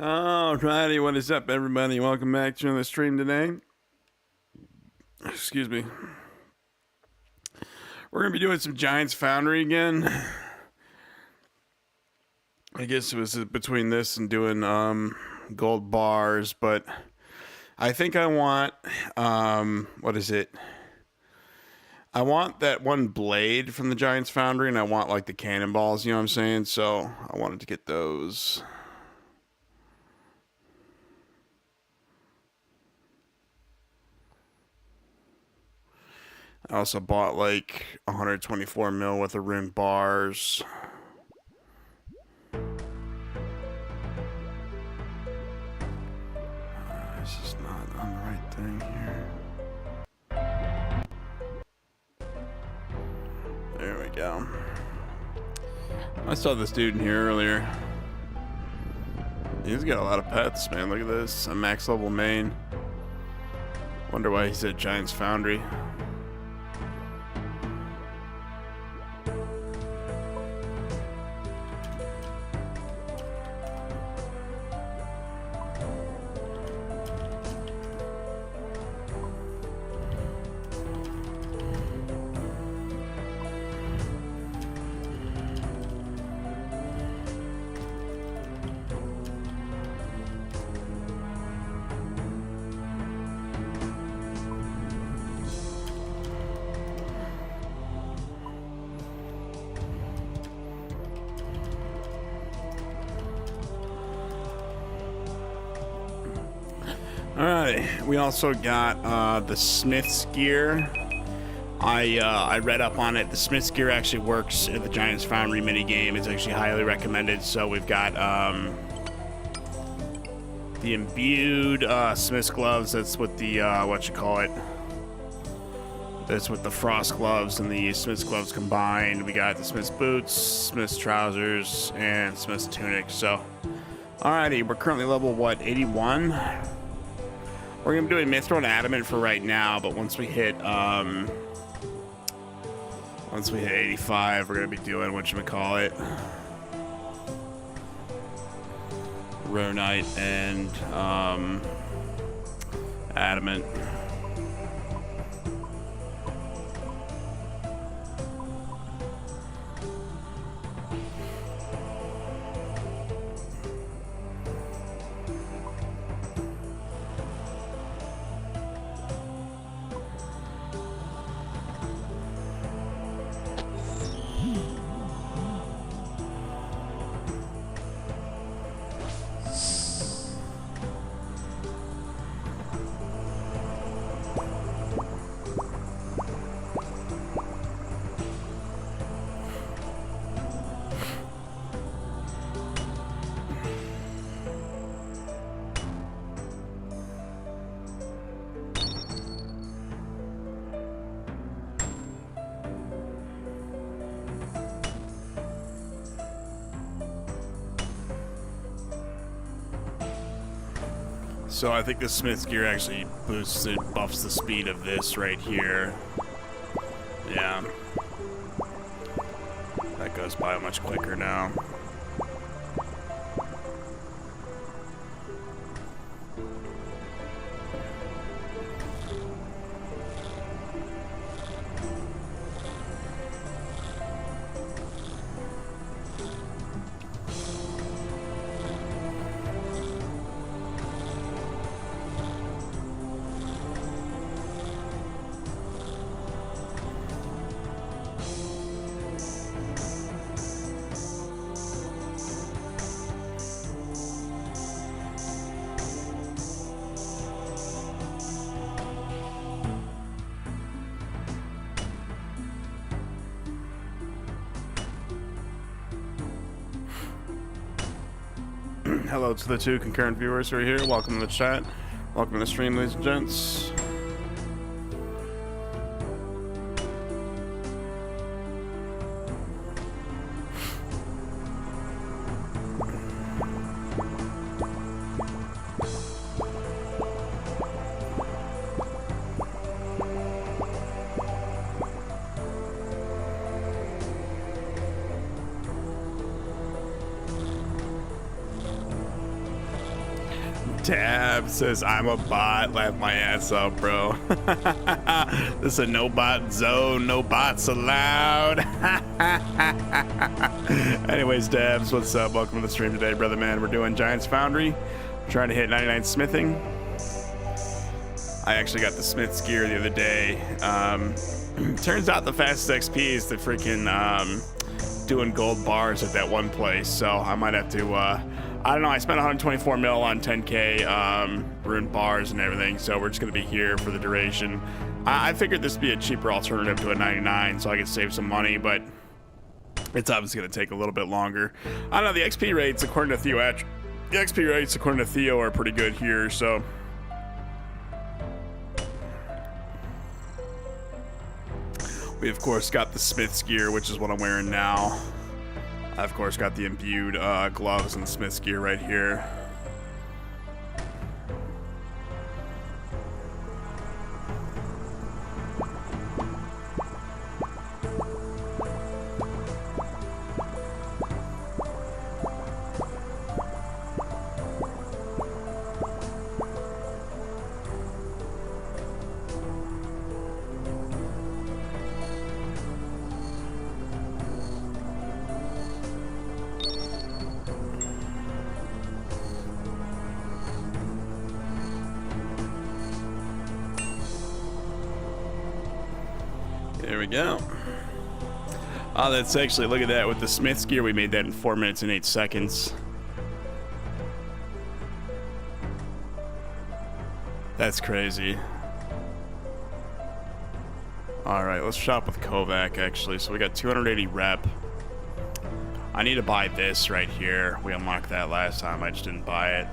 Alrighty, what is up, everybody? Welcome back to the stream today. Excuse me. We're going to be doing some Giants Foundry again. I guess it was between this and doing gold bars, but I think I want, what is it? I want that one blade from the Giants Foundry, and I want like the cannonballs, you know what I'm saying? So I wanted to get those. I also bought like 124 mil worth of rim bars. This is not on the right thing here. There we go. I saw this dude in here earlier. He's got a lot of pets, man. Look at this. A max level main. Wonder why he said Giants Foundry. Alright, we also got the Smith's gear. I read up on it. The Smith's gear actually works at the Giants Foundry minigame. It's actually highly recommended. So we've got the imbued Smith's gloves. That's with the, that's with the frost gloves and the Smith's gloves combined. We got the Smith's boots, Smith's trousers, and Smith's tunic. So, alrighty, we're currently level, what, 81? We're gonna be doing Mithril and Adamant for right now, but once we hit 85, we're gonna be doing whatchamacallit, Runite and Adamant. So I think the Smith's gear actually buffs the speed of this right here. Yeah. That goes by much quicker now. Hello to the two concurrent viewers who are here. Welcome to the chat. Welcome to the stream, ladies and gents. Tab says, I'm a bot. Laugh my ass up, bro. This is a no bot zone. No bots allowed. Anyways, Dabs, what's up? Welcome to the stream today, brother man. We're doing Giants Foundry. We're trying to hit 99 smithing. I actually got the Smith's gear the other day. Turns out the fastest XP is the freaking doing gold bars at that one place. So I might have to, I don't know, I spent 124 mil on 10k rune bars and everything. So we're just going to be here for the duration. I figured this would be a cheaper alternative to a 99 so I could save some money, but it's obviously going to take a little bit longer. I don't know, the XP rates according to Theo are pretty good here, so. We, of course, got the Smith's gear, which is what I'm wearing now. I, of course, got the imbued gloves and Smith's gear right here. There we go. Oh, that's actually, look at that. With the Smith's gear, we made that in 4 minutes and 8 seconds. That's crazy. All right, let's shop with Kovac, actually. So we got 280 rep. I need to buy this right here. We unlocked that last time. I just didn't buy it.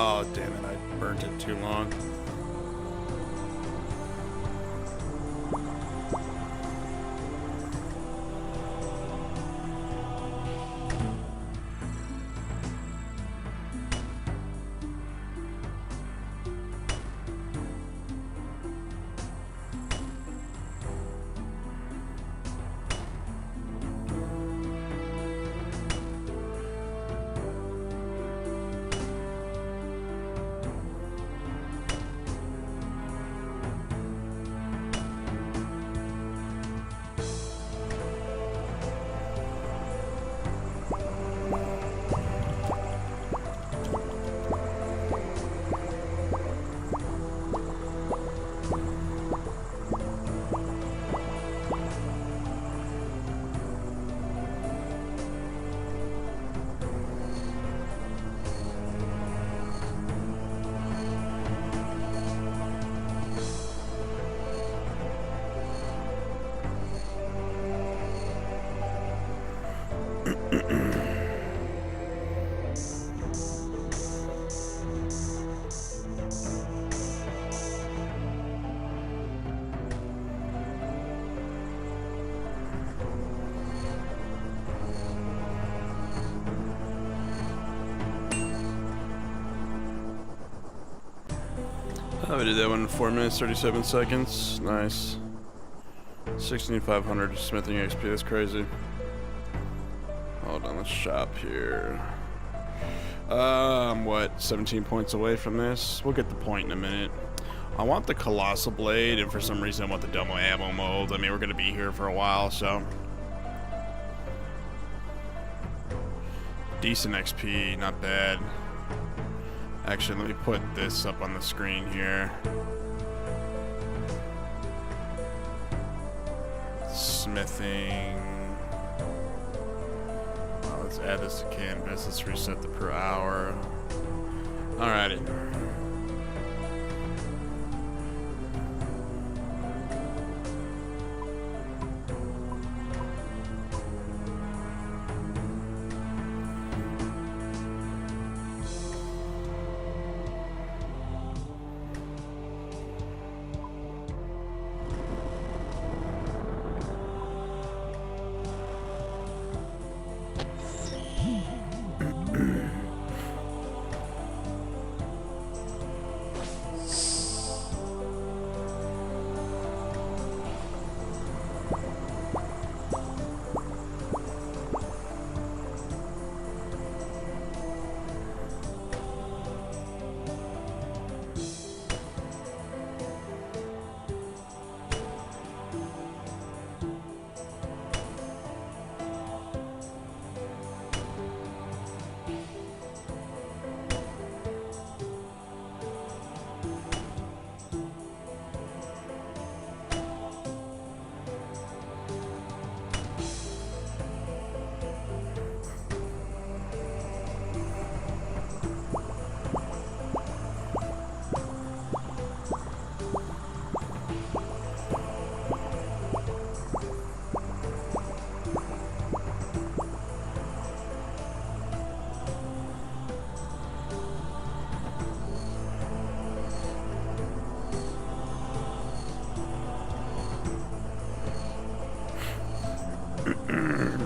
Oh, damn it, I burnt it too long. I did that one in 4 minutes, 37 seconds. Nice. 16,500 smithing XP, that's crazy. Hold on, let's shop here. I'm what, 17 points away from this? We'll get the point in a minute. I want the Colossal Blade, and for some reason I want the Domo Ammo Mold. I mean, we're gonna be here for a while, so. Decent XP, not bad. Actually, let me put this up on the screen here. Smithing. Well, let's add this to canvas. Let's reset the per hour. Alrighty.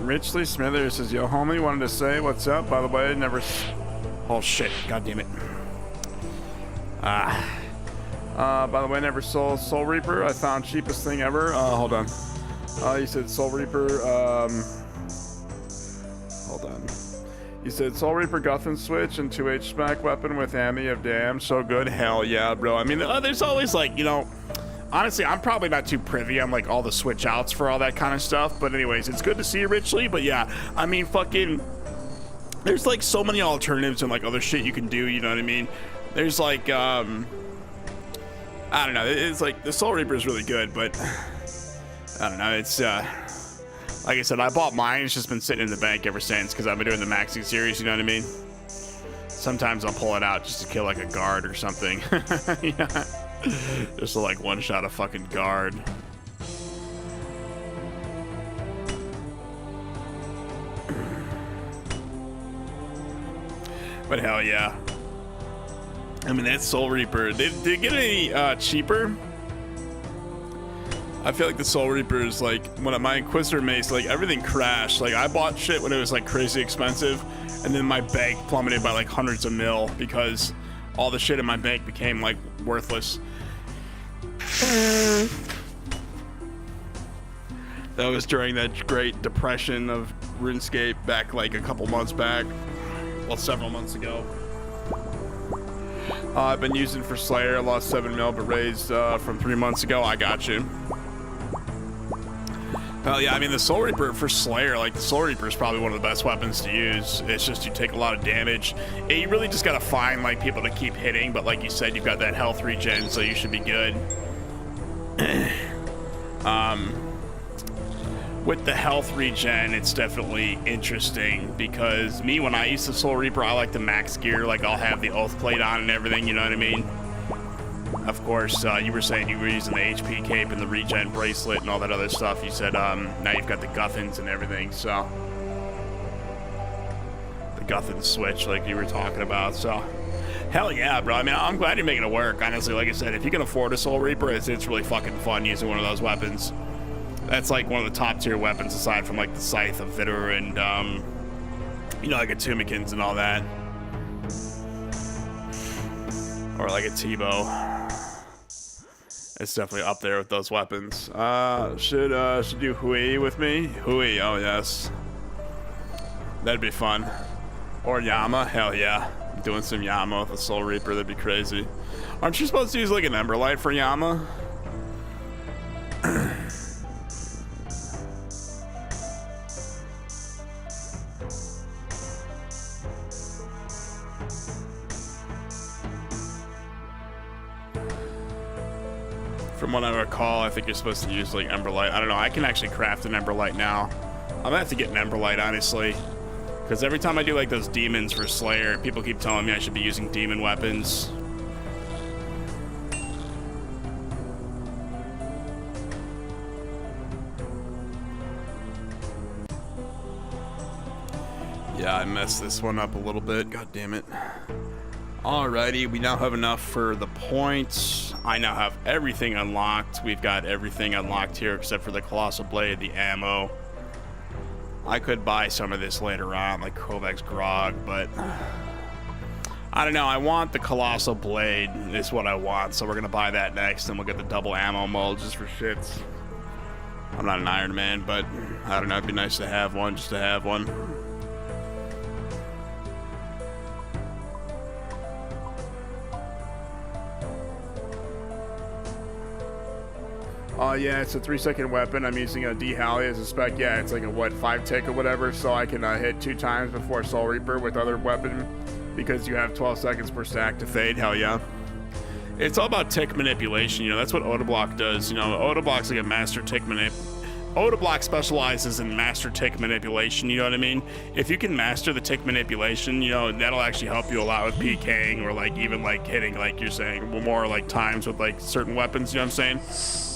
Richly Smithers says, yo, homie, wanted to say what's up. By the way, I never... Oh, shit. God damn it. By the way, I never sold Soul Reaper. I found cheapest thing ever. Hold on. You said Soul Reaper, hold on. You said Soul Reaper Guthun Switch and 2H Smack weapon with Ami of Damn. So good. Hell yeah, bro. I mean, there's always, like, you know... Honestly, I'm probably not too privy on like all the switch outs for all that kind of stuff. But anyways, it's good to see you, Richly. But yeah, I mean, fucking, there's like so many alternatives and like other shit you can do. You know what I mean? There's like, I don't know. It's like the Soul Reaper is really good, but I don't know. It's like I said, I bought mine. It's just been sitting in the bank ever since because I've been doing the maxing series. You know what I mean? Sometimes I'll pull it out just to kill like a guard or something. Yeah. Just to like one shot a fucking guard. But hell yeah. I mean, that Soul Reaper, did it get any cheaper? I feel like the Soul Reaper is like, when my Inquisitor Mace, like everything crashed. Like I bought shit when it was like crazy expensive, and then my bank plummeted by like hundreds of mil because all the shit in my bank became like worthless. That was during that great depression of RuneScape back like a couple months back. Well, several months ago. I've been using for Slayer, lost 7 mil, but raised from 3 months ago. I got you. Hell yeah, I mean the Soul Reaper for Slayer, like the Soul Reaper is probably one of the best weapons to use. It's just you take a lot of damage. You really just gotta find like people to keep hitting, but like you said, you've got that health regen, so you should be good. With the health regen, it's definitely interesting because me, when I use the Soul Reaper, I like the max gear. Like I'll have the Oath Plate on and everything, you know what I mean? Of course, you were saying you were using the HP cape and the regen bracelet and all that other stuff. You said now you've got the Guthans and everything, so the Guthan switch like you were talking about, so hell yeah, bro. I mean, I'm glad you're making it work, honestly. Like I said, if you can afford a Soul Reaper, it's really fucking fun using one of those weapons. That's like one of the top tier weapons aside from like the Scythe of Vitor and you know, like a Tumikins and all that, or like a T-bow. It's definitely up there with those weapons. Should do Hui with me? Hui, oh yes. That'd be fun. Or Yama, hell yeah. Doing some Yama with a Soul Reaper, that'd be crazy. Aren't you supposed to use like an Emberlight for Yama? From what I recall, I think you're supposed to use like Emberlight. I don't know, I can actually craft an Emberlight now. I'm gonna have to get an Emberlight, honestly. Because every time I do like those demons for Slayer, people keep telling me I should be using demon weapons. Yeah, I messed this one up a little bit. God damn it. Alrighty, we now have enough for the points. I now have everything unlocked. We've got everything unlocked here except for the Colossal Blade, the ammo. I could buy some of this later on, like Kovac's Grog, but I don't know. I want the Colossal Blade is what I want, so we're gonna buy that next, and we'll get the double ammo mold just for shits. I'm not an Iron Man, but I don't know. It'd be nice to have one, just to have one. Yeah, it's a 3-second weapon. I'm using a D-Halley as a spec. Yeah, it's like a, what, 5 tick or whatever, so I can hit 2 times before Soul Reaper with other weapon because you have 12 seconds per stack to fade. Hell yeah. It's all about tick manipulation, you know, that's what Odablock does. You know, Odablock's like a master tick Odablock specializes in master tick manipulation, you know what I mean? If you can master the tick manipulation, you know, that'll actually help you a lot with PKing or like even like hitting, like you're saying, more like times with like certain weapons, you know what I'm saying?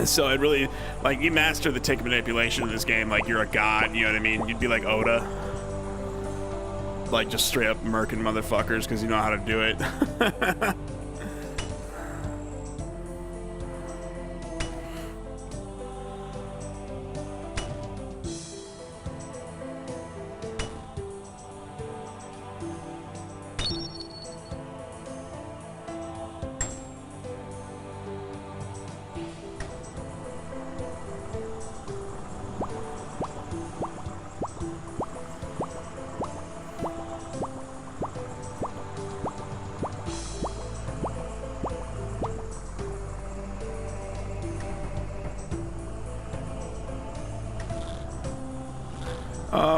So it really, like, you master the tick manipulation of this game like you're a god, you know what I mean? You'd be like Oda. Like, just straight up murking motherfuckers because you know how to do it.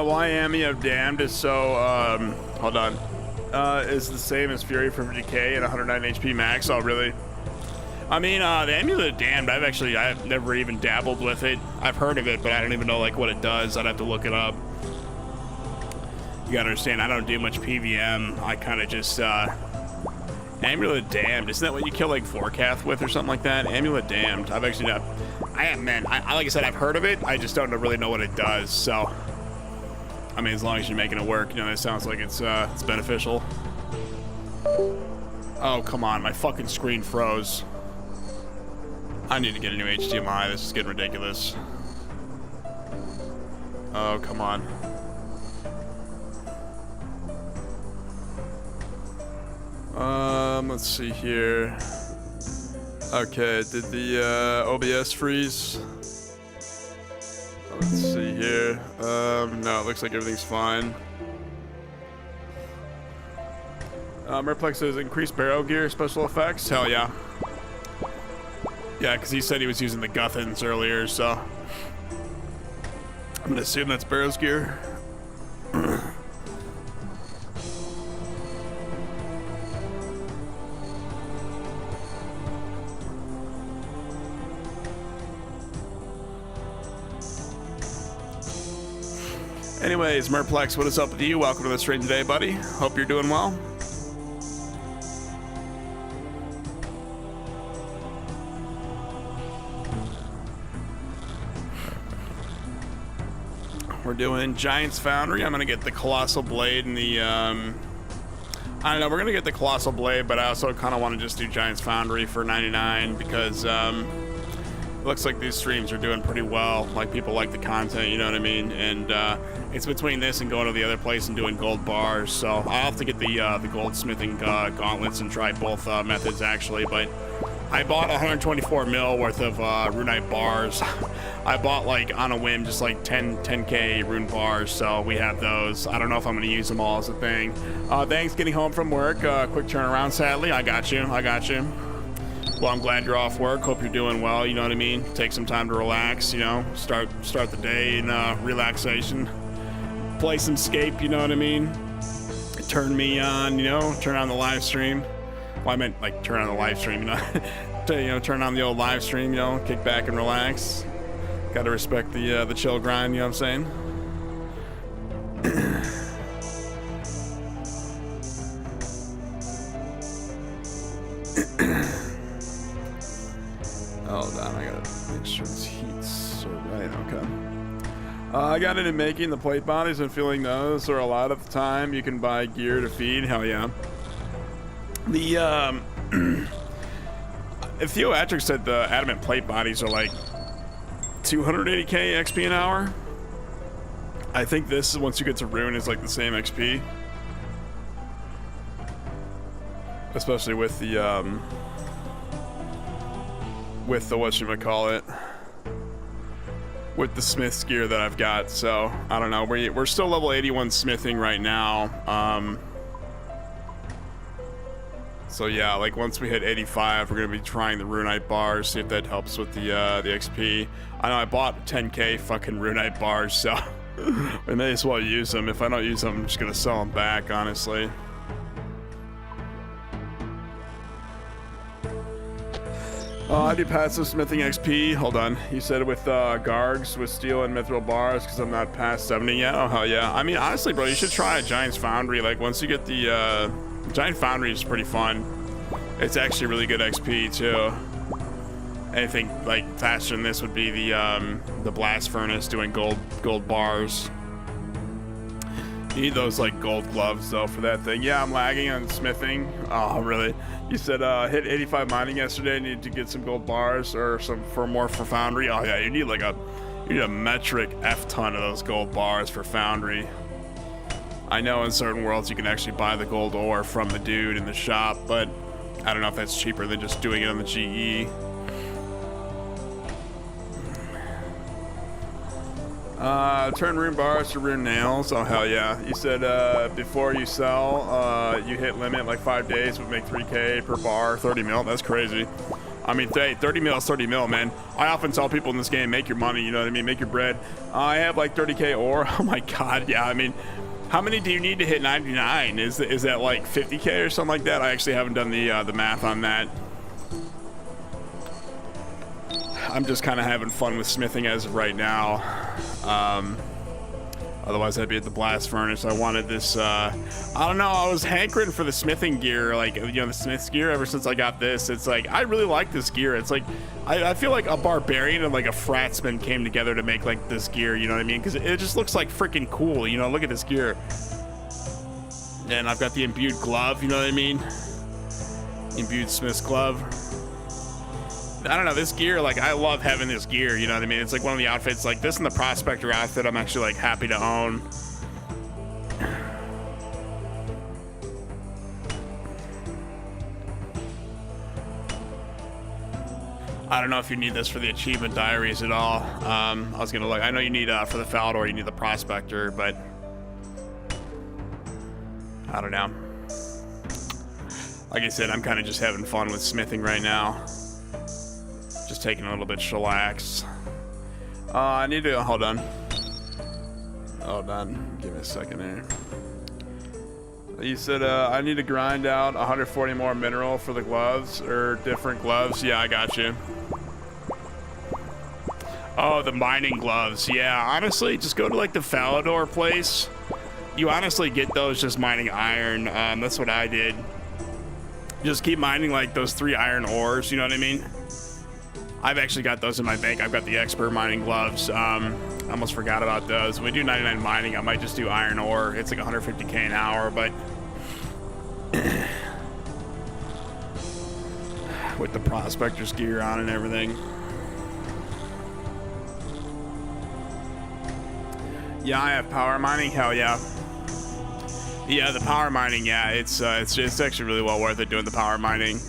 Why Ami of Damned is so, hold on, is the same as Fury from Decay at 109 HP max. Oh, really? I mean, the Amulet of Damned, I've never even dabbled with it. I've heard of it, but I don't even know, like, what it does. I'd have to look it up. You gotta understand, I don't do much PVM. I kind of just, Amulet of Damned, isn't that what you kill, like, Vorkath with or something like that? Amulet of Damned, I've actually not, like I said, I've heard of it. I just don't really know what it does, so. I mean, as long as you're making it work, you know, it sounds like it's beneficial. Oh, come on. My fucking screen froze. I need to get a new HDMI. This is getting ridiculous. Oh, come on. Let's see here. Okay, did the OBS freeze? Let's see here. No, it looks like everything's fine. Merplex says increased barrel gear special effects. Hell yeah. Yeah, because he said he was using the Guthans earlier, so I'm gonna assume that's Barrow's gear. Anyways, Merplex, what is up with you? Welcome to the stream today, buddy. Hope you're doing well. We're doing Giant's Foundry. I'm gonna get the Colossal Blade and the, I don't know, we're gonna get the Colossal Blade, but I also kind of want to just do Giant's Foundry for 99 because, it looks like these streams are doing pretty well. Like, people like the content, you know what I mean? And, it's between this and going to the other place and doing gold bars. So I'll have to get the goldsmithing gauntlets and try both methods actually. But I bought 124 mil worth of Runite bars. I bought, like, on a whim, just like 10k rune bars. So we have those. I don't know if I'm going to use them all as a thing. Thanks, getting home from work. Quick turnaround, sadly. I got you. Well, I'm glad you're off work. Hope you're doing well. You know what I mean? Take some time to relax, you know, start the day in relaxation. Play some Scape, you know what I mean? Turn me on, you know, turn on the live stream. Well, I meant like turn on the live stream, you know, turn on the old live stream, you know, kick back and relax. Got to respect the chill grind, you know what I'm saying? Hold on, I gotta make sure this heat's right. Okay. I got into making the plate bodies and feeling those are a lot of the time you can buy gear to feed. Hell yeah. The Theoatric said the adamant plate bodies are like 280k XP an hour. I think this, once you get to Rune, is like the same XP. Especially with the whatchamacallit, with the smith's gear that I've got. So I don't know, we're still level 81 smithing right now. So yeah, like once we hit 85, we're gonna be trying the Runite bars, see if that helps with the XP. I know I bought 10k fucking Runite bars, so I may as well use them. If I don't use them, I'm just gonna sell them back, honestly. I do passive smithing XP. Hold on. You said it with Gargs, with steel and mithril bars, because I'm not past 70 yet. Oh, hell yeah. I mean, honestly, bro, you should try a Giant's Foundry. Like, once you get the Giant Foundry is pretty fun. It's actually really good XP, too. Anything, like, faster than this would be the blast furnace doing gold bars. You need those, like, gold gloves, though, for that thing. Yeah, I'm lagging on smithing. Oh, really? You said hit 85 mining yesterday. Need to get some gold bars or some for Foundry. Oh yeah, you need a metric F ton of those gold bars for Foundry. I know in certain worlds you can actually buy the gold ore from the dude in the shop, but I don't know if that's cheaper than just doing it on the GE. Turn rune bars to rune nails. Oh hell yeah. You said before you sell, you hit limit like 5 days would make 3k per bar, 30 mil. That's crazy. I mean, 30 mil is 30 mil, man. I often tell people in this game, make your money, you know what I mean? Make your bread. I have like 30k ore. Oh my god, yeah. I mean, how many do you need to hit 99? Is that like 50k or something like that? I actually haven't done the math on that. I'm just kind of having fun with smithing as of right now. Otherwise I'd be at the blast furnace. I wanted this, I don't know, I was hankering for the smithing gear, like, you know, the smith's gear ever since I got this. It's like, I really like this gear. It's like, I feel like a barbarian and like a fratsman came together to make like this gear, you know what I mean? Because it just looks like freaking cool, you know, look at this gear. And I've got the imbued glove, you know what I mean? Imbued Smith's Glove. I don't know, this gear, like, I love having this gear, you know what I mean? It's like one of the outfits, like this and the Prospector outfit, I'm actually like happy to own. I don't know if you need this for the achievement diaries at all. I was gonna look, I know you need, for the Falador, you need the Prospector, but I don't know. Like I said, I'm kind of just having fun with smithing right now. Just taking a little bit chillax. I need to, hold on. Hold on, give me a second here. You said I need to grind out 140 more mineral for the gloves, or different gloves. Yeah, I got you. Oh, the mining gloves. Yeah, honestly, just go to like the Falador place. You honestly get those just mining iron. That's what I did. Just keep mining like those 3 iron ores, you know what I mean? I've actually got those in my bank. I've got the expert mining gloves. I almost forgot about those. When we do 99 mining, I might just do iron ore. It's like 150k an hour, but with the Prospector's gear on and everything. Yeah, I have power mining. Hell yeah. Yeah, the power mining. Yeah, it's actually really well worth it doing the power mining.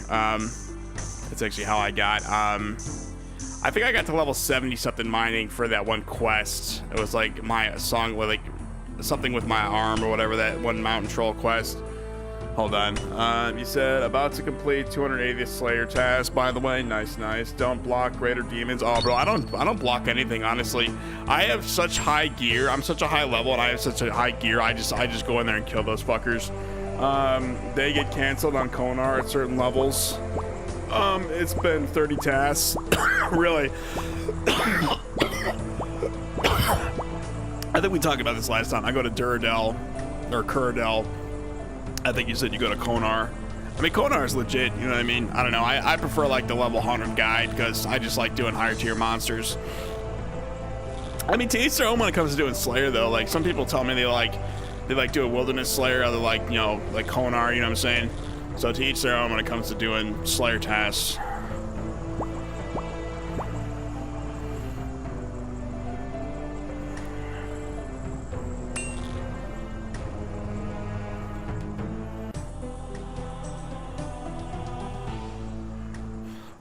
It's actually how I got. I think I got to level 70 something mining for that one quest. It was like my song with like something with my arm or whatever, that one mountain troll quest. Hold on. You said about to complete 280th Slayer task. By the way, nice. Don't block greater demons. Oh, bro, I don't block anything. Honestly, I have such high gear. I'm such a high level, and I have such a high gear. I just go in there and kill those fuckers. They get canceled on Konar at certain levels. It's been 30 tasks. Really. I think we talked about this last time. I go to Duradel or Kuradel. I think you said you go to Konar. I mean, Konar is legit, you know what I mean? I don't know. I prefer like the level 100 guide because I just like doing higher tier monsters. I mean, to each their own when it comes to doing Slayer though. Like some people tell me they like do a Wilderness Slayer, other like, you know, like Konar, you know what I'm saying? So to each their own when it comes to doing Slayer tasks.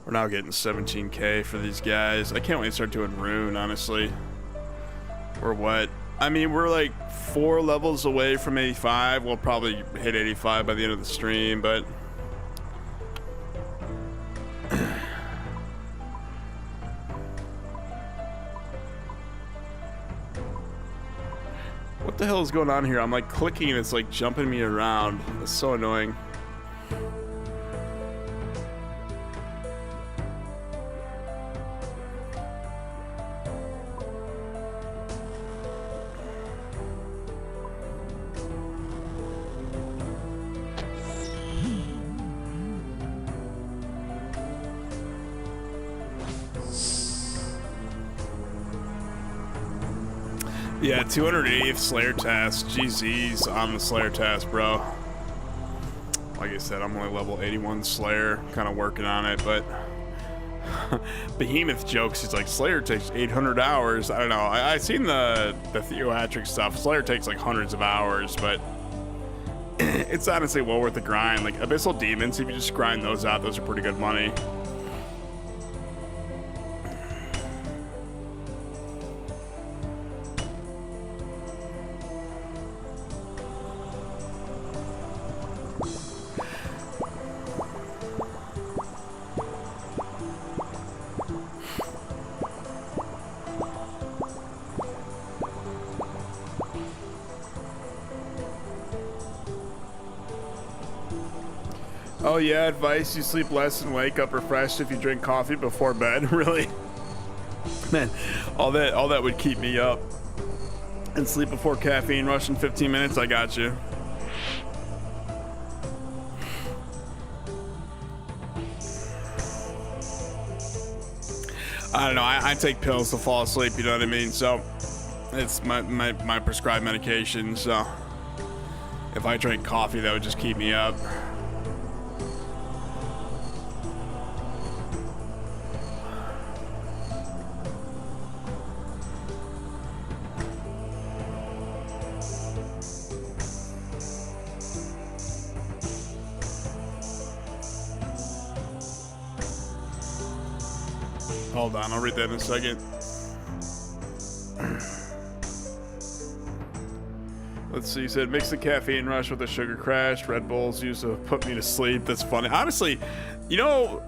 We're now getting 17k for these guys. I can't wait to start doing Rune, honestly. Or what? I mean, we're like 4 levels away from 85. We'll probably hit 85 by the end of the stream, but what the hell is going on here? I'm like clicking and it's like jumping me around. It's so annoying. Yeah, 280th Slayer task. GZ's on the Slayer task, bro. Like I said, I'm only level 81 Slayer. Kind of working on it, but Behemoth jokes. He's like, Slayer takes 800 hours. I don't know. I've seen the Theoatric stuff. Slayer takes like hundreds of hours, but it's honestly well worth the grind. Like Abyssal Demons, if you just grind those out, those are pretty good money. Oh yeah, advice, you sleep less and wake up refreshed if you drink coffee before bed. Really? Man, all that would keep me up. And sleep before caffeine rush in 15 minutes, I got you. I don't know, I take pills to fall asleep, you know what I mean? So it's my prescribed medication, so if I drank coffee that would just keep me up. Hold on, I'll read that in a second. Let's see, you said mix the caffeine rush with a sugar crash. Red Bulls used to put me to sleep. That's funny. Honestly, you know,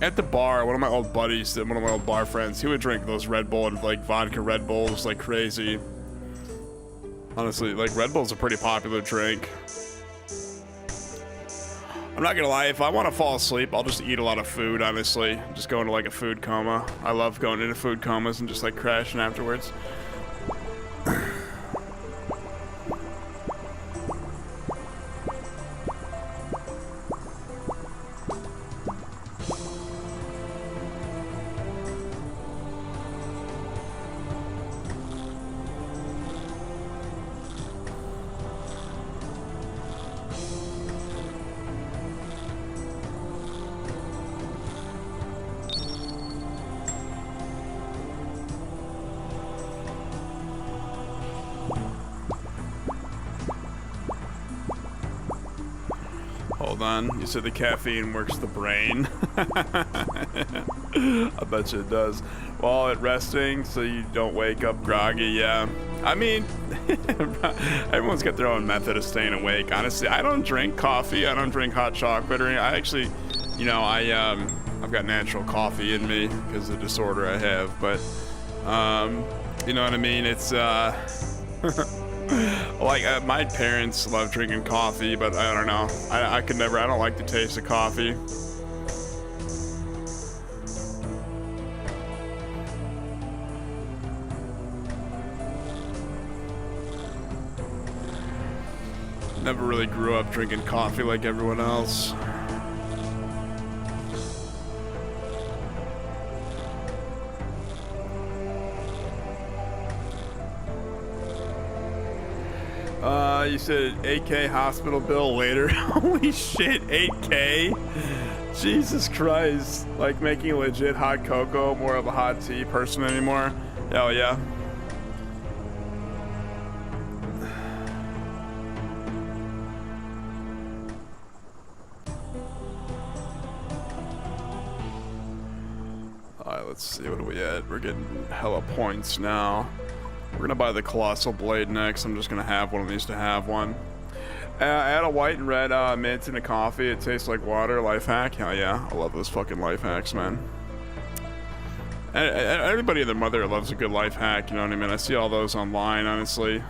at the bar, one of my old buddies, one of my old bar friends, he would drink those Red Bull and like vodka Red Bulls like crazy. Honestly, like Red Bull's a pretty popular drink. I'm not gonna lie, if I want to fall asleep, I'll just eat a lot of food, honestly. Just go into like a food coma. I love going into food comas and just like crashing afterwards. Hold on, you said the caffeine works the brain. I bet you it does. While at resting, so you don't wake up groggy, yeah. I mean, everyone's got their own method of staying awake. Honestly, I don't drink coffee, I don't drink hot chocolate or anything. I actually, you know, I've got natural coffee in me because of the disorder I have, but, you know what I mean? It's, like, my parents love drinking coffee, but I don't know. I could never, I don't like the taste of coffee. Never really grew up drinking coffee like everyone else. You said 8K hospital bill later. Holy shit, 8K? Jesus Christ. Like making legit hot cocoa more of a hot tea person anymore. Hell yeah. Alright, let's see, what are we at? We're getting hella points now. We're gonna buy the Colossal Blade next. I'm just gonna have one of these to have one. Add a white and red mint in a coffee. It tastes like water. Life hack. Hell yeah. I love those fucking life hacks, man. Everybody and their mother loves a good life hack, you know what I mean? I see all those online, honestly.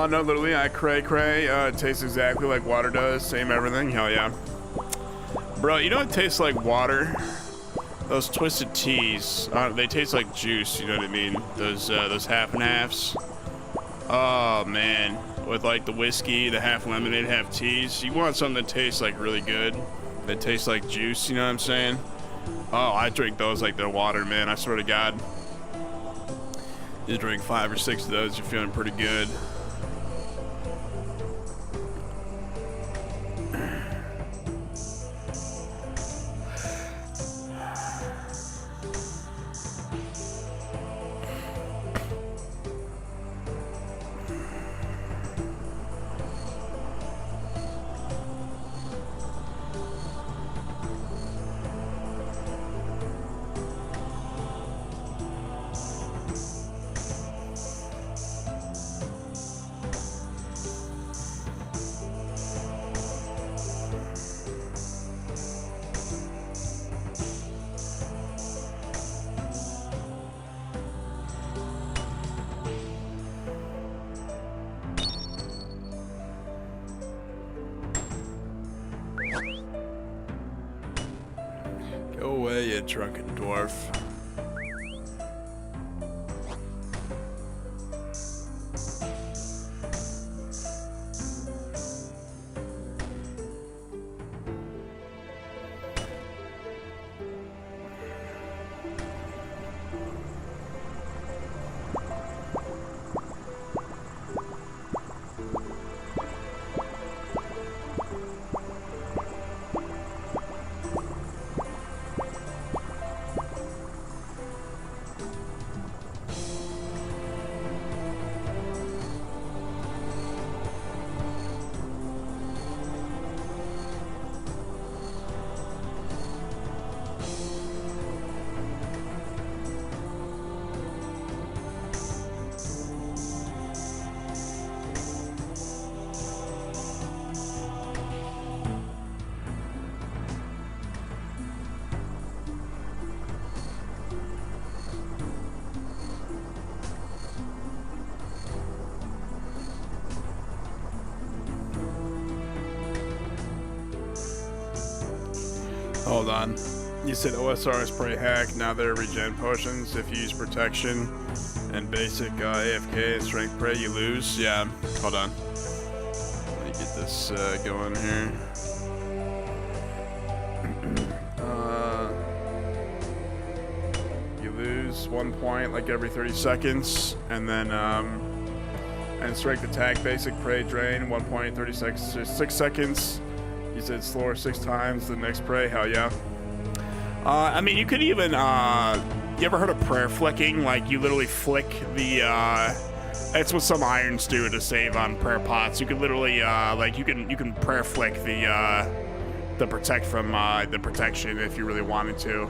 No, literally, I cray. It tastes exactly like water does. Same everything. Hell yeah. Bro, you know what tastes like water? Those twisted teas. They taste like juice, you know what I mean? Those half and halves. Oh, man. With like the whiskey, the half lemonade, half teas. You want something that tastes like really good. That tastes like juice, you know what I'm saying? Oh, I drink those like they're water, man. I swear to God. You drink 5 or 6 of those, you're feeling pretty good. dead drunken dwarf. Hold on. You said OSRS pray hack. Now they're regen potions. If you use protection and basic AFK and strength pray, you lose. Yeah. Hold on. Let me get this going here. You lose 1 point like every 30 seconds, and then and strength attack basic pray drain 1 point 6 seconds. You said slower 6 times the next prey. Hell yeah. I mean, you could even, you ever heard of prayer flicking? Like, you literally flick the, that's what some irons do to save on prayer pots. You could literally, like, you can prayer flick the protect from, the protection if you really wanted to.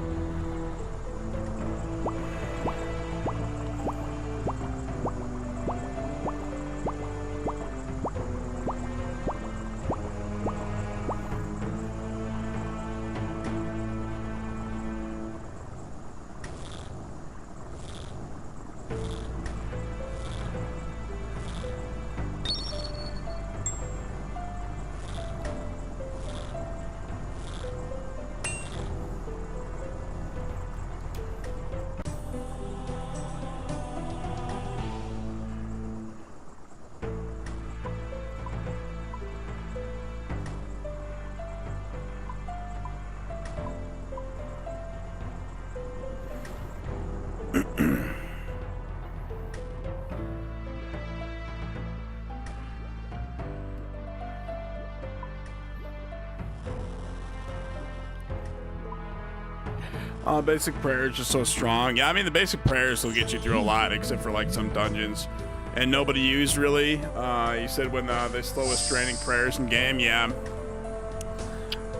Basic prayer is just so strong. Yeah, I mean, the basic prayers will get you through a lot, except for like some dungeons. And nobody used really. You said when the slowest draining prayers in game, yeah.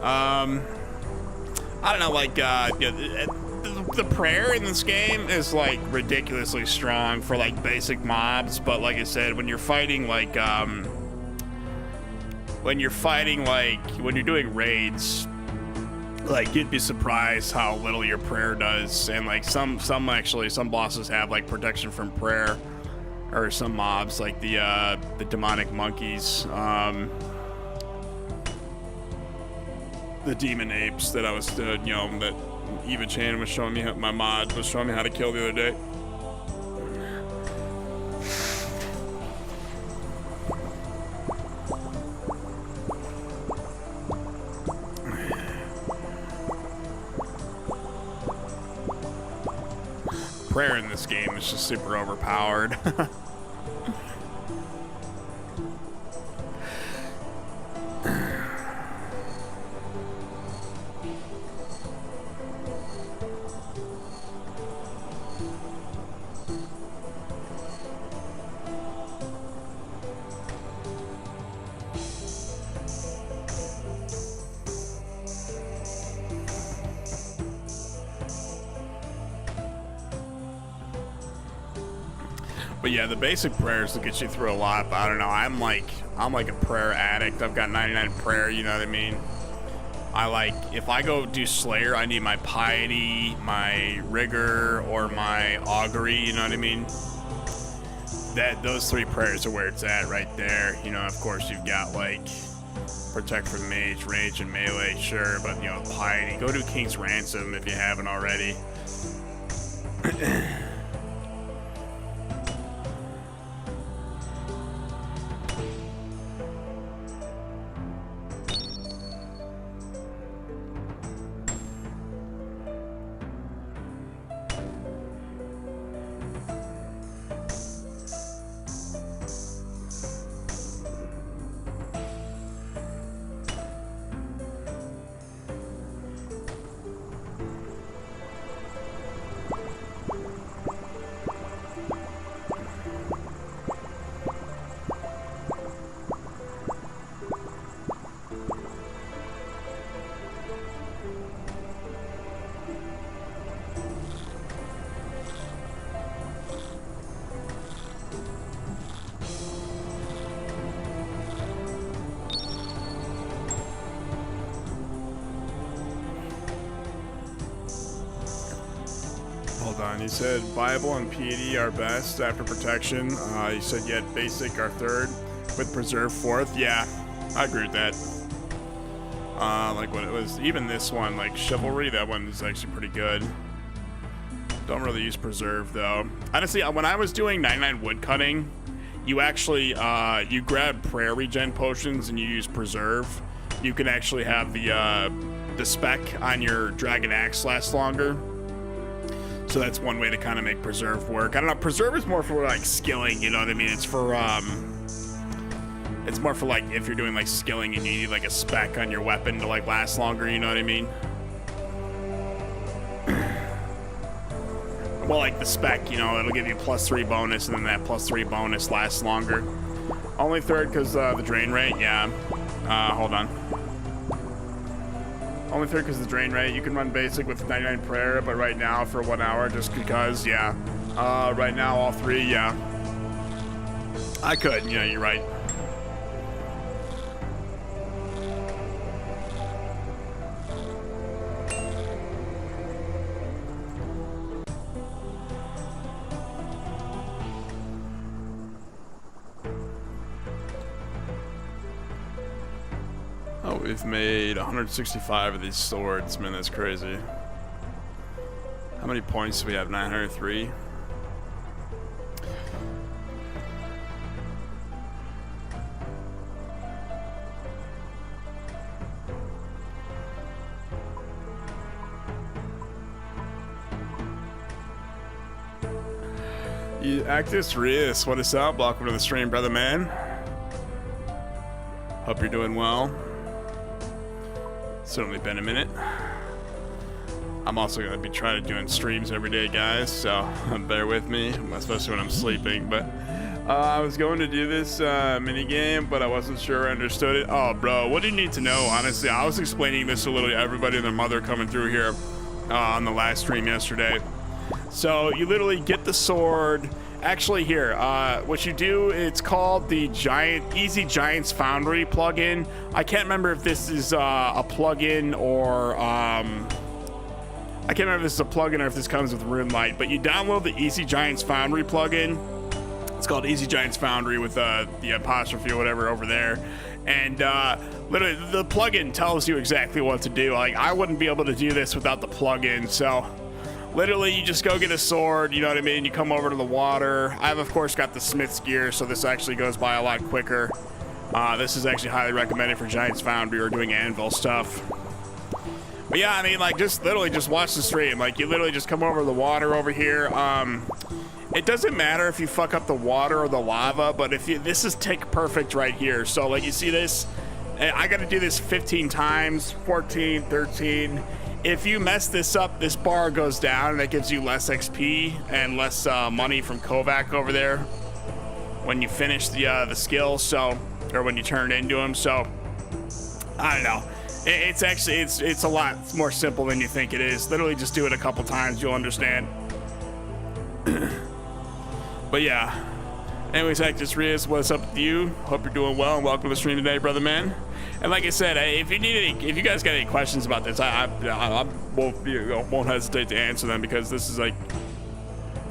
I don't know, like, the prayer in this game is like ridiculously strong for like basic mobs, but like I said, when you're fighting like, when you're doing raids, like, you'd be surprised how little your prayer does. And like some bosses have like protection from prayer, or some mobs like the demonic monkeys, the demon apes that I was that Eva Chan was showing me, my mod was showing me how to kill the other day. Prayer in this game is just super overpowered. But yeah, the basic prayers will get you through a lot, but I don't know, I'm like a prayer addict. I've got 99 prayer, you know what I mean? If I go do Slayer, I need my piety, my rigor, or my augury, you know what I mean? Those 3 prayers are where it's at right there. You know, of course you've got like Protect from mage, range, and melee, sure, but you know, piety. Go to King's Ransom if you haven't already. You said Bible and piety are best after protection. You said yet basic are third, with preserve fourth. Yeah, I agree with that. Like what it was, even this one, like chivalry, that one is actually pretty good. Don't really use preserve though. Honestly, when I was doing 99 wood cutting, you actually you grab prayer regen potions and you use preserve. You can actually have the spec on your dragon axe last longer. So that's one way to kind of make preserve work. I don't know, preserve is more for like skilling, you know what I mean? It's for it's more for like if you're doing like skilling and you need like a spec on your weapon to like last longer, you know what I mean? Well, like the spec, you know, it'll give you +3 bonus, and then that +3 bonus lasts longer. Only third because the drain rate, yeah. Hold on. Only third because the drain rate. You can run basic with 99 prayer, but right now for 1 hour, just because, yeah. Right now, all three, yeah. I could, yeah, you're right. Oh, we've made 165 of these swords. Man, that's crazy. How many points do we have? 903? Actus Rius, what is up? Welcome to the stream, brother man. Hope you're doing well. Certainly been a minute. I'm also going to be trying to doing streams every day, guys, so bear with me, especially when I'm sleeping. But I was going to do this mini game, but I wasn't sure I understood it. Oh, bro, what do you need to know? Honestly, I was explaining this to literally everybody and their mother coming through here on the last stream yesterday. So you literally get the sword. Actually, here, what you do, it's called the Easy Giants Foundry plugin. I can't remember if this is a plugin or I can't remember if this is a plugin or if this comes with Runite, but you download the Easy Giants Foundry plugin. It's called Easy Giants Foundry with the apostrophe or whatever over there. And literally, the plugin tells you exactly what to do. Like, I wouldn't be able to do this without the plugin, so literally, you just go get a sword, you know what I mean? You come over to the water. I've, of course, got the Smith's gear, so this actually goes by a lot quicker. This is actually highly recommended for Giants Foundry or doing anvil stuff. But yeah, I mean, like, just literally just watch the stream. Like, you literally just come over to the water over here. It doesn't matter if you fuck up the water or the lava, but if you, this is tick perfect right here. So, like, you see this? I got to do this 15 times, 14, 13. If you mess this up, this bar goes down, and that gives you less XP and less money from Kovac over there when you finish the skill. So, or when you turn it into them. So, I don't know. It's actually it's a lot more simple than you think it is. Literally, just do it a couple times, you'll understand. But yeah. Anyways, Actus Rios, what's up with you? Hope you're doing well, and welcome to the stream today, brother man. And like I said, if you guys got any questions about this, I won't hesitate to answer them, because this is like,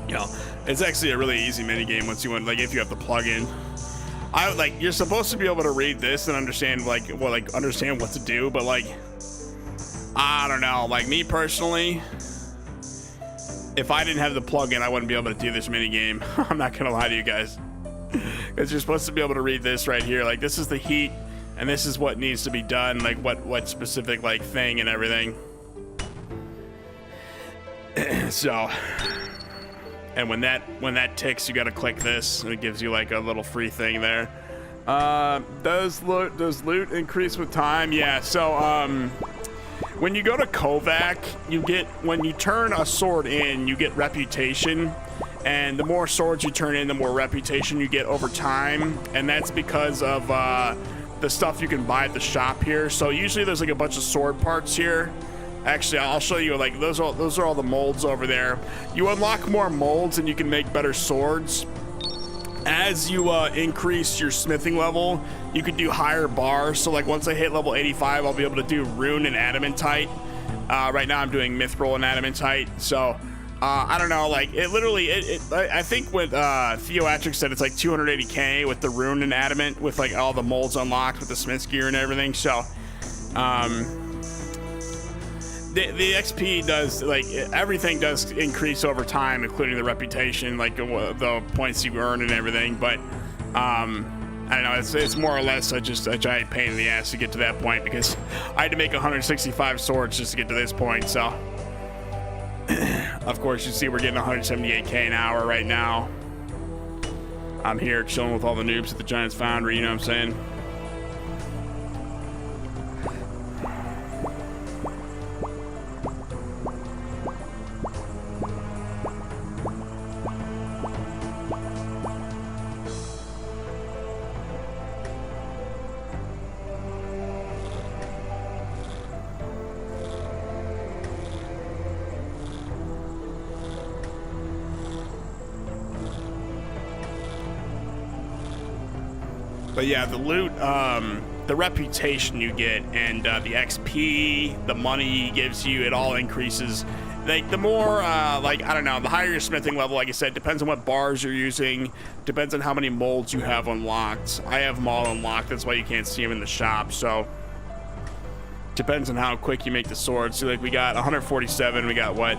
you know, it's actually a really easy mini game once you want, like, if you have the plugin. like, you're supposed to be able to read this and understand like understand what to do, but like, I don't know, like me personally, if I didn't have the plugin, I wouldn't be able to do this mini game. I'm not gonna lie to you guys, because you're supposed to be able to read this right here. Like, this is the heat, and this is what needs to be done. Like, what specific like thing and everything. So, and when that ticks, you got to click this, and it gives you like a little free thing there. Does loot increase with time? Yeah. So, when you go to Kovac, when you turn a sword in, you get reputation, and the more swords you turn in, the more reputation you get over time, and that's because of the stuff you can buy at the shop here. So usually there's like a bunch of sword parts here. Actually, I'll show you, like, those are all the molds over there. You unlock more molds and you can make better swords. As you increase your smithing level, you can do higher bars. So like once I hit level 85, I'll be able to do rune and adamantite. Right now I'm doing mithril and adamantite. So I don't know, like it literally, I think what Theoatrix said, it's like 280k with the rune and adamant, with like all the molds unlocked with the smith's gear and everything. So the XP does, like, everything does increase over time, including the reputation, like the points you earn and everything. But I don't know, it's more or less just a giant pain in the ass to get to that point, because I had to make 165 swords just to get to this point. So of course you see we're getting 178k an hour right now. I'm here chilling with all the noobs at the Giants Foundry, you know what I'm saying? But yeah, the loot, the reputation you get, and the XP, the money gives you, it all increases. Like the more, like, I don't know, the higher your smithing level, like I said, depends on what bars you're using, depends on how many molds you have unlocked. I have them all unlocked, that's why you can't see them in the shop. So depends on how quick you make the sword. So like we got 147, we got what,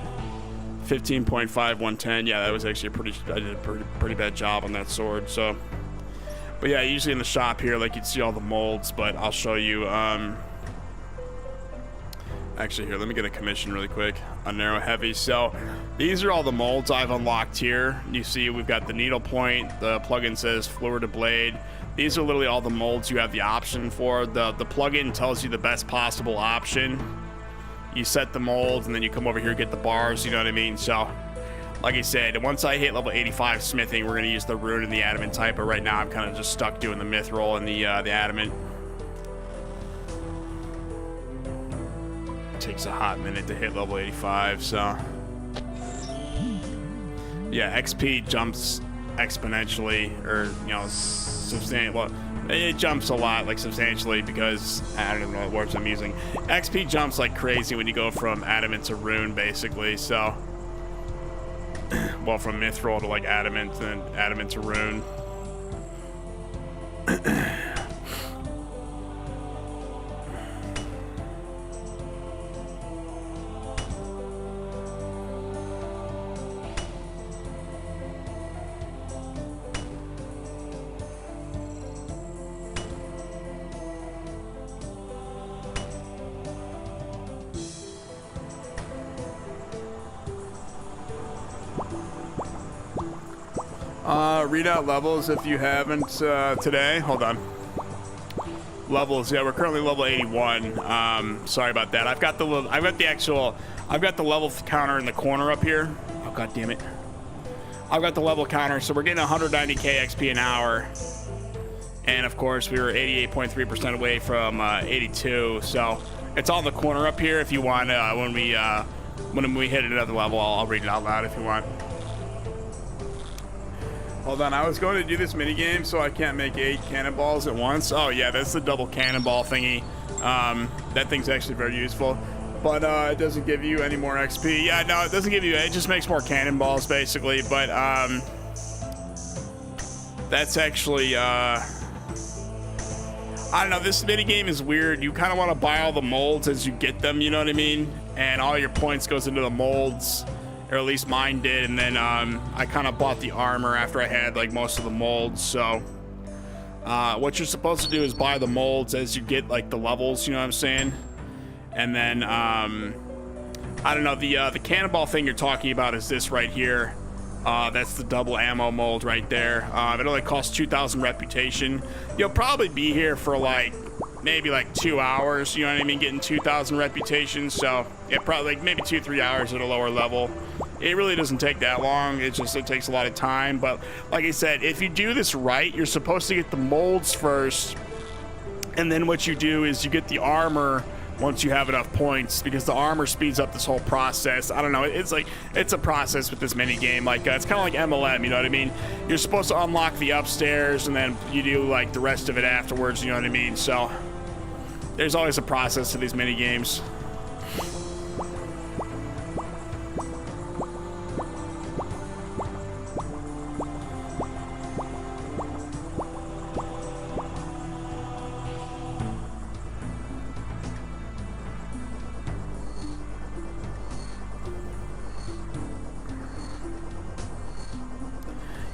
15.5, 110. Yeah, that was actually I did a pretty bad job on that sword. So, but yeah, usually in the shop here, like, you'd see all the molds, but I'll show you. Actually, here, let me get a commission really quick on narrow heavy. So these are all the molds I've unlocked here. You see we've got the needle point, the plugin says fluor to blade. These are literally all the molds you have the option for. The plugin tells you the best possible option. You set the molds, and then you come over here and get the bars, you know what I mean? So like I said, once I hit level 85 smithing, we're going to use the rune and the adamantite, but right now I'm kind of just stuck doing the mithril and the adamant. It takes a hot minute to hit level 85, so yeah, XP jumps exponentially, or, you know, substantially. Well, it jumps a lot, like substantially, because I don't even know what words I'm using. XP jumps like crazy when you go from adamant to rune, basically. So, well, from mithril to like adamant, and adamant to rune. Read out levels if you haven't today. Hold on. Levels, yeah, we're currently level 81. Sorry about that. I've got the level counter in the corner up here. Oh, god damn it. I've got the level counter, so we're getting 190k XP an hour. And of course, we were 88.3% away from 82. So it's all in the corner up here. If you want, when we hit another level, I'll read it out loud if you want. Hold on, I was going to do this mini game, so I can't make 8 cannonballs at once. Oh yeah, that's the double cannonball thingy. That thing's actually very useful, but it doesn't give you any more XP. Yeah, no, it doesn't give you. It just makes more cannonballs, basically. But that's actually I don't know, this mini game is weird. You kind of want to buy all the molds as you get them, you know what I mean? And all your points goes into the molds, or at least mine did. And then I kind of bought the armor after I had like most of the molds. So what you're supposed to do is buy the molds as you get like the levels, you know what I'm saying? And then I don't know, the cannonball thing you're talking about is this right here. That's the double ammo mold right there. It only costs 2,000 reputation. You'll probably be here for like maybe like 2 hours, you know what I mean, getting 2,000 reputation. So yeah, probably like maybe 2-3 hours at a lower level. It really doesn't take that long. It takes a lot of time. But like I said, if you do this right, you're supposed to get the molds first, and then what you do is you get the armor once you have enough points, because the armor speeds up this whole process. I don't know, it's a process with this mini game. Like it's kind of like MLM, you know what I mean? You're supposed to unlock the upstairs and then you do like the rest of it afterwards, you know what I mean? So there's always a process to these mini games.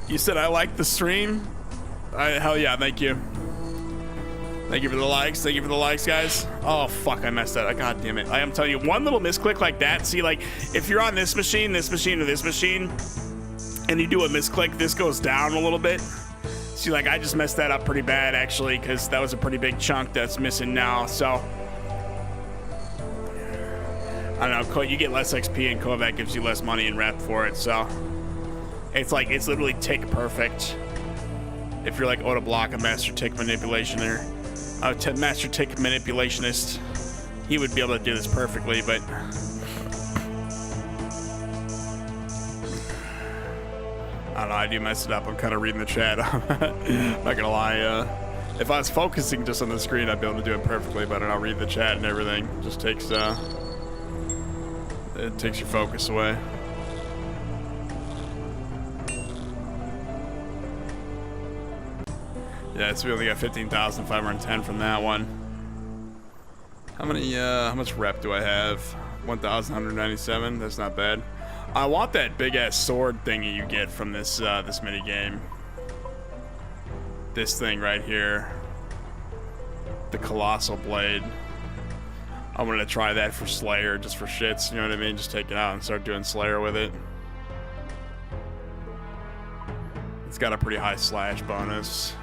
You said I like the stream? Hell yeah, thank you. Thank you for the likes. Thank you for the likes, guys. Oh, fuck, I messed that up. God damn it. I am telling you, one little misclick like that. See, like, if you're on this machine, or this machine, and you do a misclick, this goes down a little bit. See, like, I just messed that up pretty bad, actually, because that was a pretty big chunk that's missing now, so. I don't know, you get less XP, and Kovac gives you less money and rep for it, so. It's like, it's literally tick perfect. If you're like Oda Block, a master tick manipulationer, master tick manipulationist, he would be able to do this perfectly, but I don't know, I do mess it up. I'm kind of reading the chat. I'm not gonna lie. If I was focusing just on the screen, I'd be able to do it perfectly, but I don't know, read the chat and everything. It just takes, it takes your focus away. Yeah, so we only got 15,510 from that one. How much rep do I have? 1,197. That's not bad. I want that big ass sword thingy you get from this this mini game. This thing right here, the colossal blade. I wanted to try that for Slayer, just for shits. You know what I mean? Just take it out and start doing Slayer with it. It's got a pretty high slash bonus.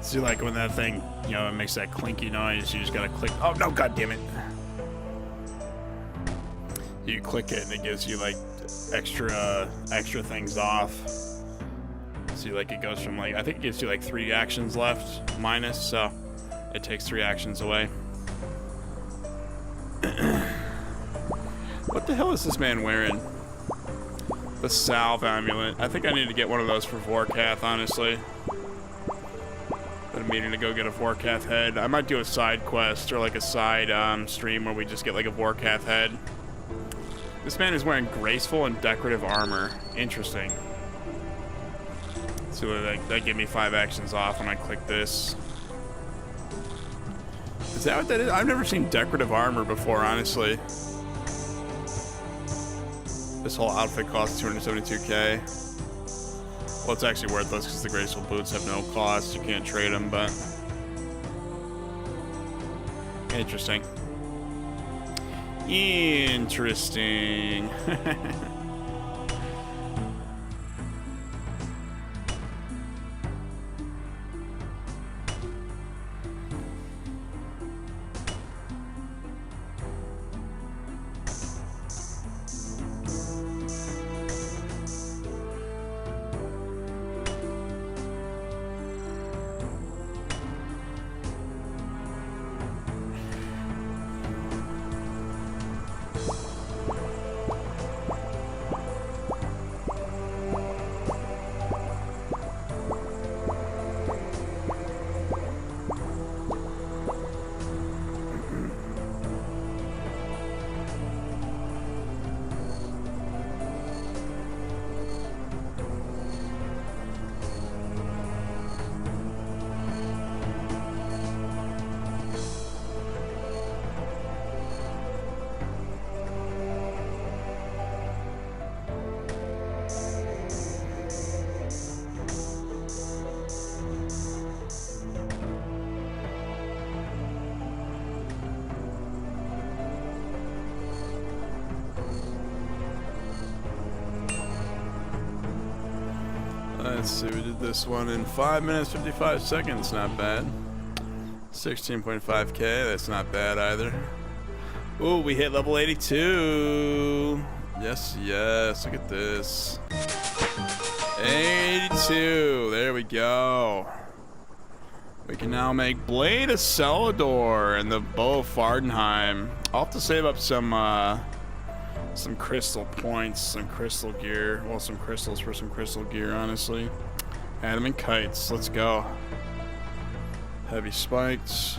See, like when that thing, you know, it makes that clinky noise, you just gotta click. Oh no, god damn it! You click it and it gives you like extra things off. See, like it goes from like, I think it gives you like 3 actions left minus, so it takes 3 actions away. What the hell is this man wearing? The salve amulet. I think I need to get one of those for Vorkath, honestly. Been meaning to go get a Vorkath head. I might do a side quest or like a side stream where we just get like a Vorkath head. This man is wearing graceful and decorative armor. Interesting. So that gave me 5 actions off when I click this. Is that what that is? I've never seen decorative armor before, honestly. This whole outfit costs 272k. Well, it's actually worthless because the graceful boots have no cost. You can't trade them, but interesting. Interesting. Let's see, we did this one in 5 minutes, 55 seconds. Not bad. 16.5k, that's not bad either. Ooh, we hit level 82. Yes, yes, look at this. 82, there we go. We can now make Blade of Celador and the Bow of Fardenheim. I'll have to save up some crystal points, some crystal gear. Well, some crystals for some crystal gear, honestly. Adamantite, let's go. Heavy spikes.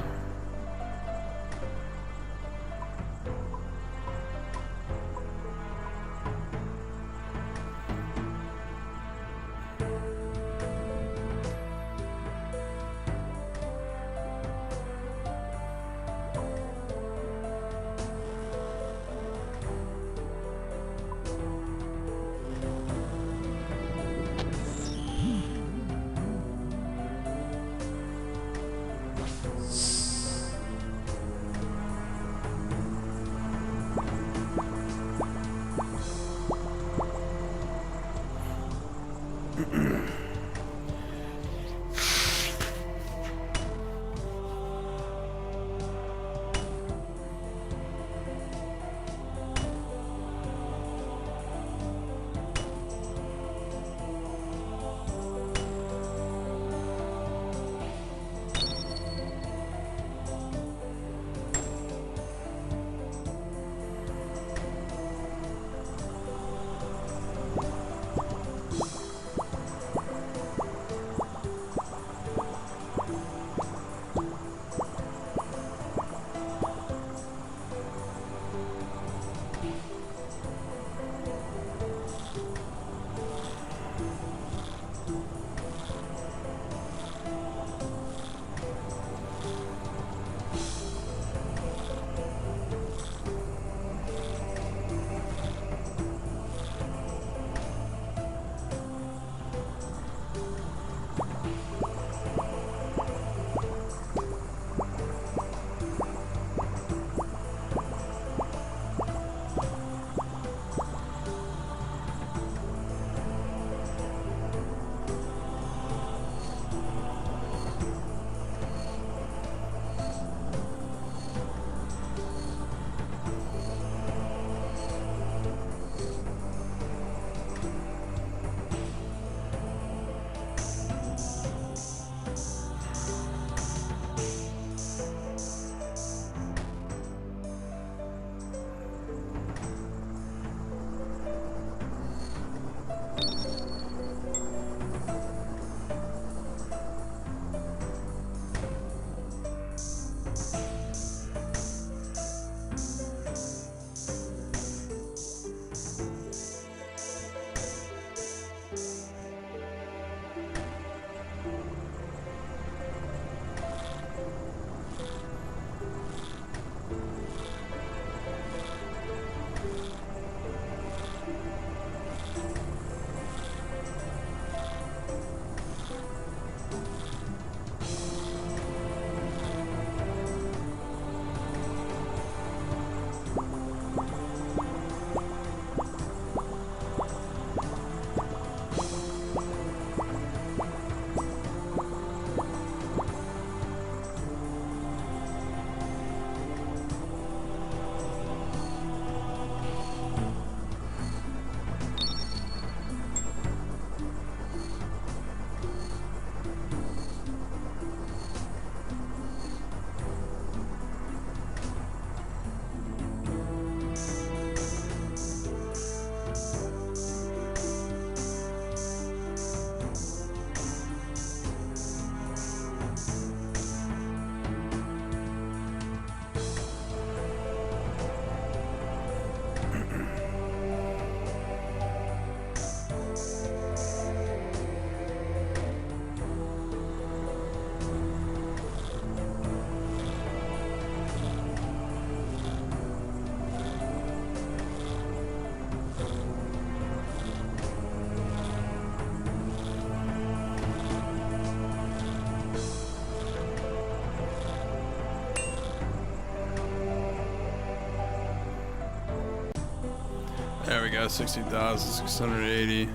got 60,680.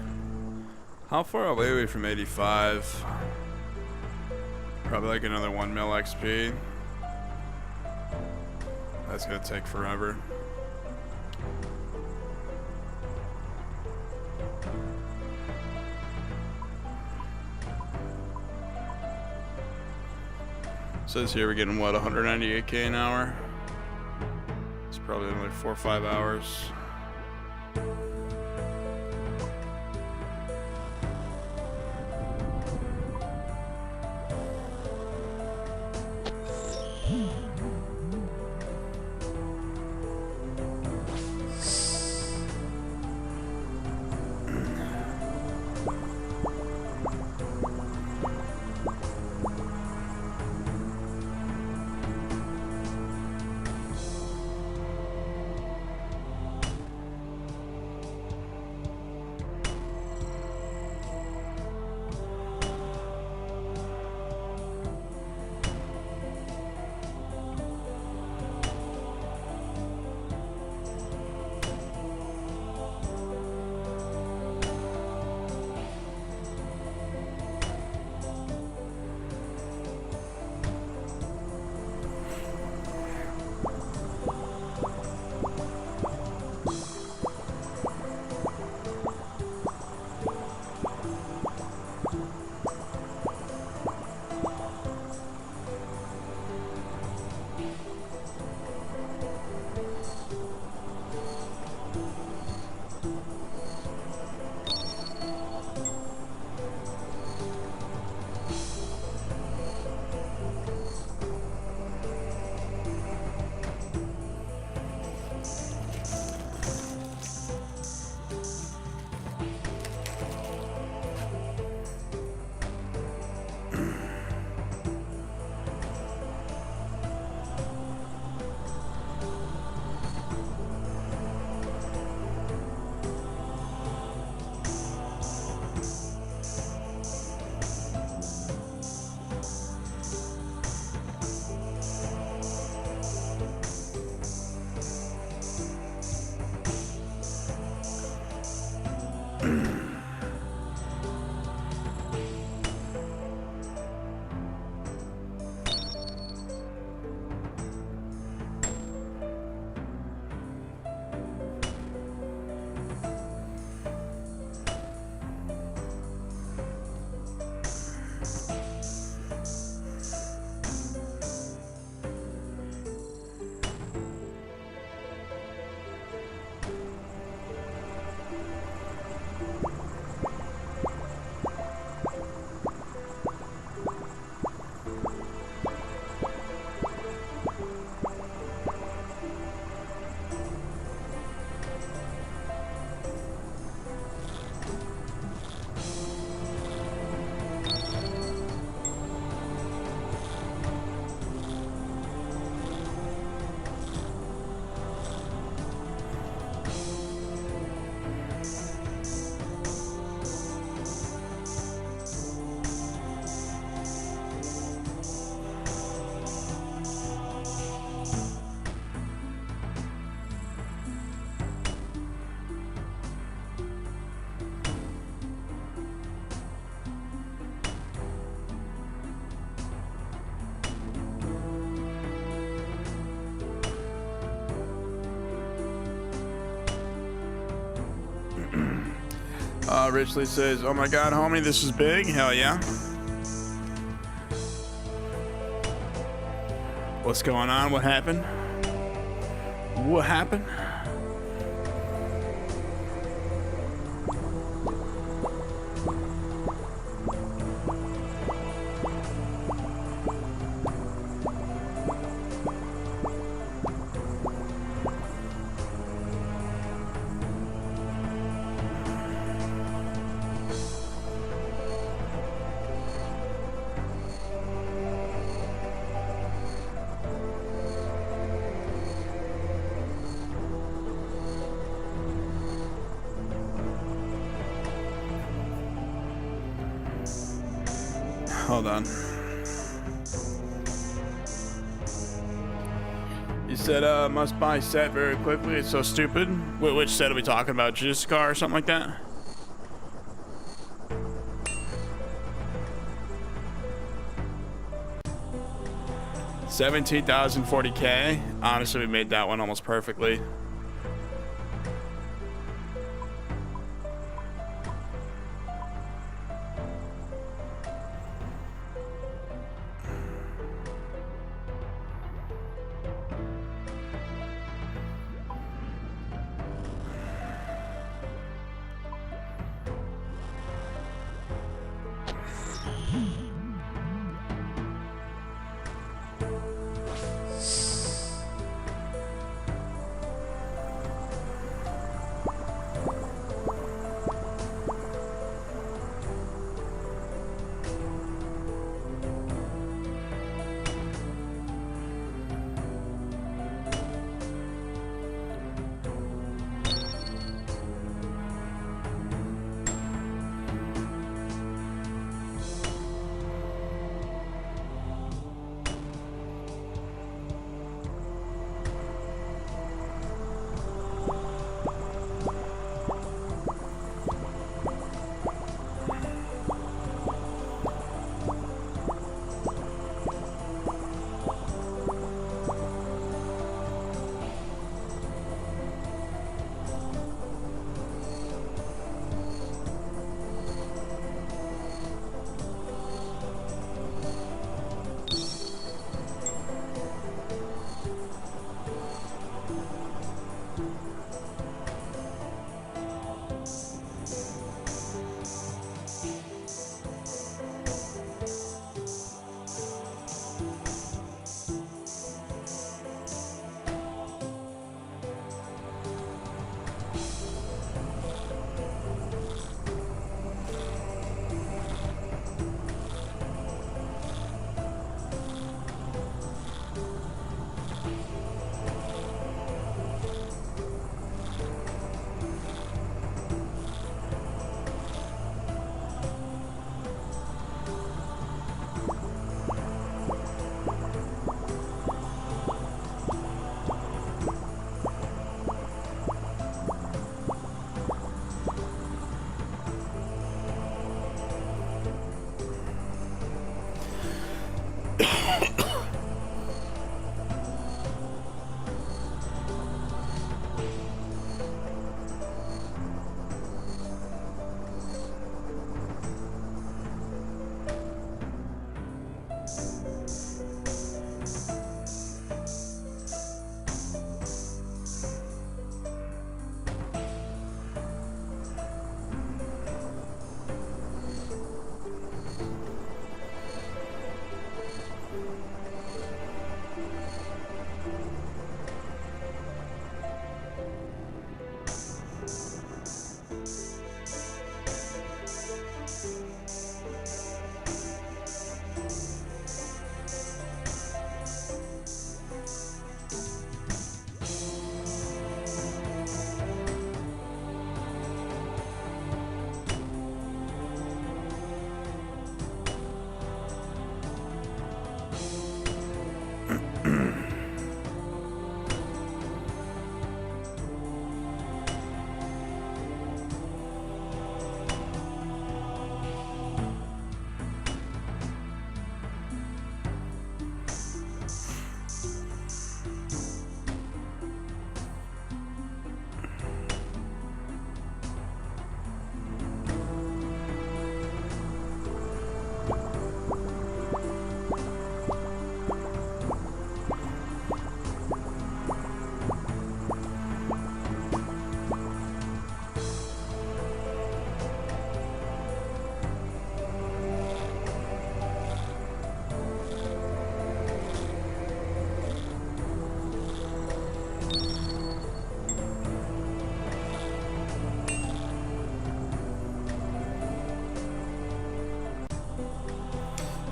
How far away are we from 85? Probably like another 1 mil XP. That's gonna take forever. Says here we're getting what, 198k an hour? It's probably only 4 or 5 hours. Richley says, "Oh my God, homie, this is big. Hell yeah." What's going on? What happened? What happened? Hold on. You said, must buy set very quickly. It's so stupid. Which set are we talking about? Jiskar or something like that? $17,040K. Honestly, we made that one almost perfectly.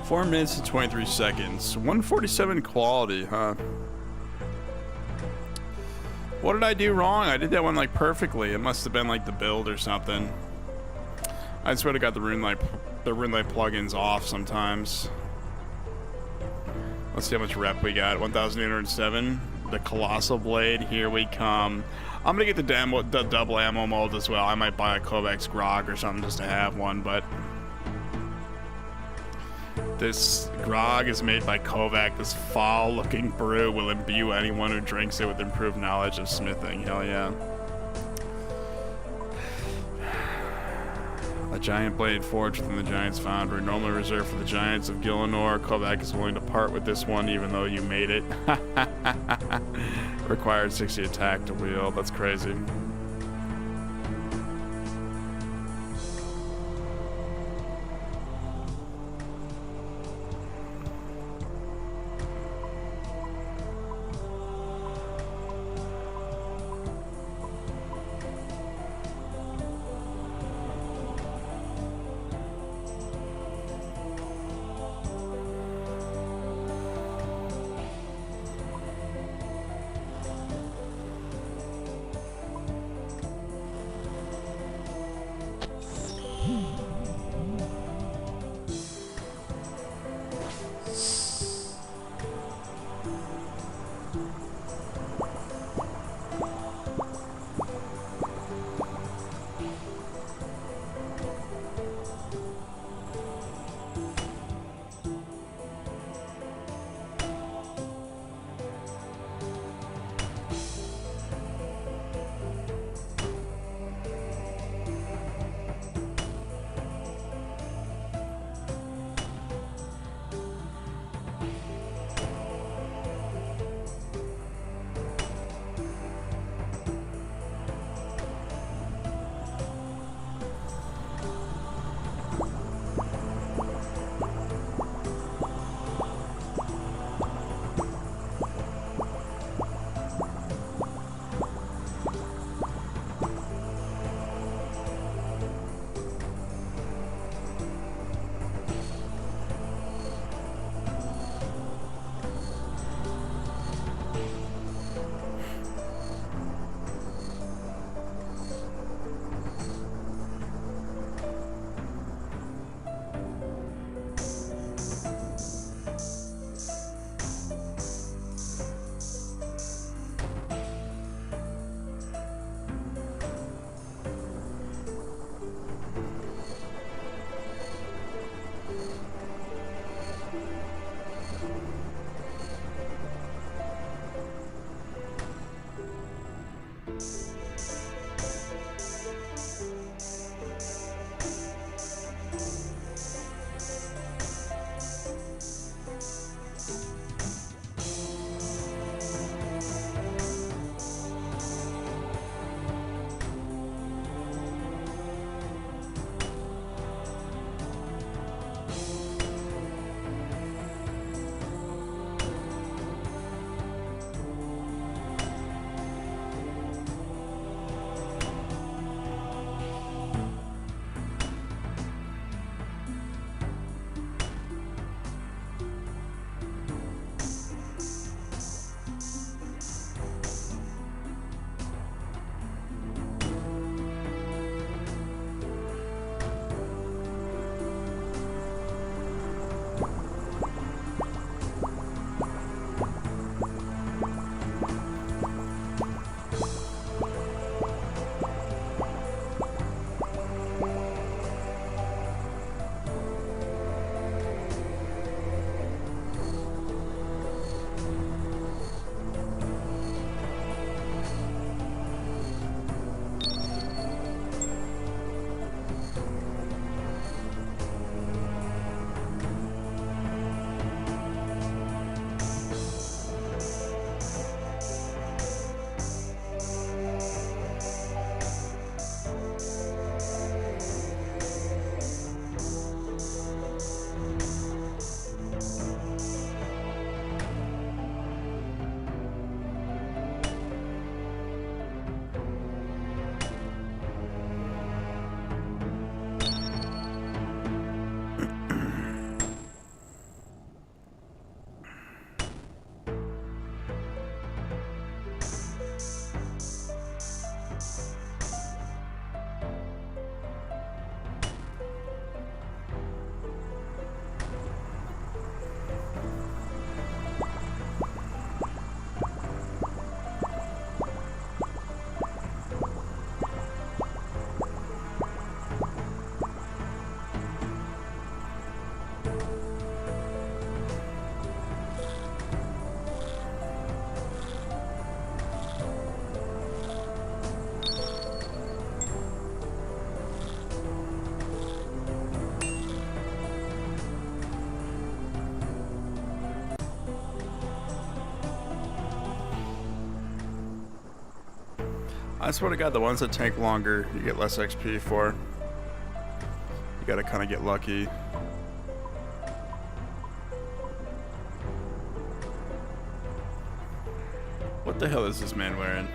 Four minutes and 23 seconds. 147 quality, huh? What did I do wrong? I did that one like perfectly. It must have been like the build or something. I swear to God, the Runite plugins off sometimes. Let's see how much rep we got. 1,807. the Colossal Blade. Here we come. I'm gonna get the double ammo mold as well. I might buy a Kovacs Grog or something just to have one, but this grog is made by Kovac. This foul-looking brew will imbue anyone who drinks it with improved knowledge of smithing. Hell yeah. A giant blade forged within the Giant's Foundry, normally reserved for the Giants of Gillinor. Kovac is willing to part with this one even though you made it. Required 60 attack to wield. That's crazy. I swear to God, the ones that take longer, you get less XP for. You gotta kind of get lucky. What the hell is this man wearing?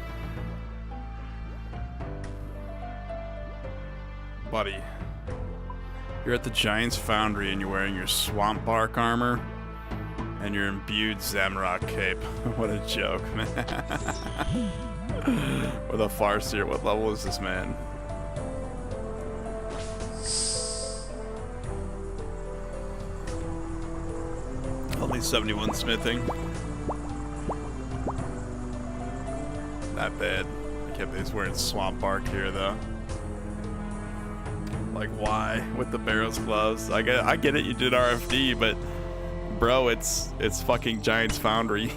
Buddy. You're at the Giant's Foundry and you're wearing your swamp bark armor and your imbued Zamrock cape. What a joke, man. With a Farseer, what level is this man? Only 71 smithing. Not bad. I kept these wearing swamp bark here though. Like why? With the Barrow's gloves. I get it, you did RFD, but bro, it's fucking Giant's Foundry.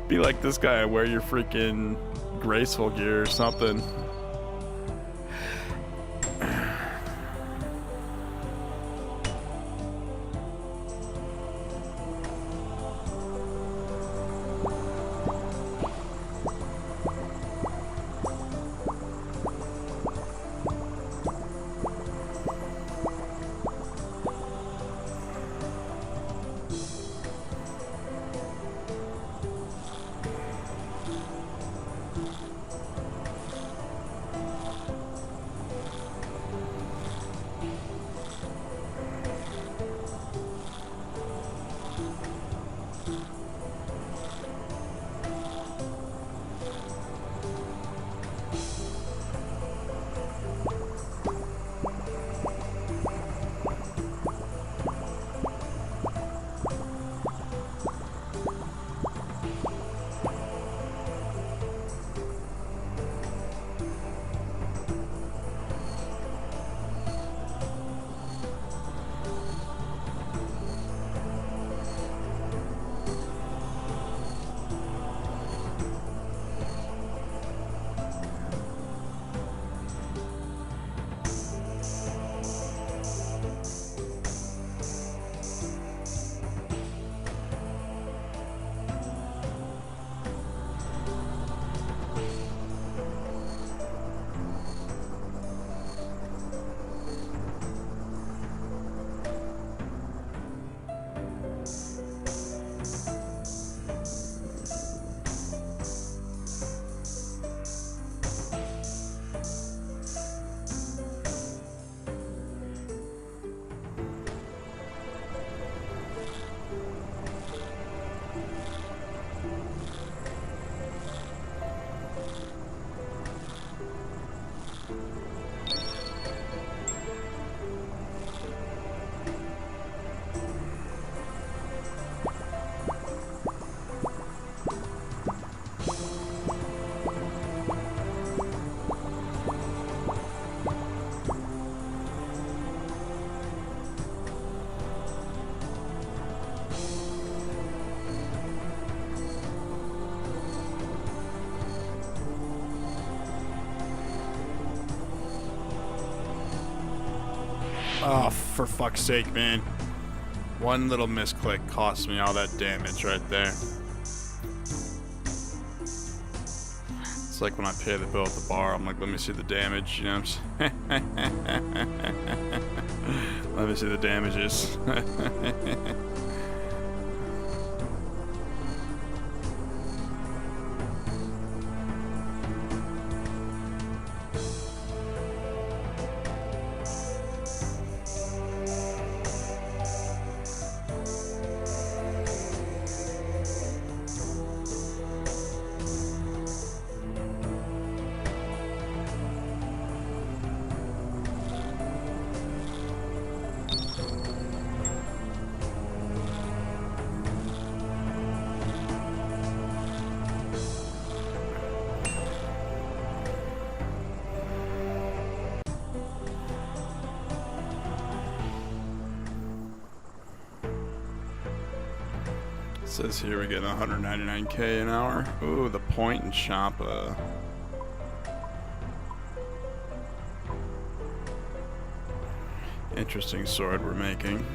Be like this guy, wear your freaking graceful gear or something. Oh, for fuck's sake, man. One little misclick cost me all that damage right there. It's like when I pay the bill at the bar, I'm like, let me see the damage, you know what I'm saying? Let me see the damages. Says here we get 199k an hour. Ooh, the point and Champa. Interesting sword we're making.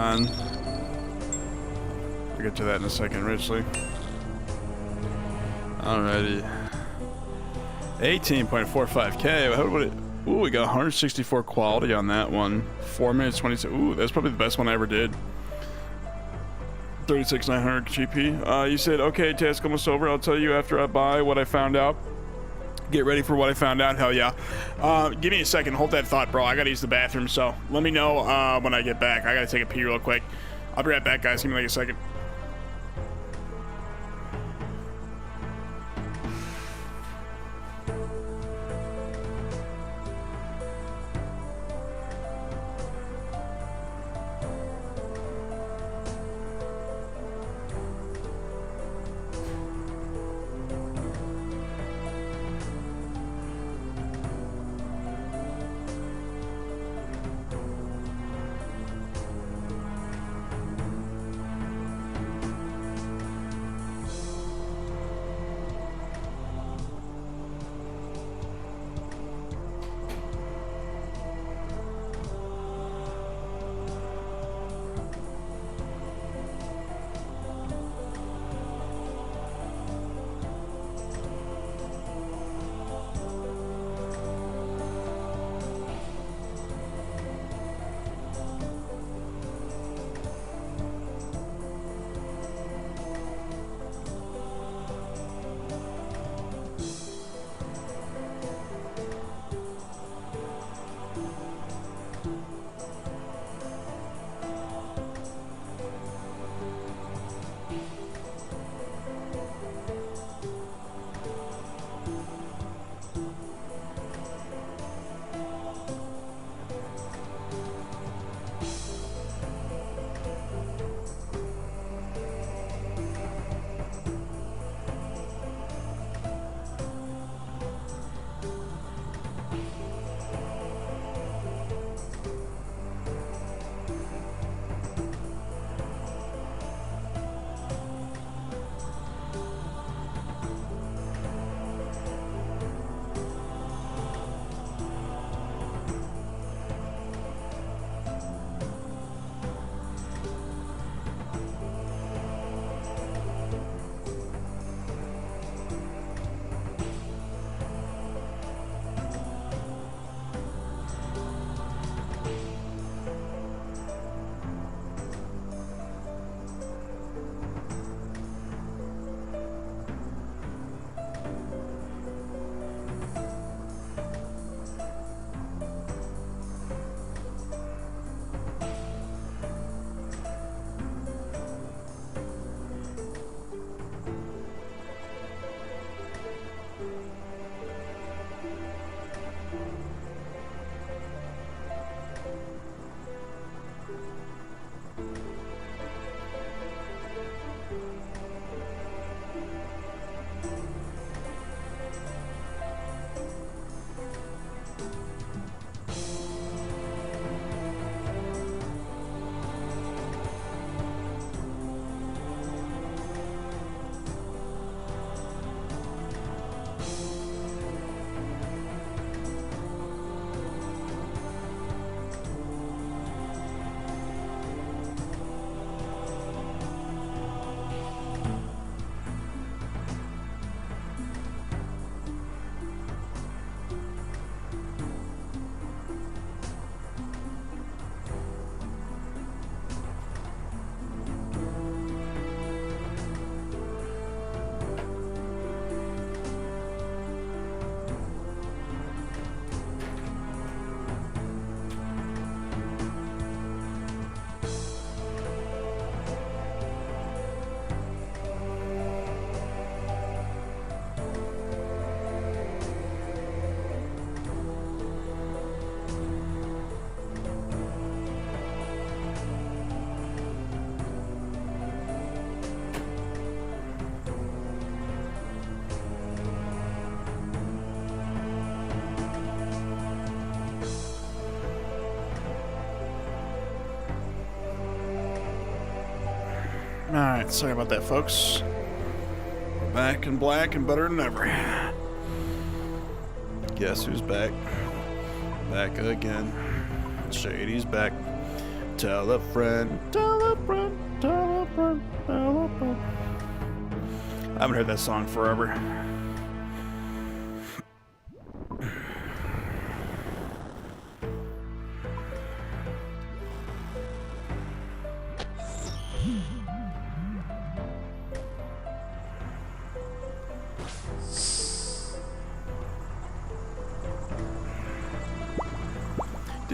on. We'll get to that in a second, Richly. Alrighty. 18.45K. How would it? Ooh, we got 164 quality on that one. 4 minutes 26. Ooh, that's probably the best one I ever did. 36,900 GP. You said, okay, task almost over. I'll tell you after I buy what I found out. Get ready for what I found out. Hell yeah. Give me a second. Hold that thought, bro. I gotta use the bathroom, so let me know when I get back. I gotta take a pee real quick. I'll be right back, guys. Give me like a second. Alright, sorry about that, folks. We're back in black and better than ever. Guess who's back? Back again. Shady's back. Tell a friend, tell a friend, tell a friend, tell a friend. I haven't heard that song forever.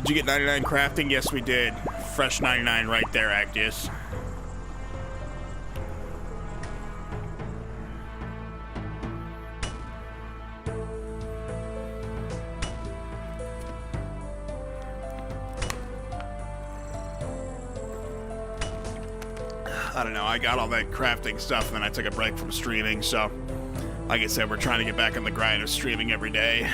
Did you get 99 crafting? Yes, we did. Fresh 99 right there, Actius. I don't know, I got all that crafting stuff and then I took a break from streaming, so like I said, we're trying to get back on the grind of streaming every day.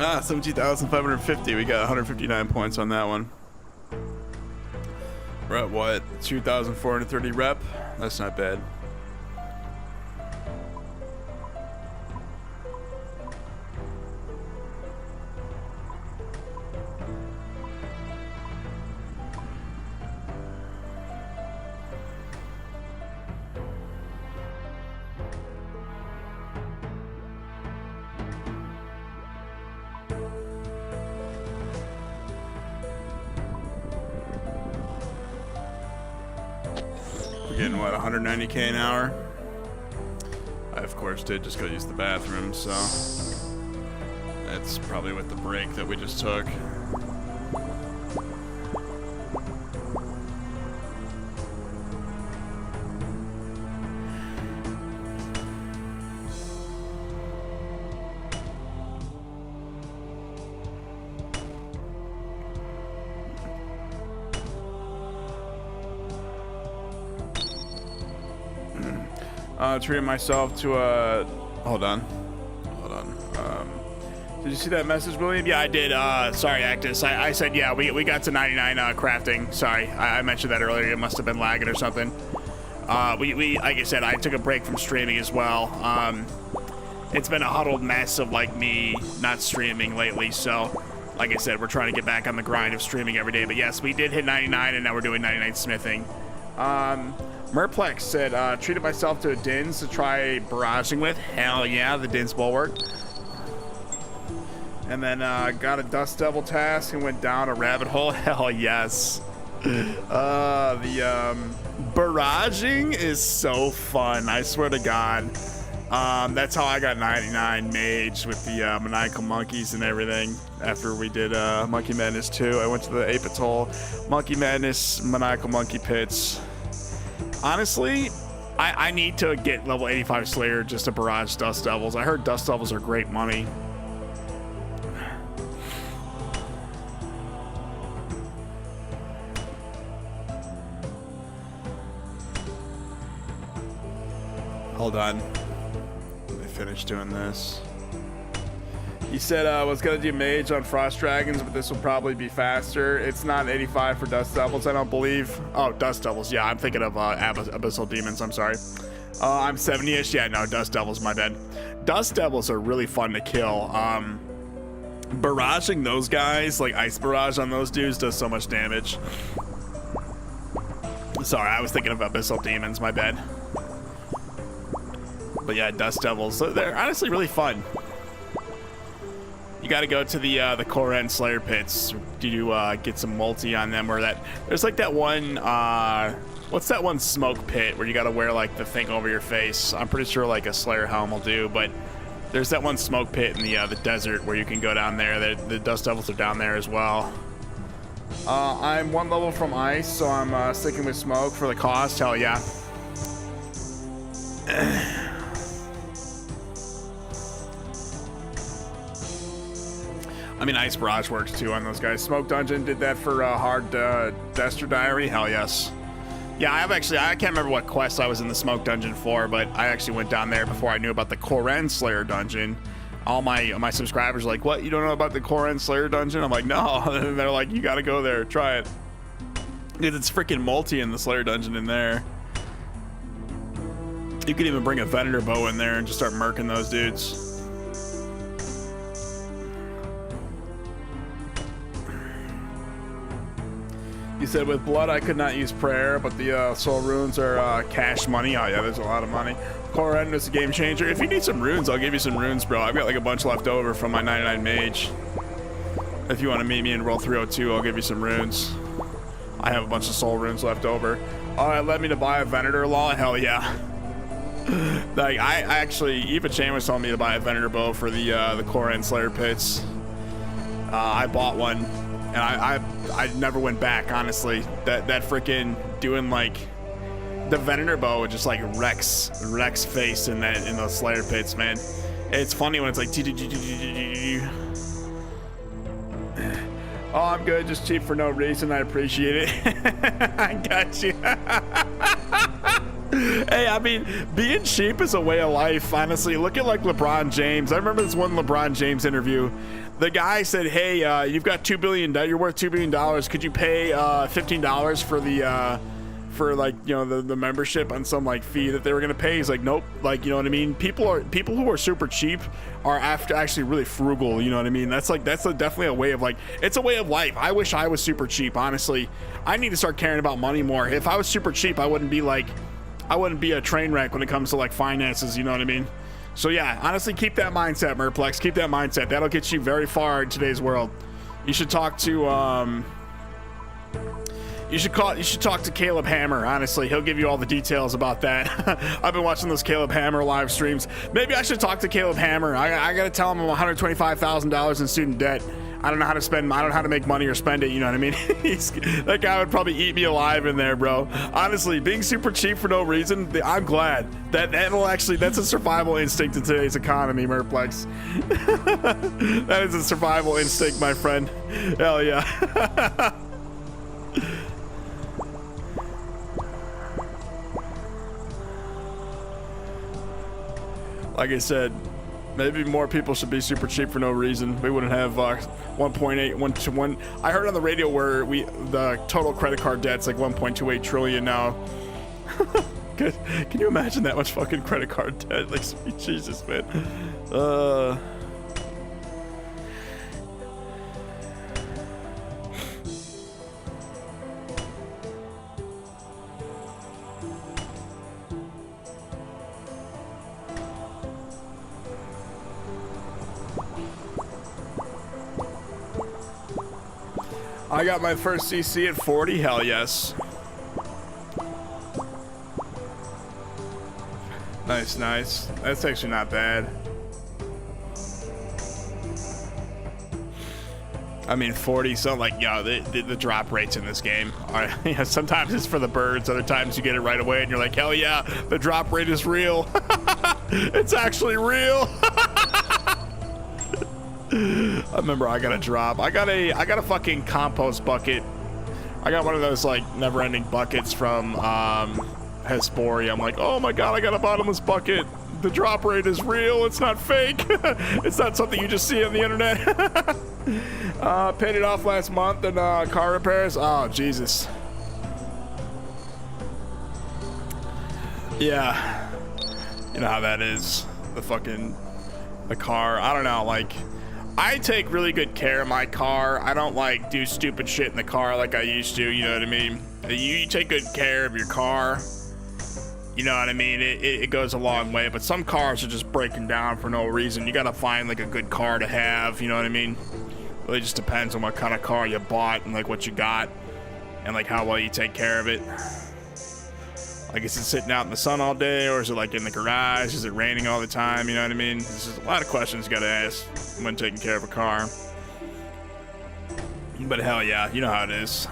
Ah, 17,550. We got 159 points on that one. We're at what? 2,430 rep? That's not bad. getting what, 190k an hour. I of course did just go use the bathroom, so that's probably with the break that we just took. Treated myself to a... Hold on. Did you see that message, William? Yeah, I did. Sorry, Actus. I said, yeah, we got to 99 crafting. Sorry, I mentioned that earlier. It must have been lagging or something. We like I said, I took a break from streaming as well. It's been a huddled mess of, like, me not streaming lately, so... Like I said, we're trying to get back on the grind of streaming every day. But yes, we did hit 99, and now we're doing 99 smithing. Merplex said, treated myself to a Dins to try barraging with. Hell yeah, the Dins bulwark. And then got a Dust Devil task and went down a rabbit hole. Hell yes. The barraging is so fun. I swear to God. That's how I got 99 mage with the maniacal monkeys and everything. After we did Monkey Madness 2, I went to the Apis Hole, Monkey Madness, maniacal monkey pits. Honestly, I need to get level 85 Slayer just to barrage Dust Devils. I heard Dust Devils are great money. Hold on. Let me finish doing this. He said I was going to do Mage on Frost Dragons, but this will probably be faster. It's not 85 for Dust Devils, I don't believe. Oh, Dust Devils. Yeah, I'm thinking of Abyssal Demons. I'm sorry. I'm 70-ish. Yeah, no, Dust Devils, my bad. Dust Devils are really fun to kill. Barraging those guys, like Ice Barrage on those dudes, does so much damage. Sorry, I was thinking of Abyssal Demons, my bad. But yeah, Dust Devils, they're honestly really fun. You got to go to the Koren Slayer pits to get some multi on them, or there's like that one what's that one smoke pit where you got to wear like the thing over your face. I'm pretty sure like a Slayer helm will do, but there's that one smoke pit in the desert where you can go down there. The Dust Devils are down there as well. I'm one level from ice, so I'm sticking with smoke for the cost. Hell yeah. I mean, Ice Barrage works too on those guys. Smoke Dungeon did that for Hard Dester Diary. Hell yes. Yeah, I can't remember what quest I was in the Smoke Dungeon for, but I actually went down there before I knew about the Koren Slayer Dungeon. All my subscribers are like, what? You don't know about the Koren Slayer Dungeon? I'm like, no. And they're like, you gotta go there. Try it. Dude, it's freaking multi in the Slayer Dungeon in there. You could even bring a Venator bow in there and just start murking those dudes. He said, with blood, I could not use prayer, but the soul runes are cash money. Oh, yeah, there's a lot of money. Koren is a game changer. If you need some runes, I'll give you some runes, bro. I've got like a bunch left over from my 99 mage. If you want to meet me in World 302, I'll give you some runes. I have a bunch of soul runes left over. Oh, it led me to buy a Venator law? Hell yeah. Like, I actually, Eva Chain was telling me to buy a Venator bow for the Koren Slayer pits. I bought one. And I never went back, honestly. That freaking doing like the Venator bow just like wrecks face in those Slayer pits, man. It's funny when it's like oh, I'm good, just cheap for no reason. I appreciate it. I got you. Hey, I mean, being cheap is a way of life, honestly. Look at like LeBron James. I remember this one LeBron James interview. The guy said, hey, you've got $2 billion, you're worth $2 billion. Could you pay $15 for for like, you know, the membership on some like fee that they were gonna pay? He's like, nope. Like, you know what I mean? People who are super cheap are actually really frugal, you know what I mean? That's definitely a way of like, it's a way of life. I wish I was super cheap, honestly. I need to start caring about money more. If I was super cheap, I wouldn't be a train wreck when it comes to like finances, you know what I mean? So yeah, honestly, keep that mindset, Merplex. Keep that mindset. That'll get you very far in today's world. You should talk to You should talk to Caleb Hammer. Honestly, he'll give you all the details about that. I've been watching those Caleb Hammer live streams. Maybe I should talk to Caleb Hammer. I gotta tell him I'm $125,000 in student debt. I don't know how to spend. I don't know how to make money or spend it. You know what I mean? That guy would probably eat me alive in there, bro. Honestly, being super cheap for no reason. I'm glad that'll actually. That's a survival instinct in today's economy, Merplex. That is a survival instinct, my friend. Hell yeah. Like I said, maybe more people should be super cheap for no reason. We wouldn't have 1.8, 1 to 1. I heard on the radio where the total credit card debt's like 1.28 trillion now. Can you imagine that much fucking credit card debt? Like, sweet Jesus, man. I got my first CC at 40. Hell yes. Nice, nice. That's actually not bad. I mean, 40. So like, yeah, the drop rates in this game are, yeah, sometimes it's for the birds. Other times you get it right away, and you're like, hell yeah, the drop rate is real. It's actually real. I remember I got a drop. I got a fucking compost bucket. I got one of those like never-ending buckets from Hesperia. I'm like, oh my god, I got a bottomless bucket. The drop rate is real. It's not fake. It's not something you just see on the internet. Paid it off last month in car repairs. Oh Jesus. Yeah, you know how that is. The car. I don't know, like, I take really good care of my car. I don't like do stupid shit in the car like I used to, you know what I mean? You take good care of your car, you know what I mean? It goes a long way, but some cars are just breaking down for no reason. You gotta find like a good car to have, you know what I mean? It really just depends on what kind of car you bought and like what you got and like how well you take care of it. Like, is it sitting out in the sun all day, or is it like in the garage? Is it raining all the time? You know what I mean? There's just a lot of questions you gotta ask when taking care of a car. But hell yeah, you know how it is.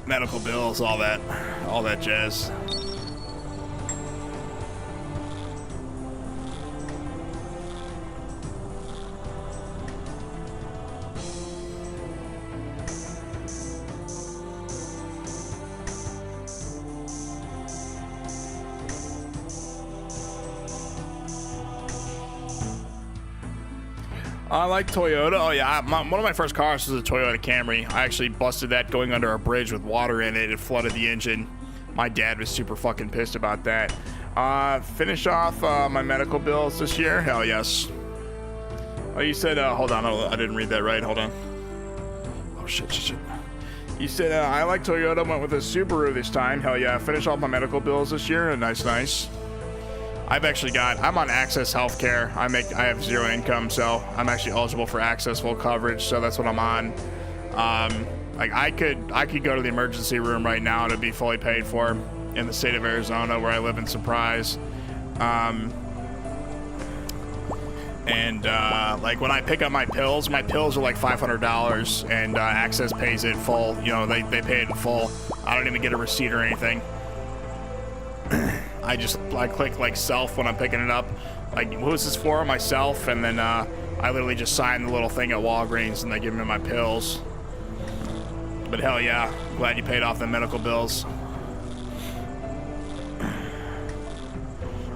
Medical bills, all that jazz. I like Toyota. Oh yeah, one of my first cars was a Toyota Camry. I actually busted that going under a bridge with water in it. It flooded the engine. My dad was super fucking pissed about that. Finish off my medical bills this year. Hell yes. Oh, you said, hold on, I didn't read that right. Hold on. Oh shit. You said I like Toyota. Went with a Subaru this time. Hell yeah. Finish off my medical bills this year. Nice. I'm on Access Healthcare. I have zero income, so I'm actually eligible for Access full coverage, so that's what I'm on. Like I could go to the emergency room right now and it'd be fully paid for in the state of Arizona where I live in Surprise. Like when I pick up my pills are like $500 and Access pays it full. You know, they pay it in full. I don't even get a receipt or anything. I click like self when I'm picking it up. Like, who's this for? Myself. And then I literally just sign the little thing at Walgreens and they give me my pills. But hell yeah, glad you paid off the medical bills.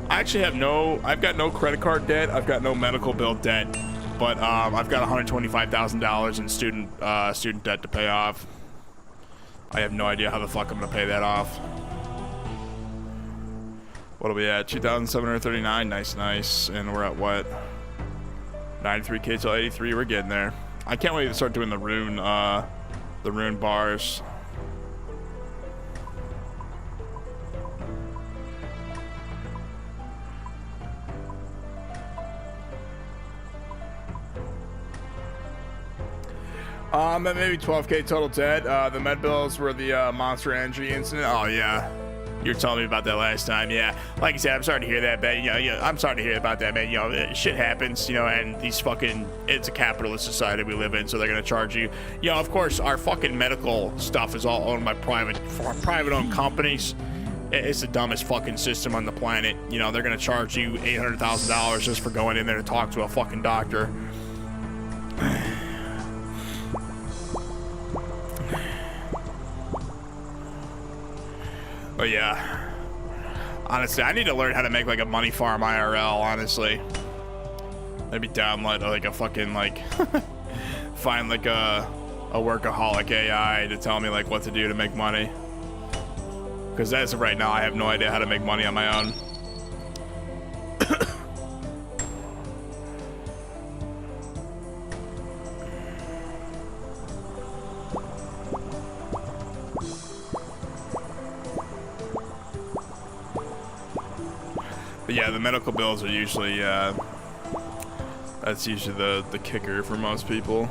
I actually I've got no credit card debt. I've got no medical bill debt, but I've got $125,000 in student debt to pay off. I have no idea how the fuck I'm gonna pay that off. What are we at? 2,739. Nice. And we're at what? 93k till 83. We're getting there. I can't wait to start doing the rune bars. Maybe 12K total debt. The med bills were the Monster Energy incident. Oh yeah, you were telling me about that last time. Yeah, like I said, I'm sorry to hear that, man. Yeah, I'm sorry to hear about that, man. You know, shit happens, you know, and these fucking, it's a capitalist society we live in, so they're gonna charge you. You know, of course, our fucking medical stuff is all owned by private-owned companies. It's the dumbest fucking system on the planet. You know, they're gonna charge you $800,000 just for going in there to talk to a fucking doctor. But yeah, honestly, I need to learn how to make like a money farm IRL, honestly. Maybe download like a fucking like, find like a workaholic AI to tell me like what to do to make money. Because as of right now, I have no idea how to make money on my own. But yeah, the medical bills are usually, that's usually the kicker for most people.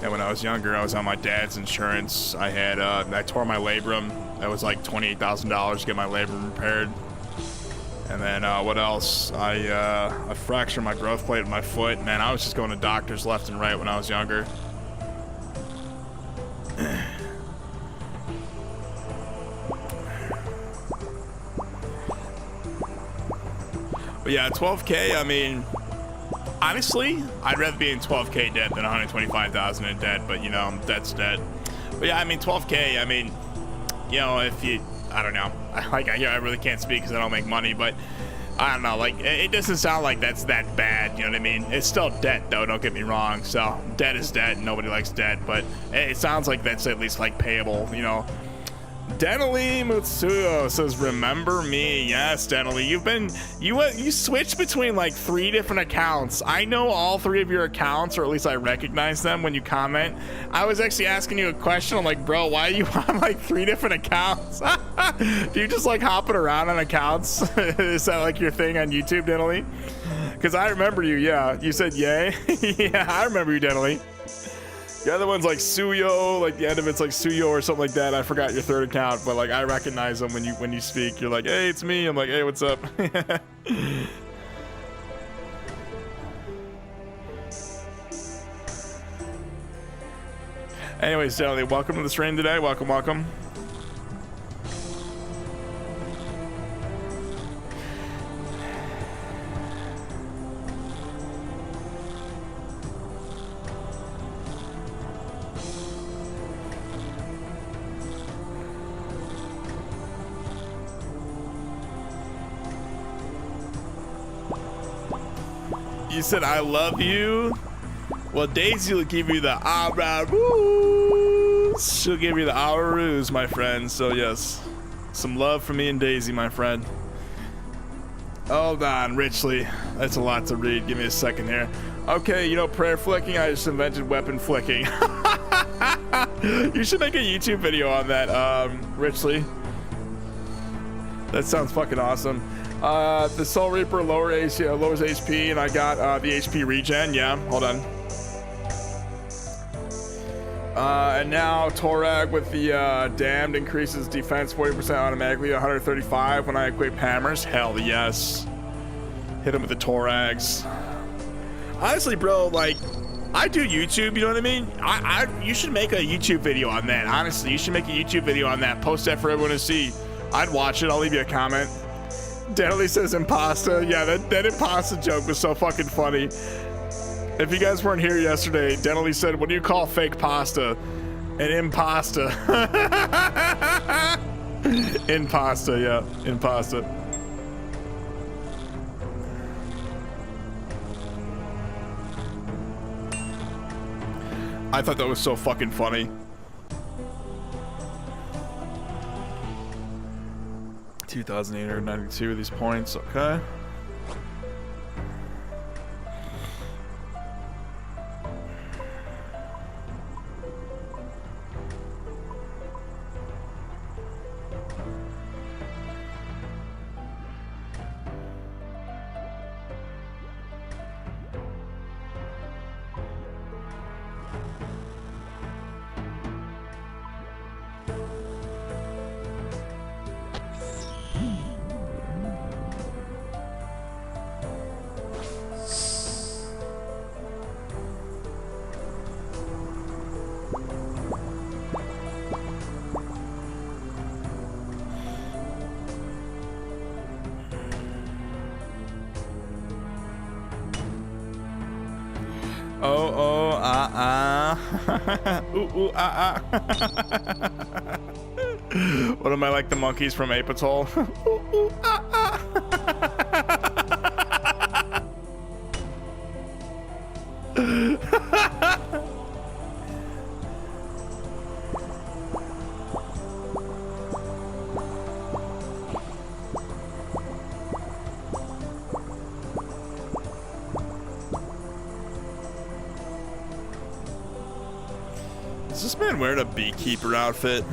And when I was younger, I was on my dad's insurance. I had, I tore my labrum. That was like $28,000 to get my labrum repaired. And then, what else? I fractured my growth plate in my foot. Man, I was just going to doctors left and right when I was younger. But yeah, 12K, I mean, honestly, I'd rather be in 12K debt than 125,000 in debt, but you know, that's debt. But yeah, I mean, 12K, I mean, you know, if you, I don't know, I really can't speak because I don't make money, but I don't know, like, it doesn't sound like that's that bad, you know what I mean? It's still debt, though, don't get me wrong, so debt is debt, nobody likes debt, but it sounds like that's at least, like, payable, you know? Denali Mutsuo says, remember me. Yes, Denali, you switched between like 3 different accounts. I know all 3 of your accounts, or at least I recognize them when you comment. I was actually asking you a question. I'm like, bro, why are you on like 3 different accounts? Do you just like hopping around on accounts? Is that like your thing on YouTube, Denali? Because I remember you, yeah. You said yay? Yeah, I remember you, Denali. The other one's like Suyo, like the end of it's like Suyo or something like that. I forgot your 3rd account, but like I recognize them when you speak. You're like, hey, it's me. I'm like, hey, what's up? Anyways, Sally, welcome to the stream today. Welcome, welcome. You said I love you. Well, Daisy will give you the ah-rah-roos. She'll give you the ah-rah-roos, my friend. So yes, some love for me and Daisy, my friend. Hold on, Richly. That's a lot to read. Give me a second here. Okay, you know, prayer flicking. I just invented weapon flicking. You should make a YouTube video on that, Richly. That sounds fucking awesome. The Soul Reaper lowers HP, and I got the HP regen. Yeah, hold on. And now Torag with the Damned increases defense 40% automatically, 135 when I equip hammers. Hell yes. Hit him with the Torags. Honestly, bro, like, I do YouTube, you know what I mean? You should make a YouTube video on that. Honestly, you should make a YouTube video on that. Post that for everyone to see. I'd watch it. I'll leave you a comment. Denali says impasta. Yeah, that impasta joke was so fucking funny. If you guys weren't here yesterday, Denali said, what do you call fake pasta? An impasta. Impasta, yeah. Impasta. I thought that was so fucking funny. 2,892 of these points, okay. Ooh, ooh, ah, ah. What am I like the monkeys from Ape Atoll? Ooh, ooh, ah, ah. Is this man wearing a beekeeper outfit?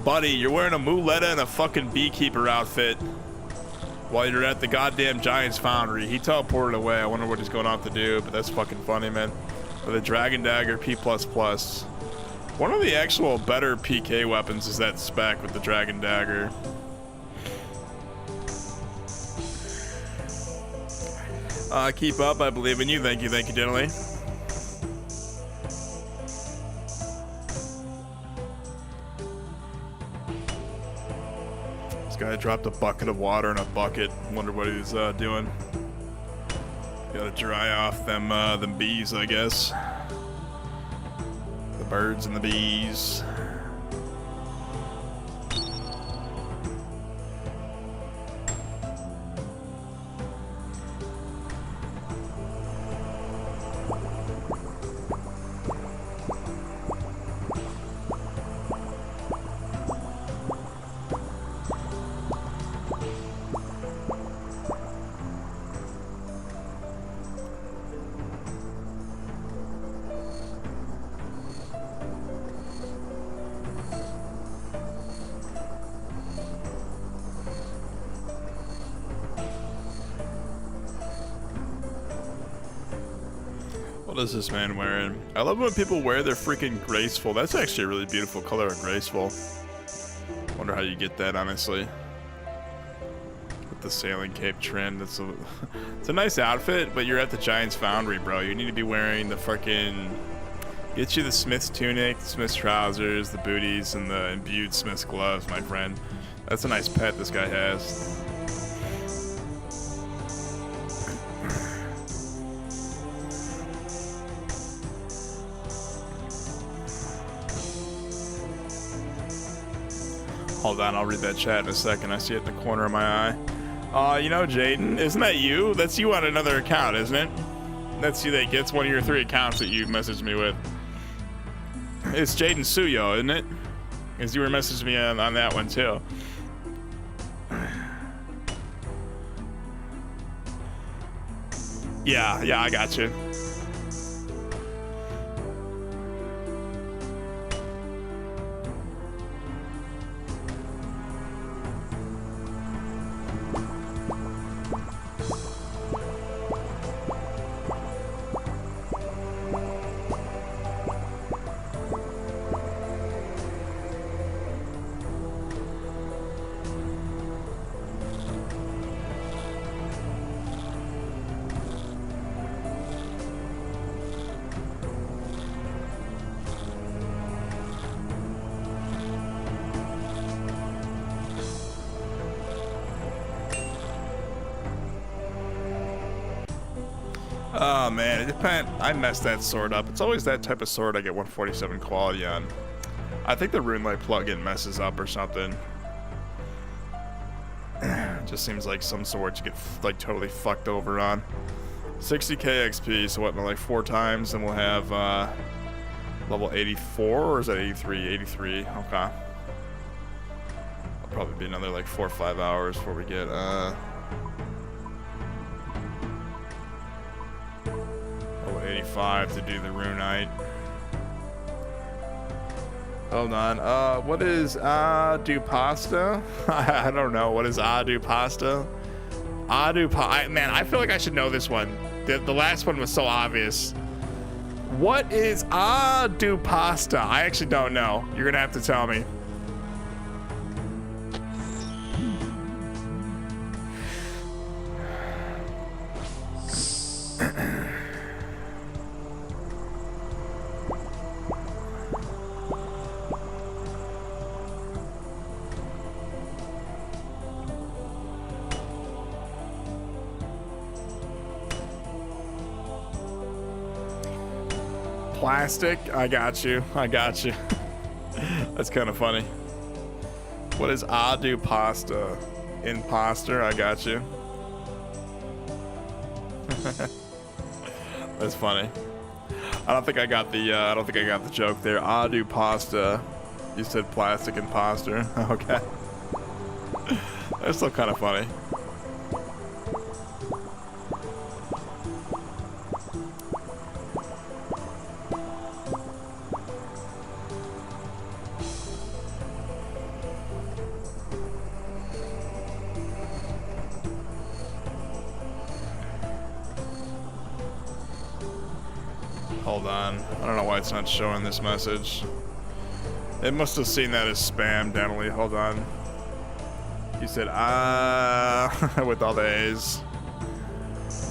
Buddy, you're wearing a muleta and a fucking beekeeper outfit while you're at the goddamn Giants Foundry. He teleported away. I wonder what he's going off to do, but that's fucking funny, man. With a Dragon Dagger P++. One of the actual better PK weapons is that spec with the Dragon Dagger. Keep up. I believe in you. Thank you, Denley. This guy dropped a bucket of water in a bucket. Wonder what he's doing. Gotta dry off them bees, I guess. The birds and the bees. What is this man wearing? I love when people wear their freaking graceful. That's actually a really beautiful color of graceful. Wonder how you get that, honestly. With the sailing cape trend. It's a nice outfit, but you're at the Giants Foundry, bro. You need to be wearing the freaking... Get you the Smith's tunic, the Smith's trousers, the booties, and the imbued Smith's gloves, my friend. That's a nice pet this guy has. Hold on, I'll read that chat in a second. I see it in the corner of my eye. You know, Jaden, isn't that you? That's you on another account, isn't it? That's you that gets one of your 3 accounts that you messaged me with. It's Jaden Suyo, isn't it? Because you were messaging me on that one, too. Yeah, I got you. Oh man, it depends. I messed that sword up. It's always that type of sword I get 147 quality on. I think the Runite plugin messes up or something. It just seems like some swords you get like totally fucked over on. 60k XP, so what, like 4 times, and we'll have level 84, or is that 83? 83, okay. It'll probably be another like 4 or 5 hours before we get level 85 to do the Runite. Hold on, what is do pasta? I don't know, what is do pasta? Man, I feel like I should know this one. The last one was so obvious. What is do pasta? I actually don't know. You're gonna have to tell me. plastic? I got you. I got you. That's kind of funny. What is adu pasta? Imposter? I got you. That's funny. I don't think I got the joke there. Adu pasta. You said plastic imposter. Okay. That's still kind of funny. Hold on. I don't know why it's not showing this message. It must have seen that as spam, definitely. Hold on. You said, with all the A's.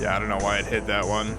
Yeah, I don't know why it hit that one.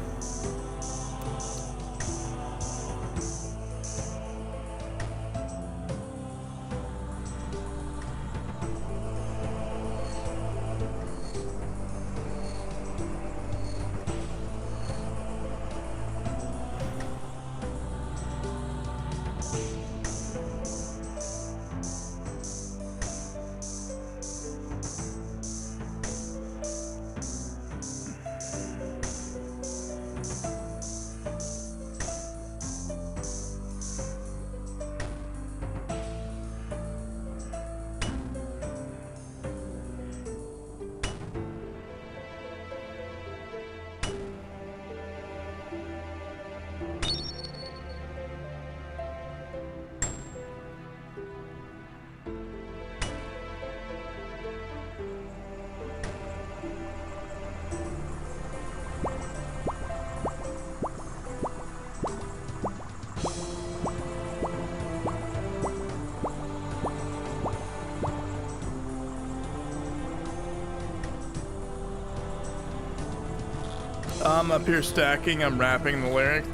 I'm up here stacking, I'm rapping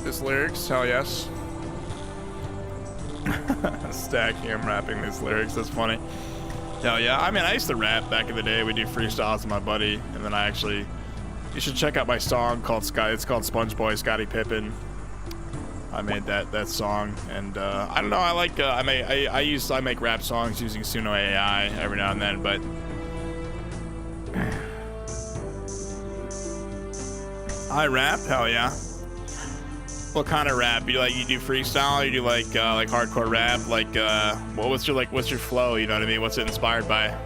this lyrics, hell yes. Stacking, I'm rapping these lyrics, that's funny. Hell yeah, I mean, I used to rap back in the day. We do freestyles with my buddy, and then you should check out my song called it's called Sponge Boy, Scottie Pippen. I made that song, and I don't know, I like, I make rap songs using Suno AI every now and then, but I rap? Hell yeah. What kind of rap? You do freestyle? You do like hardcore rap? What's your flow? You know what I mean? What's it inspired by?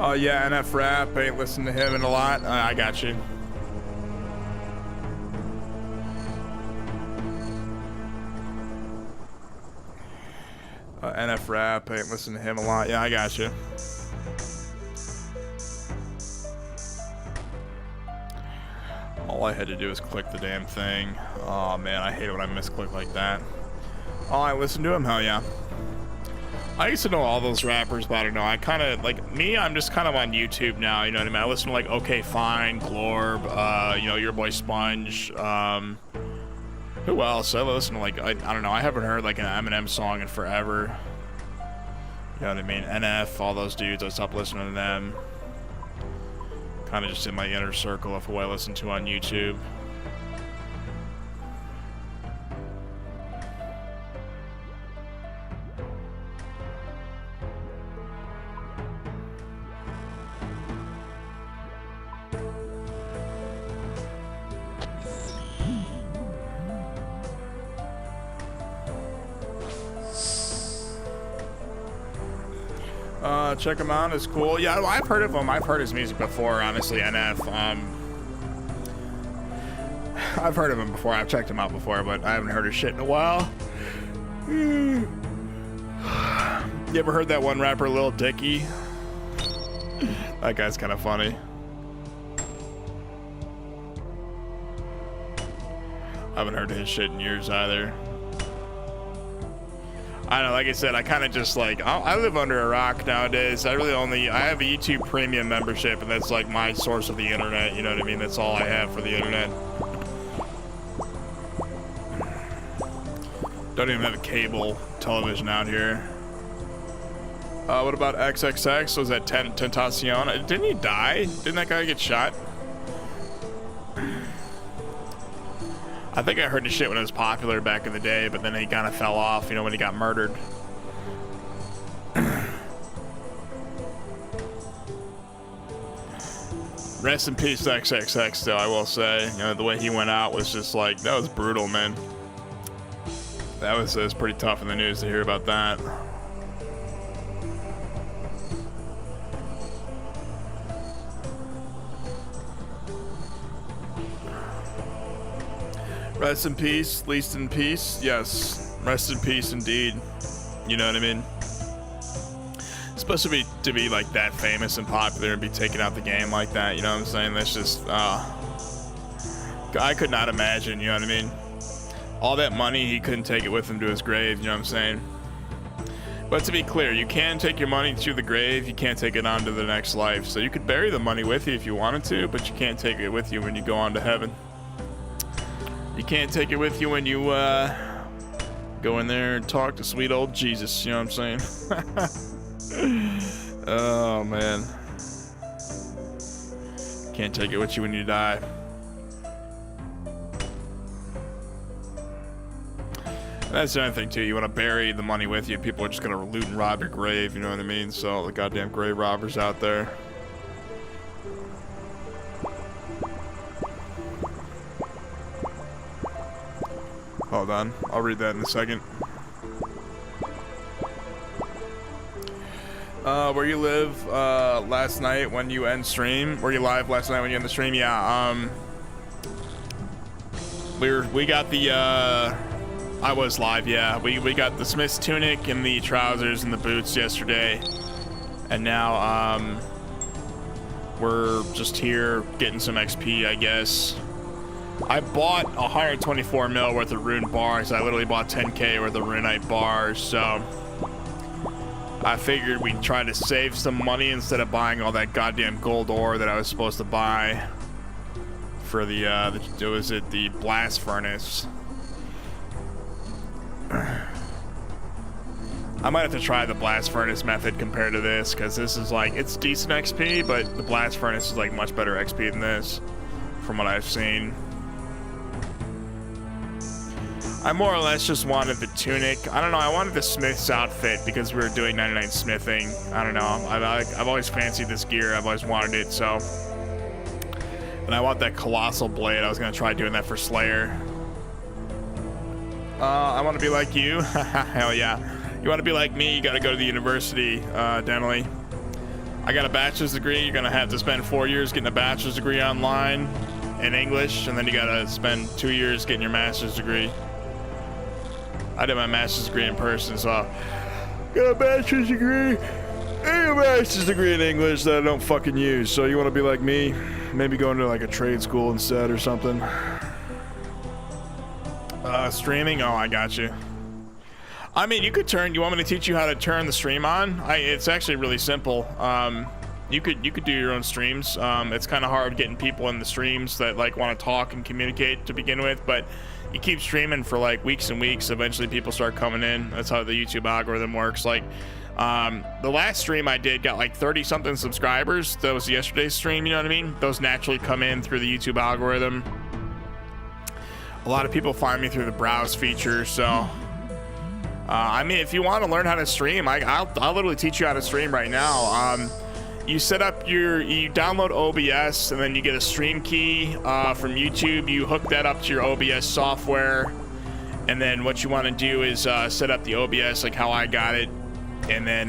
Oh yeah, NF Rap, ain't listened to him in a lot. I got you. NF Rap, ain't listened to him a lot. Yeah, I got you. All I had to do was click the damn thing. Oh man, I hate it when I misclick like that. Oh, I listened to him? Hell yeah. I used to know all those rappers, but I don't know. I kind of, like, me, I'm just kind of on YouTube now, you know what I mean? I listen to, like, Okay Fine, Glorb, your boy Sponge, who else? I listen to, like, I don't know. I haven't heard, like, an Eminem song in forever. You know what I mean? NF, all those dudes, I stopped listening to them. Kind of just in my inner circle of who I listen to on YouTube. Check him out, it's cool. Yeah, I've heard of him. I've heard his music before, honestly, NF. I've heard of him before. I've checked him out before, but I haven't heard his shit in a while. You ever heard that one rapper, Lil Dicky? That guy's kind of funny. I haven't heard his shit in years either. I don't know, like I said, I kind of just like, I live under a rock nowadays. I have a YouTube premium membership, and that's like my source of the internet, you know what I mean? That's all I have for the internet. Don't even have a cable television out here. What about XXX? Was that Tentacion? Didn't he die? Didn't that guy get shot? I think I heard the shit when it was popular back in the day, but then he kind of fell off, you know, when he got murdered. Rest in peace to XXX, though, I will say. You know, the way he went out was just like, that was brutal, man. That was pretty tough in the news to hear about that. Rest in peace, least in peace. Yes, rest in peace indeed. You know what I mean? It's supposed to be like that famous and popular and be taking out the game like that. You know what I'm saying? That's just, I could not imagine. You know what I mean? All that money, he couldn't take it with him to his grave. You know what I'm saying? But to be clear, you can take your money to the grave. You can't take it on to the next life. So you could bury the money with you if you wanted to, but you can't take it with you when you go on to heaven. You can't take it with you when you go in there and talk to sweet old Jesus. You know what I'm saying? Oh, man. Can't take it with you when you die. And that's the other thing, too. You want to bury the money with you. People are just going to loot and rob your grave. You know what I mean? So the goddamn grave robbers out there. Hold on, I'll read that in a second. Where you live last night when you end stream? Were you live last night when you end the stream? Yeah. We got the I was live. Yeah, we got the Smith's tunic and the trousers and the boots yesterday, and now we're just here getting some XP, I guess. I bought 124 mil worth of rune bars. I literally bought 10k worth of runite bars, so I figured we'd try to save some money instead of buying all that goddamn gold ore that I was supposed to buy for the blast furnace. I might have to try the blast furnace method compared to this, because this is like, it's decent XP, but the blast furnace is like much better XP than this from what I've seen. I more or less just wanted the tunic. I don't know, I wanted the smith's outfit because we were doing 99 smithing. I don't know, I've always fancied this gear. I've always wanted it, so. And I want that colossal blade. I was gonna try doing that for Slayer. I want to be like you. Hell yeah. You want to be like me, you gotta go to the university, Denley. I got a bachelor's degree. You're gonna have to spend 4 years getting a bachelor's degree online in English, and then you gotta spend 2 years getting your master's degree. I did my master's degree in person, so I got a bachelor's degree and a master's degree in English that I don't fucking use. So you want to be like me? Maybe go into like a trade school instead or something. Streaming? Oh, I got you. I mean, you want me to teach you how to turn the stream on? It's actually really simple. You could do your own streams. It's kind of hard getting people in the streams that like want to talk and communicate to begin with, but you keep streaming for like weeks and weeks, eventually people start coming in. That's how the YouTube algorithm works. Like the last stream I did got like 30 something subscribers. That was yesterday's stream, you know what I mean? Those naturally come in through the YouTube algorithm. A lot of people find me through the browse feature, so I mean, if you want to learn how to stream, I'll literally teach you how to stream right now. You set up you download OBS, and then you get a stream key from YouTube. You hook that up to your OBS software, and then what you want to do is set up the OBS like how I got it, and then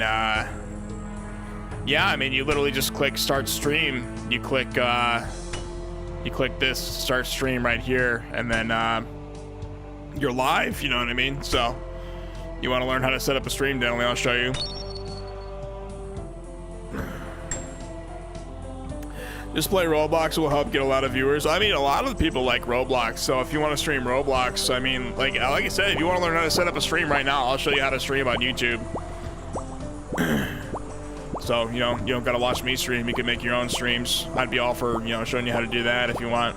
yeah, I mean, you literally just click start stream. You click this start stream right here, and then you're live. You know what I mean? So you want to learn how to set up a stream, Denley? I'll show you. Just play Roblox will help get a lot of viewers. I mean, a lot of the people like Roblox, so if you want to stream Roblox, I mean, like I said, if you want to learn how to set up a stream right now, I'll show you how to stream on YouTube. So, you know, you don't gotta watch me stream, you can make your own streams. I'd be all for, you know, showing you how to do that if you want.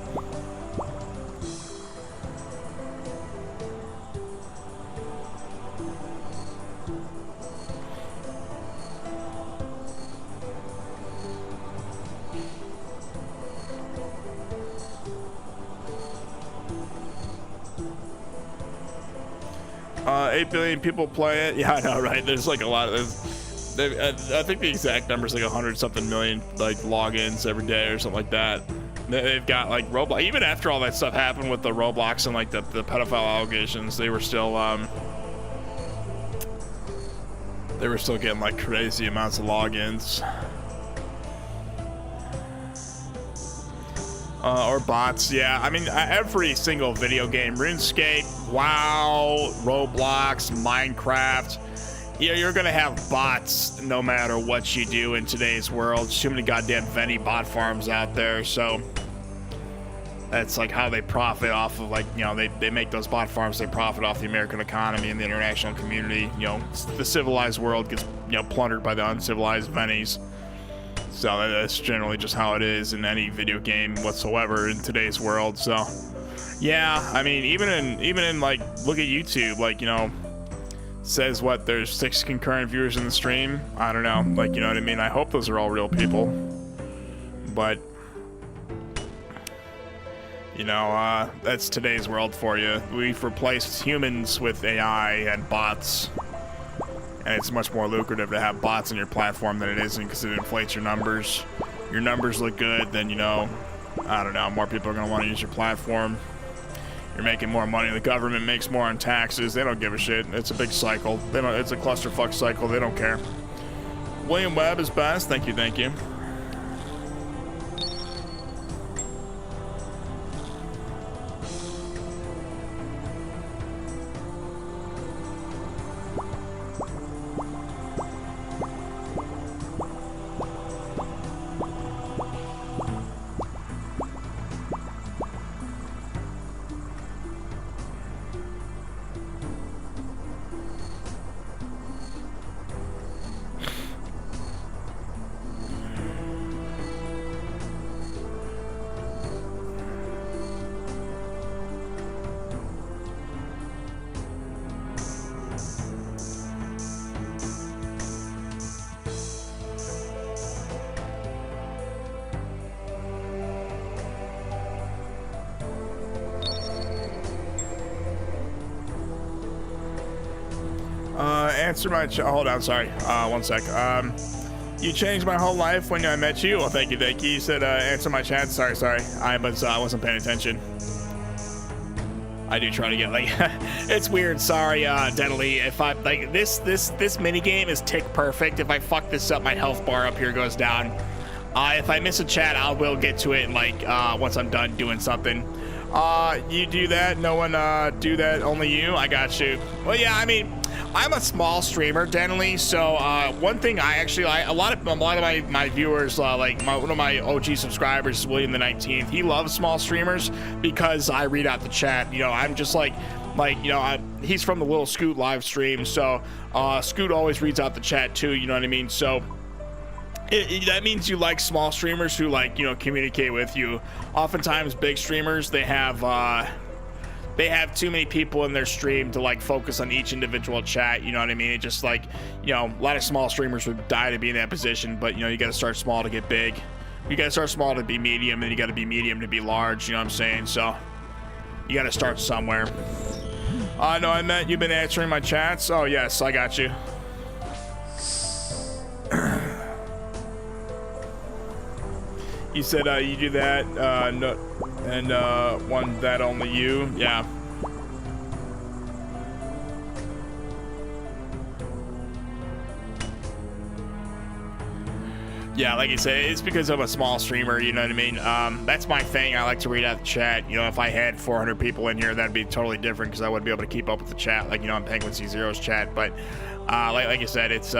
8 billion people play it. Yeah, I know, right? There's like a lot of I think the exact number is like 100 something million like logins every day or something like that. They've got like Roblox. Even after all that stuff happened with the Roblox and like the pedophile allegations, they were still getting like crazy amounts of logins. Or bots, yeah. I mean, every single video game, RuneScape, WoW, Roblox, Minecraft, you're gonna have bots no matter what you do in today's world. There's too many goddamn Veni bot farms out there, so that's like how they profit off of, like, you know, they make those bot farms, they profit off the American economy and the international community. You know, the civilized world gets, you know, plundered by the uncivilized Venis. So that's generally just how it is in any video game whatsoever in today's world. So yeah, I mean, even in like, look at YouTube, like, you know, says what, there's 6 concurrent viewers in the stream. I don't know, like, you know what I mean? I hope those are all real people, but you know, that's today's world for you. We've replaced humans with AI and bots. And it's much more lucrative to have bots on your platform than it isn't, because it inflates your numbers. Your numbers look good, then, you know, I don't know, more people are going to want to use your platform. You're making more money. The government makes more on taxes. They don't give a shit. It's a big cycle. It's a clusterfuck cycle. They don't care. William Webb is best. Thank you, thank you. Answer my hold on, sorry. One sec. You changed my whole life when I met you. Well, thank you, thank you. You said answer my chat. Sorry. I wasn't paying attention. I do try to get like it's weird. Sorry, Denley. If I like this mini game is tick perfect. If I fuck this up, my health bar up here goes down. If I miss a chat, I will get to it like once I'm done doing something. You do that? No one do that? Only you? I got you. Well, yeah. I mean, I'm a small streamer, Denley. So one thing I actually like, a lot of my viewers, like one of my OG subscribers is William the 19th. He loves small streamers because I read out the chat. You know, I'm just like you know, he's from the Little Scoot live stream, so Scoot always reads out the chat too. You know what I mean? So that means you like small streamers who, like, you know, communicate with you. Oftentimes, big streamers, they have too many people in their stream to like focus on each individual chat. You know what I mean? It just, like, you know, a lot of small streamers would die to be in that position, but, you know, you got to start small to get big. You got to start small to be medium, and you got to be medium to be large. You know what I'm saying? So you got to start somewhere. No, I meant you've been answering my chats. Oh yes, I got you. You said you do that, no, and one that only you, yeah. Yeah, like you said, it's because I'm a small streamer, you know what I mean? That's my thing. I like to read out the chat. You know, if I had 400 people in here, that'd be totally different because I wouldn't be able to keep up with the chat, like, you know, on Penguin C0's chat. But like you said, it's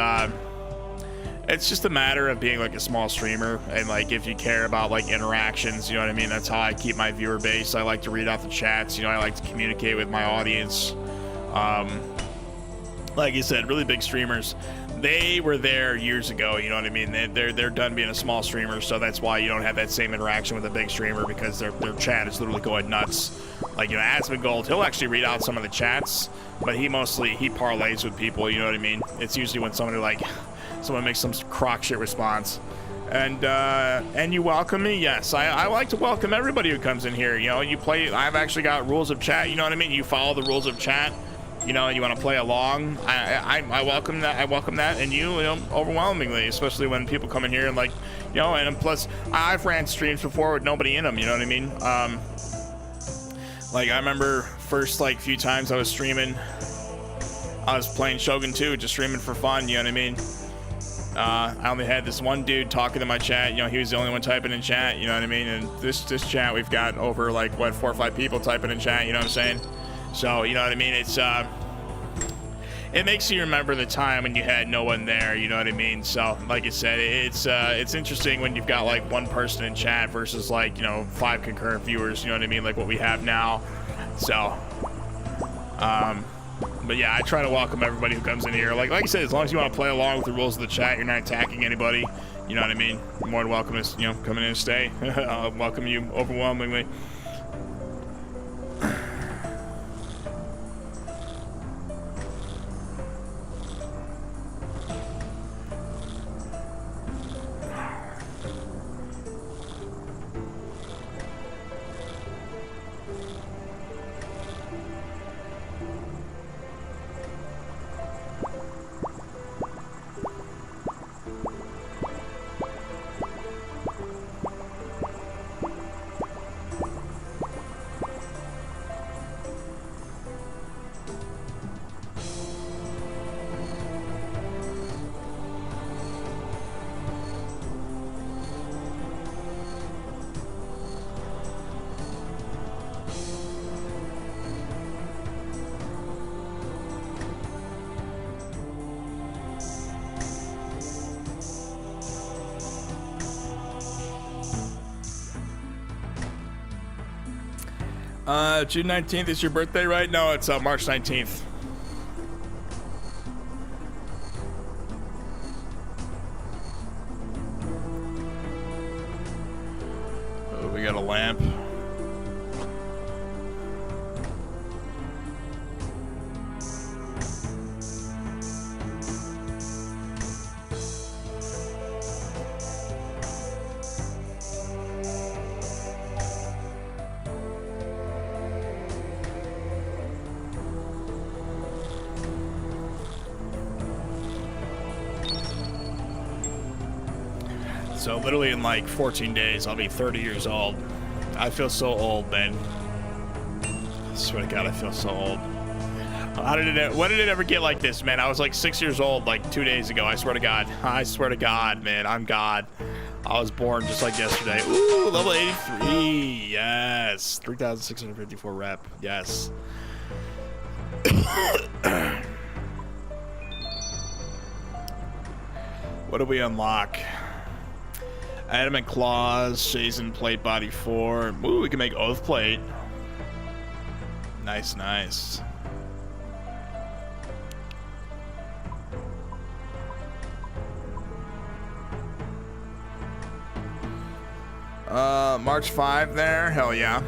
it's just a matter of being like a small streamer, and like if you care about like interactions, you know what I mean. That's how I keep my viewer base. I like to read out the chats. You know, I like to communicate with my audience. Like you said, really big streamers, they were there years ago, you know what I mean? They're done being a small streamer, so that's why you don't have that same interaction with a big streamer, because their chat is literally going nuts. Like, you know, Asmongold, he'll actually read out some of the chats, but he parlays with people, you know what I mean? It's usually when someone makes some crock shit response. And you welcome me? Yes, I like to welcome everybody who comes in here. You know, I've actually got rules of chat, you know what I mean? You follow the rules of chat. You know, you want to play along. I welcome that. I welcome that, and you know, overwhelmingly, especially when people come in here and like, you know, and plus I've ran streams before with nobody in them. You know what I mean? Like I remember first like few times I was streaming, I was playing Shogun 2, just streaming for fun. You know what I mean? I only had this one dude talking to my chat. You know, he was the only one typing in chat. You know what I mean? And this chat, we've got over like 4 or 5 people typing in chat. You know what I'm saying? So, you know what I mean? It's, it makes you remember the time when you had no one there, you know what I mean? So, like I said, it's interesting when you've got, like, one person in chat versus, like, you know, 5 concurrent viewers, you know what I mean? Like what we have now. So, but yeah, I try to welcome everybody who comes in here. Like I said, as long as you want to play along with the rules of the chat, you're not attacking anybody, you know what I mean? You're more than welcome to, you know, come in and stay. I'll welcome you overwhelmingly. 19th is your birthday, right? No, it's March 19th. Oh, we got a lamp. So literally in like 14 days, I'll be 30 years old. I feel so old, man. I swear to God, I feel so old. When did it ever get like this, man? I was like 6 years old like 2 days ago. I swear to God. I swear to God, man. I'm God. I was born just like yesterday. Ooh, level 83. Yes. 3,654 rep. Yes. What do we unlock? Adamant claws, Shazen plate body 4. Ooh, we can make oath plate. Nice, nice. March 5 there? Hell yeah.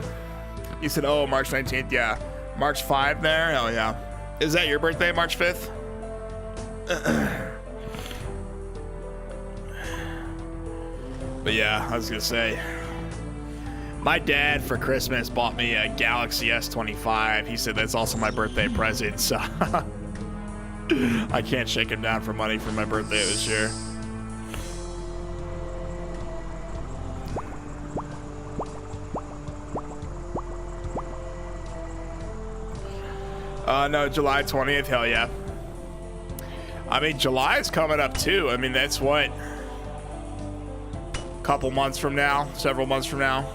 You said, oh, March 19th? Yeah. March 5 there? Hell yeah. Is that your birthday, March 5th? But yeah, I was gonna say, my dad for Christmas bought me a Galaxy S25. He said that's also my birthday present, so I can't shake him down for money for my birthday this year. No, July 20th, hell yeah. I mean, July is coming up too. I mean, that's what, couple months from now, several months from now.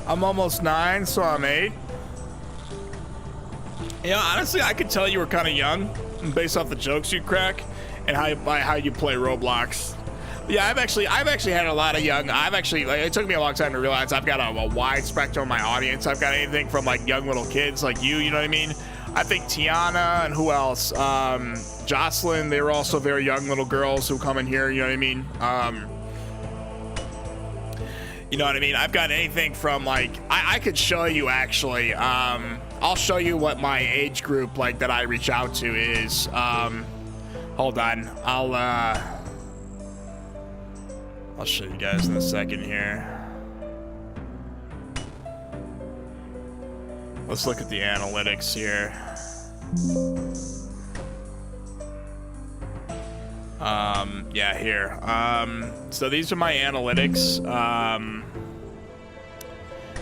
I'm almost 9, so I'm 8. You know, honestly, I could tell you were kind of young based off the jokes you crack and how you play Roblox. Yeah, I've actually had a lot of young. Like, it took me a long time to realize I've got a wide spectrum of my audience. I've got anything from like young little kids like you know what I mean? I think Tiana and who else? Jocelyn, they were also very young little girls who come in here, you know what I mean? You know what I mean? I've got anything from like, I could show you actually, I'll show you what my age group like that I reach out to is. Hold on, I'll show you guys in a second here. Let's look at the analytics here. Yeah, here. So these are my analytics.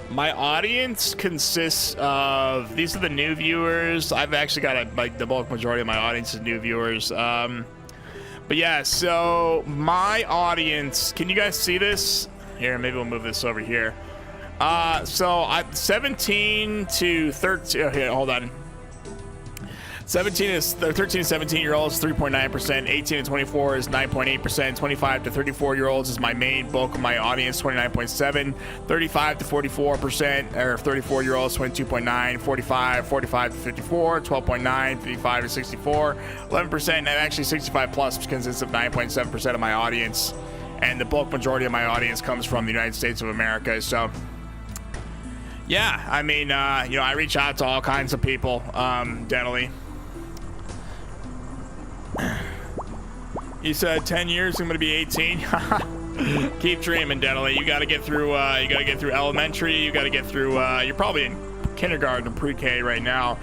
My audience consists of, these are the new viewers. I've actually got like the bulk majority of my audience is new viewers. But yeah, so my audience, can you guys see this? Here, maybe we'll move this over here. So I'm 17 to 13. Oh, here, hold on. 13 to 17 year olds, 3.9%. 18 to 24 is 9.8%. 25 to 34 year olds is my main bulk of my audience, 29.7. 35 to 44%, or 34 year olds, 22.9. 45 to 54, 12.9. 55 to 64, 11%. And actually 65 plus consists of 9.7% of my audience. And the bulk majority of my audience comes from the United States of America. So yeah, I mean, you know, I reach out to all kinds of people, definitely. You said 10 years, I'm gonna be 18. Keep dreaming, Denley. You gotta get through elementary, you gotta get through, you're probably in kindergarten or pre-K right now.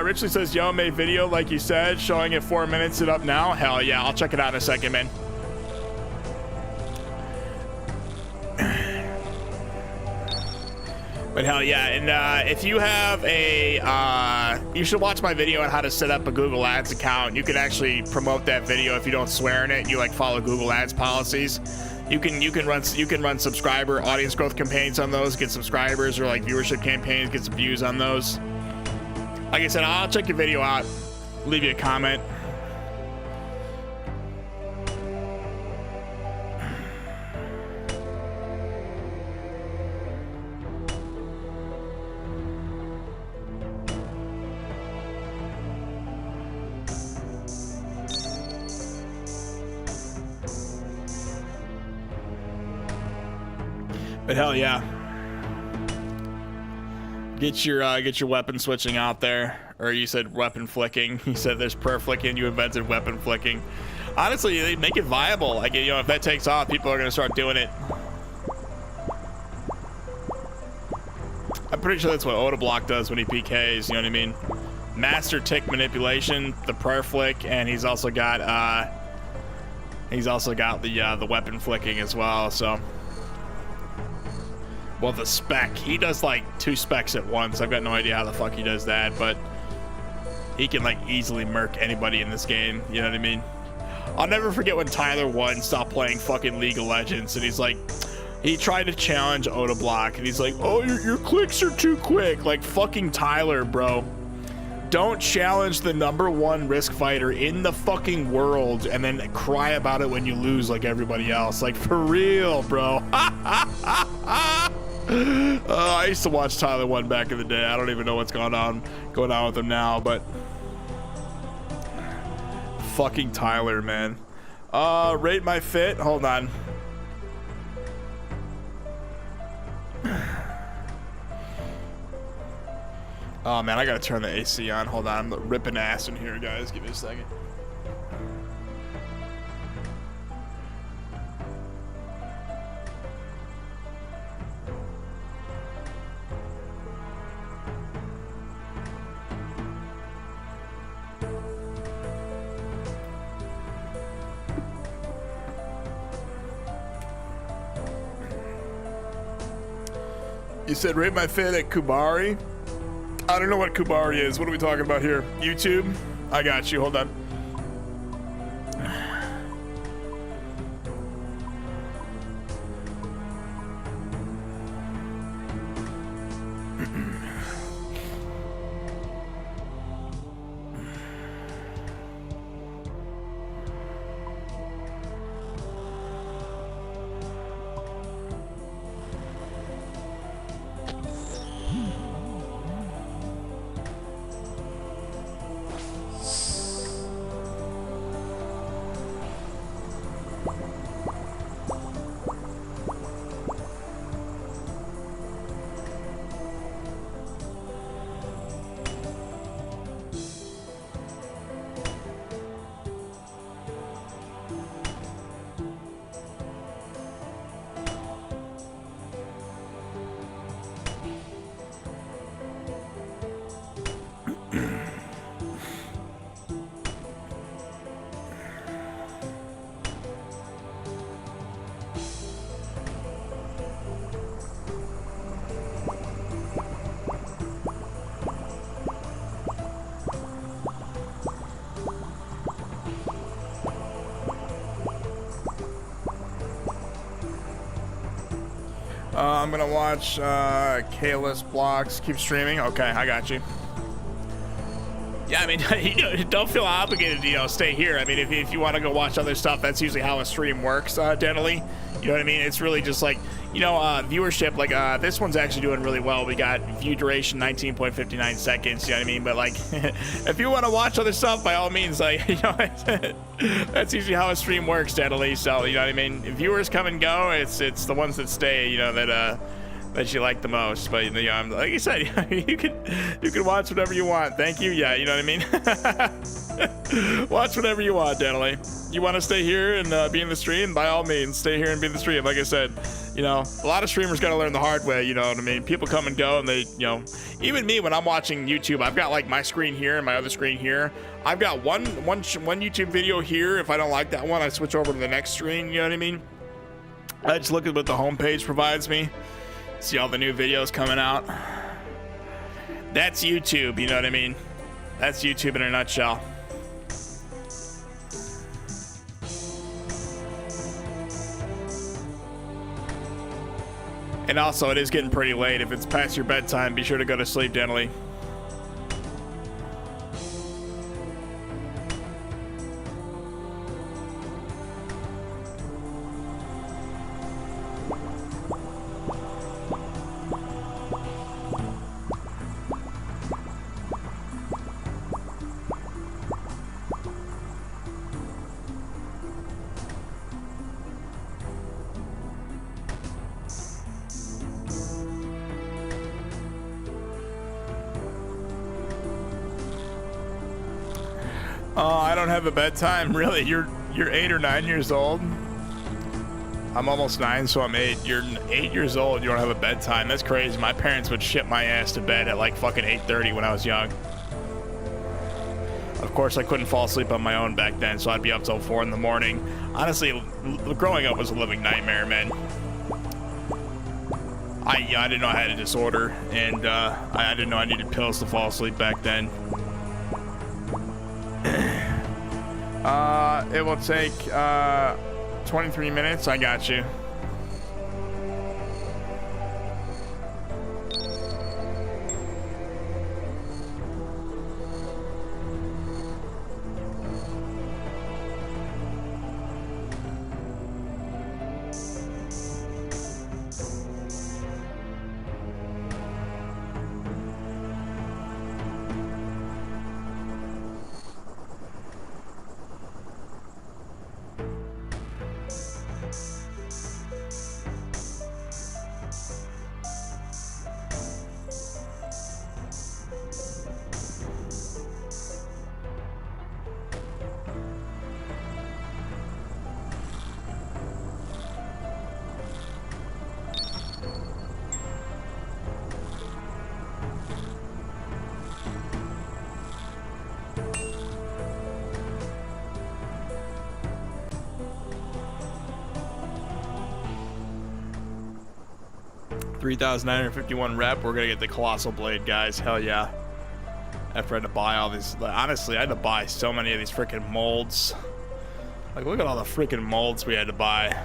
Richly says, yo, made video like you said, showing it 4 minutes, it up now. Hell yeah, I'll check it out in a second, man. But hell yeah, and if you have a, you should watch my video on how to set up a Google Ads account. You can actually promote that video if you don't swear in it. You like follow Google Ads policies. You can run subscriber audience growth campaigns on those, get subscribers, or like viewership campaigns, get some views on those. Like I said, I'll check your video out, leave you a comment. But hell yeah, get your weapon switching out there. Or you said weapon flicking. You said there's prayer flicking. You invented weapon flicking. Honestly, they make it viable. Like, you know, if that takes off, people are gonna start doing it. I'm pretty sure that's what Odablock does when he PKs. You know what I mean? Master tick manipulation, the prayer flick, and he's also got the weapon flicking as well. So. Well, the spec, he does like 2 specs at once. I've got no idea how the fuck he does that, but he can like easily murk anybody in this game. You know what I mean? I'll never forget when Tyler 1 stopped playing fucking League of Legends, and he's like, he tried to challenge Odablock, and he's like, oh, your clicks are too quick. Like, fucking Tyler, bro. Don't challenge the #1 risk fighter in the fucking world and then cry about it when you lose like everybody else. Like, for real, bro. I used to watch Tyler 1 back in the day. I don't even know what's going on with him now, but fucking Tyler, man. Rate my fit. Hold on. Oh man, I gotta turn the AC on. Hold on, I'm ripping ass in here, guys. Give me a second. You said rate my fit at Kubari? I don't know what Kubari is. What are we talking about here? YouTube? I got you. Hold on. I'm gonna watch Kalis Blocks. Keep streaming. Okay, I got you. Yeah, I mean, don't feel obligated to, stay here. I mean, if you want to go watch other stuff, that's usually how a stream works, generally. You know what I mean? It's really just like, viewership, like, this one's actually doing really well. We got view duration 19.59 seconds, you know what I mean? But, like, if you want to watch other stuff, by all means, like, that's usually how a stream works, generally. So, you know what I mean? If viewers come and go, it's the ones that stay, that you like the most. But like you said, you can watch whatever you want. Thank you. Yeah, you know what I mean. Watch whatever you want, Danley. You want to stay here and be in the stream? By all means, stay here and be in the stream. Like I said, a lot of streamers got to learn the hard way. You know what I mean? People come and go, and they, even me when I'm watching YouTube, I've got like my screen here and my other screen here. I've got one YouTube video here. If I don't like that one, I switch over to the next screen. You know what I mean? I just look at what the homepage provides me. See all the new videos coming out. That's YouTube, you know what I mean? That's YouTube in a nutshell. And also, it is getting pretty late. If it's past your bedtime, be sure to go to sleep, Denley. I don't have a bedtime. Really? You're 8 or 9 years old? I'm almost 9, so I'm 8. You're 8 years old. You don't have a bedtime. That's crazy. My parents would ship my ass to bed at like fucking 8:30 when I was young. Of course, I couldn't fall asleep on my own back then, so I'd be up till 4 in the morning. Honestly, growing up was a living nightmare, man. I didn't know I had a disorder, and I didn't know I needed pills to fall asleep back then. It will take 23 minutes. I got you. $3,951 rep. We're gonna get the colossal blade, guys. Hell yeah. After I had to buy all these, honestly, I had to buy so many of these freaking molds. Like, look at all the freaking molds we had to buy.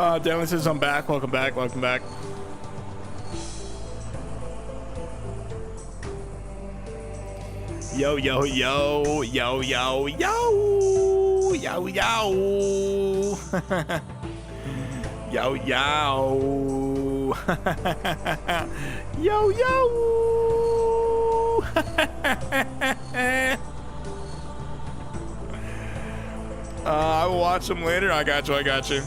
Dylan says I'm back. Welcome back. Welcome back. Yo, yo, yo, yo, yo, yo, yo, yo, yo, yo, yo, yo. I will watch them later. I got you. I got you.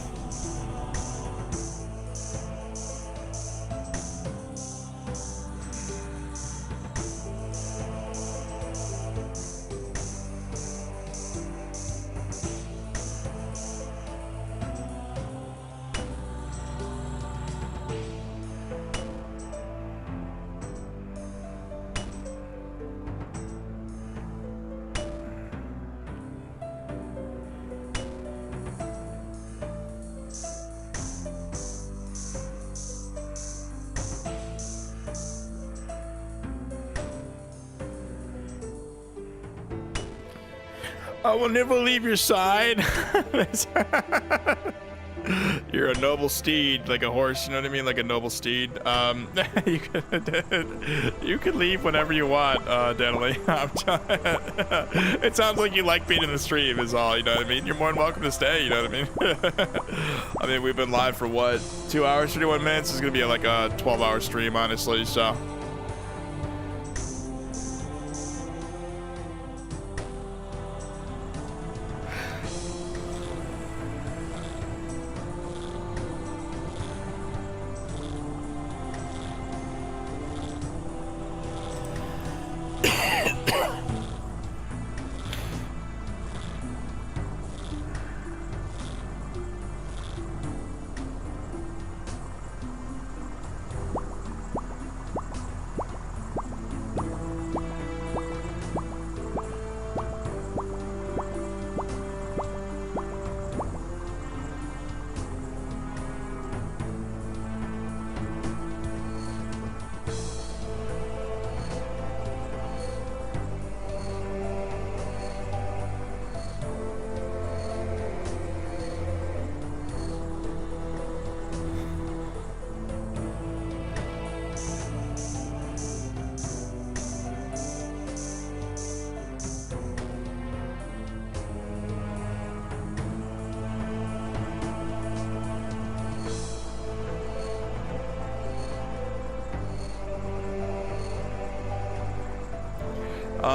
I will never leave your side. You're a noble steed, like a horse, you know what I mean? Like a noble steed. You can leave whenever you want, Denley. It sounds like you like being in the stream is all, you know what I mean? You're more than welcome to stay, you know what I mean? I mean, we've been live for what? 2 hours, 31 minutes? It's gonna be like a 12-hour stream, honestly, so.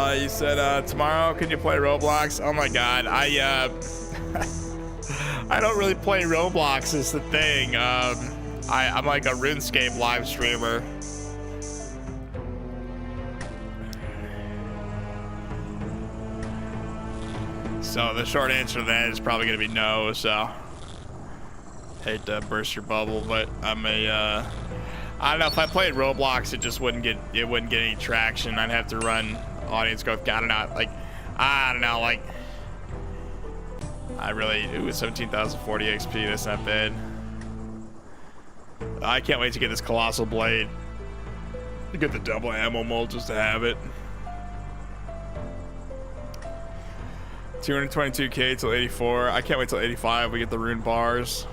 You said tomorrow, can you play Roblox? Oh my god, I don't really play Roblox is the thing. I'm like a RuneScape live streamer. So the short answer to that is probably gonna be no, so hate to burst your bubble, but I'm a I don't know, if I played Roblox it just wouldn't get any traction. I'd have to run audience growth. I don't know, like I really, ooh, 17,040 XP, that's not bad. I can't wait to get this colossal blade. To get the double ammo mold just to have it. 222k till 84. I can't wait till 85 we get the rune bars.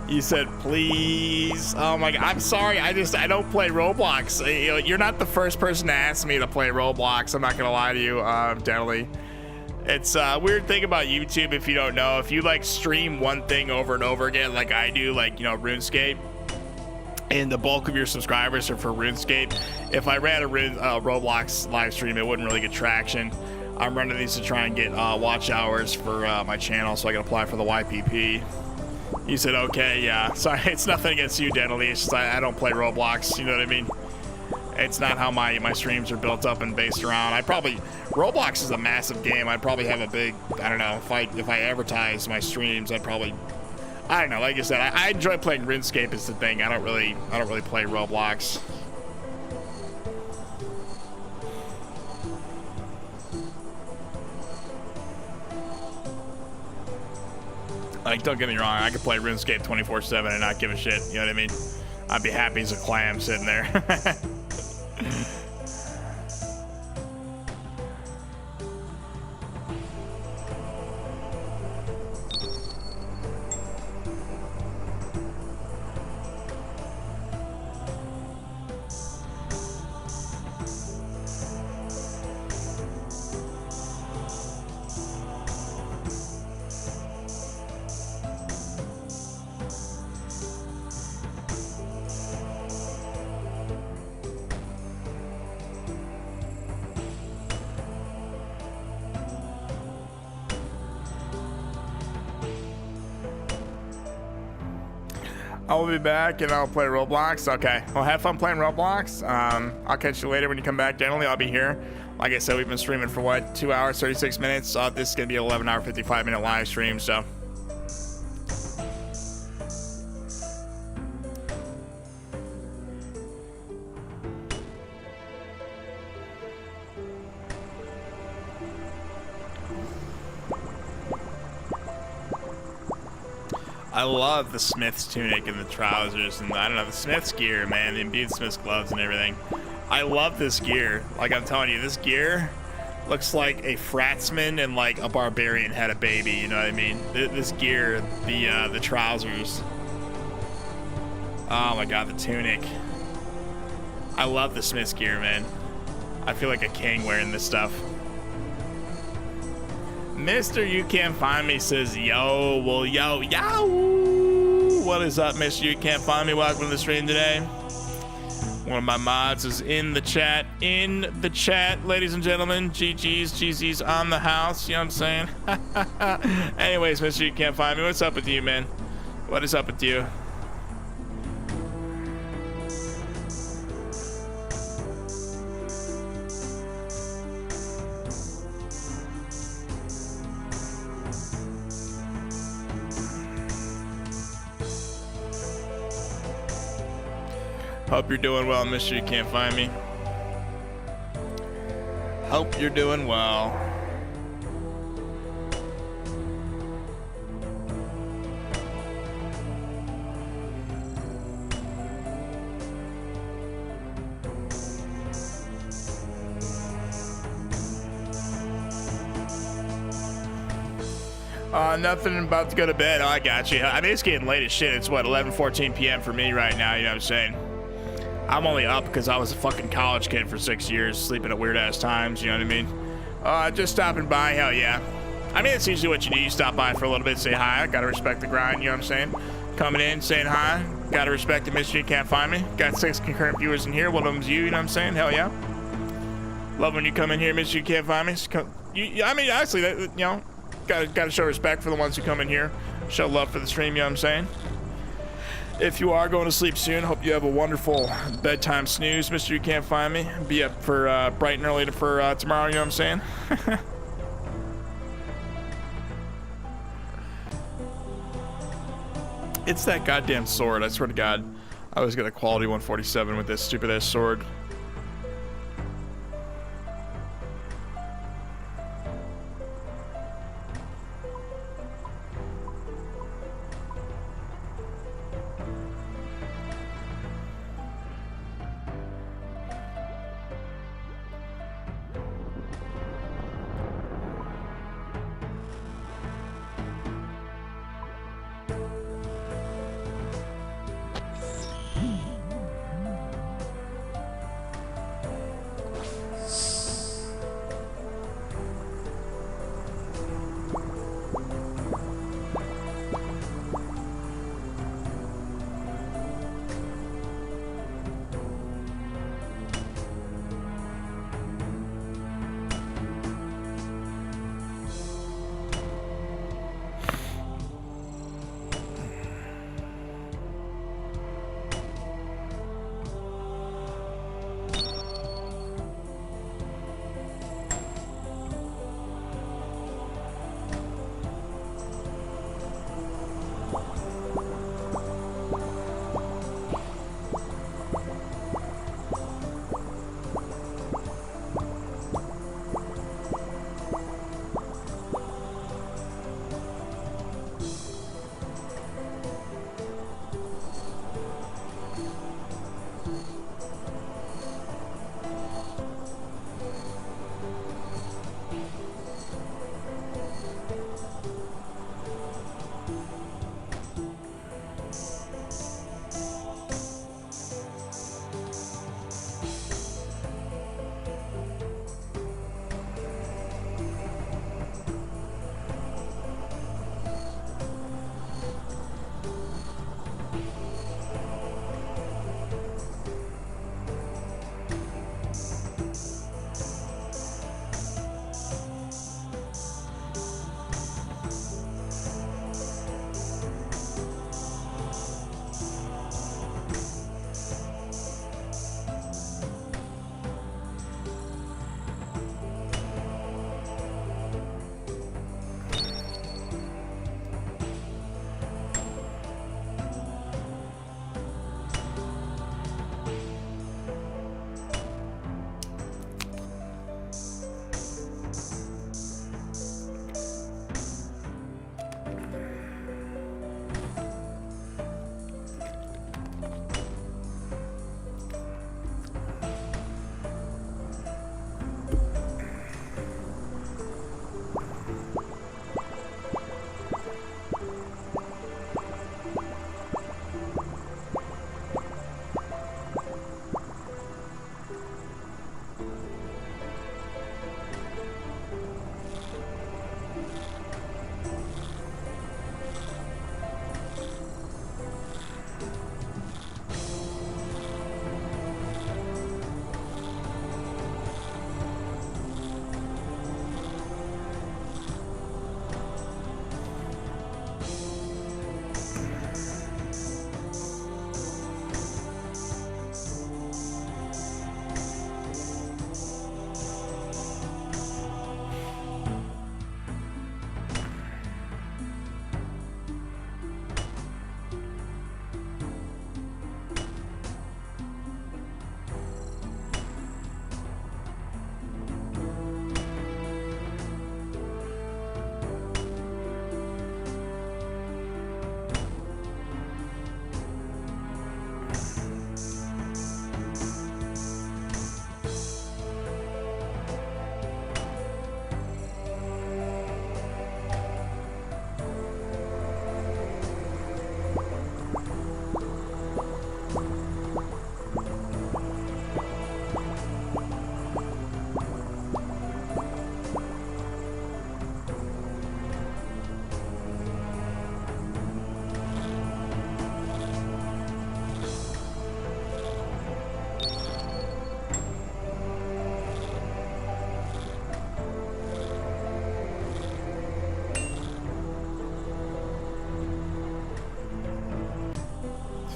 You said please. Oh my god, I'm sorry, I don't play Roblox. You're not the first person to ask me to play Roblox, I'm not gonna lie to you, Denley. It's a weird thing about YouTube, if you don't know, if you like stream one thing over and over again like I do, like, you know, RuneScape, and the bulk of your subscribers are for RuneScape, if I ran a Roblox live stream it wouldn't really get traction. I'm running these to try and get watch hours for my channel so I can apply for the YPP. You said okay, yeah. Sorry, it's nothing against you, Denley. It's just I don't play Roblox, you know what I mean? It's not how my streams are built up and based around. Roblox is a massive game. I'd probably have a big, I don't know, if I advertise my streams, I don't know. Like I said, I enjoy playing RuneScape is the thing. I don't really play Roblox. Like, don't get me wrong, I could play RuneScape 24/7 and not give a shit. You know what I mean? I'd be happy as a clam sitting there. I'll be back and I'll play Roblox. Okay, well, have fun playing Roblox. I'll catch you later when you come back. Generally, I'll be here. Like I said, we've been streaming for what, 2 hours, 36 minutes. This is gonna be an 11-hour, 55-minute live stream. So. I love the Smith's tunic and the trousers and I don't know, the Smith's gear, man, the imbued Smith's gloves and everything. I love this gear. Like I'm telling you, this gear looks like a fratsman and like a barbarian had a baby. You know what I mean? This gear, the trousers. Oh my god, the tunic. I love the Smith's gear, man. I feel like a king wearing this stuff. Mr. You Can't Find Me says, yo, well, yo. What is up, Mr. You Can't Find Me? Welcome to the stream today. One of my mods is in the chat, ladies and gentlemen. GG's on the house, you know what I'm saying? Anyways, Mr. You Can't Find Me, what's up with you, man? What is up with you? Hope you're doing well, Mr. You Can't Find Me. Hope you're doing well. Nothing, about to go to bed. Oh, I got you. I mean, it's getting late as shit. It's what, 11:14 p.m. for me right now, you know what I'm saying? I'm only up because I was a fucking college kid for 6 years, sleeping at weird ass times, you know what I mean? Just stopping by, hell yeah. I mean, it's usually what you do. You stop by for a little bit, say hi. Gotta respect the grind, you know what I'm saying? Coming in, saying hi. Gotta respect the mystery, you can't find me. Got 6 concurrent viewers in here. One of them's you know what I'm saying? Hell yeah. Love when you come in here, mystery, you can't find me. I mean, honestly, you know, gotta show respect for the ones who come in here. Show love for the stream, you know what I'm saying? If you are going to sleep soon, hope you have a wonderful bedtime snooze, Mr. You Can't Find Me. Be up for bright and early for tomorrow, you know what I'm saying? It's that goddamn sword, I swear to God. I always get a quality 147 with this stupid ass sword.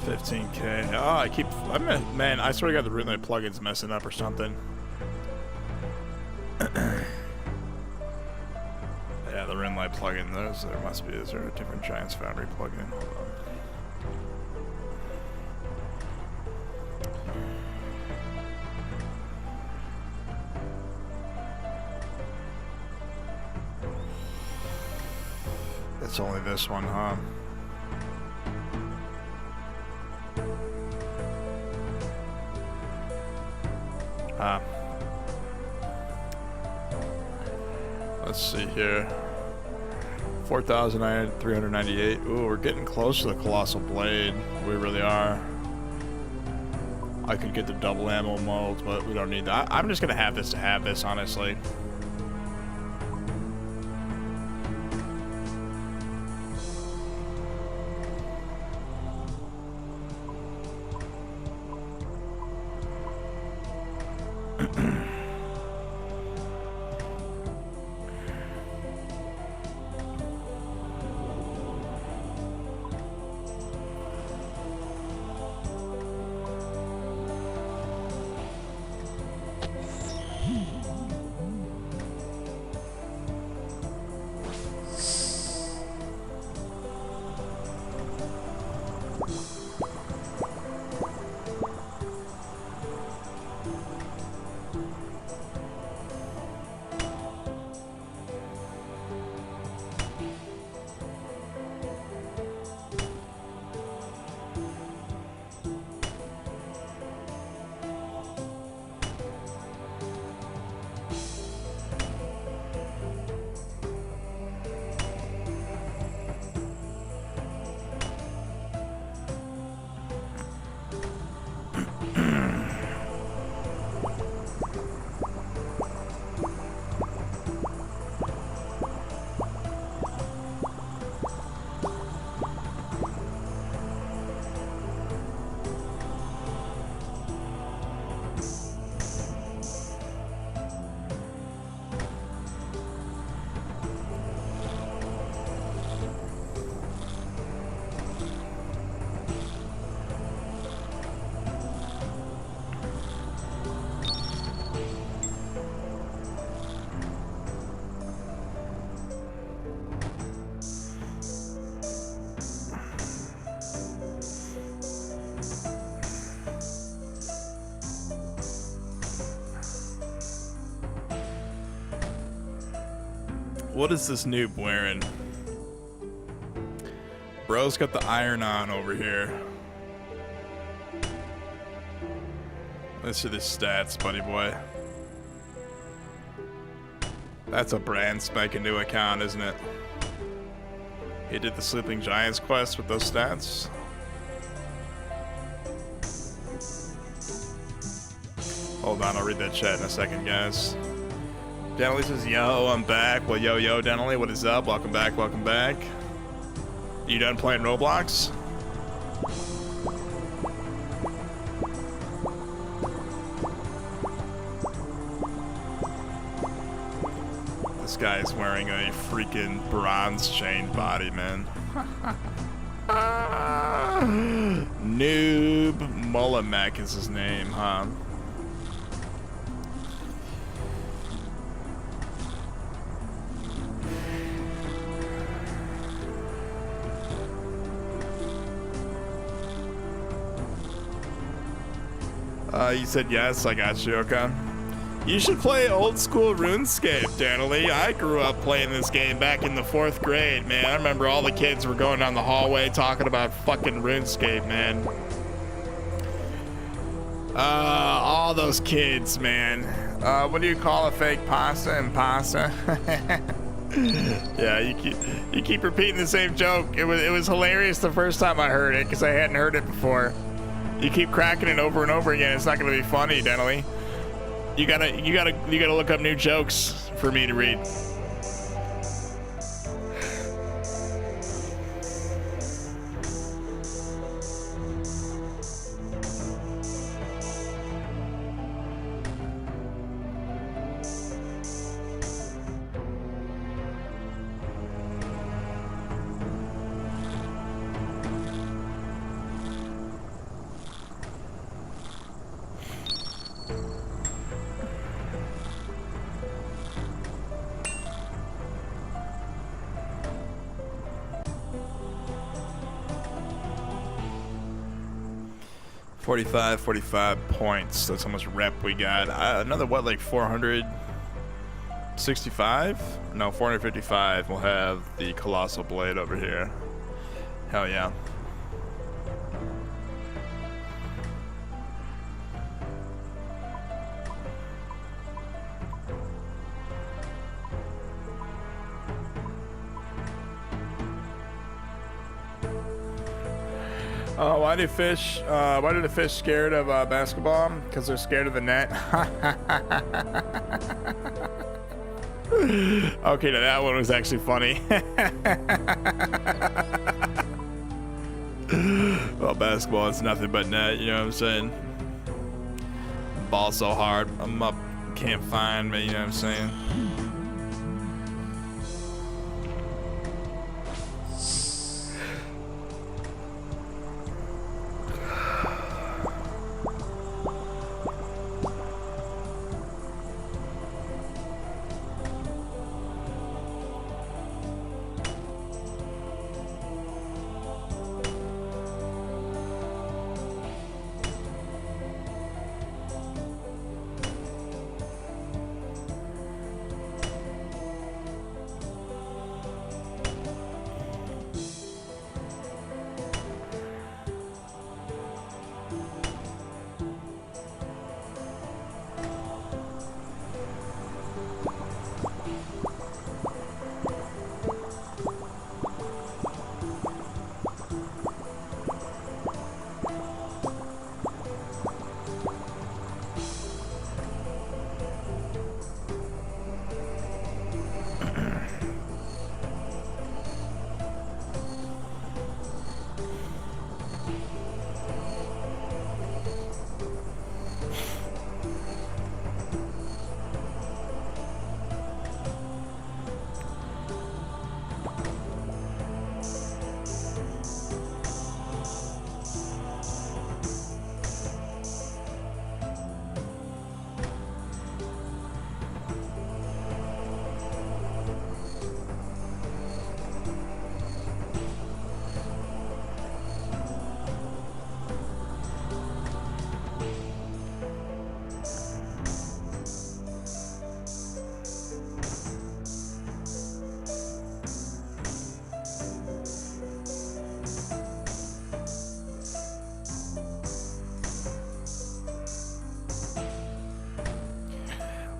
15K. Oh, man, I swear to God, the Runite plugin's messing up or something. Yeah, the Runite plugin. There must be. Is there a different Giants Foundry plugin? Hold on. It's only this one, huh? Let's see here. 4,398. Ooh, we're getting close to the Colossal Blade. We really are. I could get the double ammo mold, but we don't need that. I'm just gonna have this to have this, honestly. What is this noob wearing? Bro's got the iron on over here. Let's see the stats, buddy boy. That's a brand spanking new account, isn't it? He did the Sleeping Giants quest with those stats. Hold on, I'll read that chat in a second, guys. Denley says, yo, I'm back. Well, yo, Denley, what is up? Welcome back, welcome back. You done playing Roblox? This guy is wearing a freaking bronze chain body, man. Noob Mullamek is his name, huh? You said yes, I got you, okay. You should play old school RuneScape, Danily. I grew up playing this game back in the 4th grade, man. I remember all the kids were going down the hallway talking about fucking RuneScape, man. All those kids, man. What do you call a fake pasta and pasta? Yeah, you keep repeating the same joke. It was hilarious the first time I heard it because I hadn't heard it before. You keep cracking it over and over again. It's not gonna be funny, Denley. You gotta look up new jokes for me to read. 45 points. That's how much rep we got. Another, what, like 465? No, 455. We'll have the Colossal Blade over here. Hell yeah. Why do the fish scared of basketball? Because they're scared of the net. Okay, now that one was actually funny. Well, basketball is nothing but net, you know what I'm saying? Ball so hard, I'm up, can't find me, you know what I'm saying?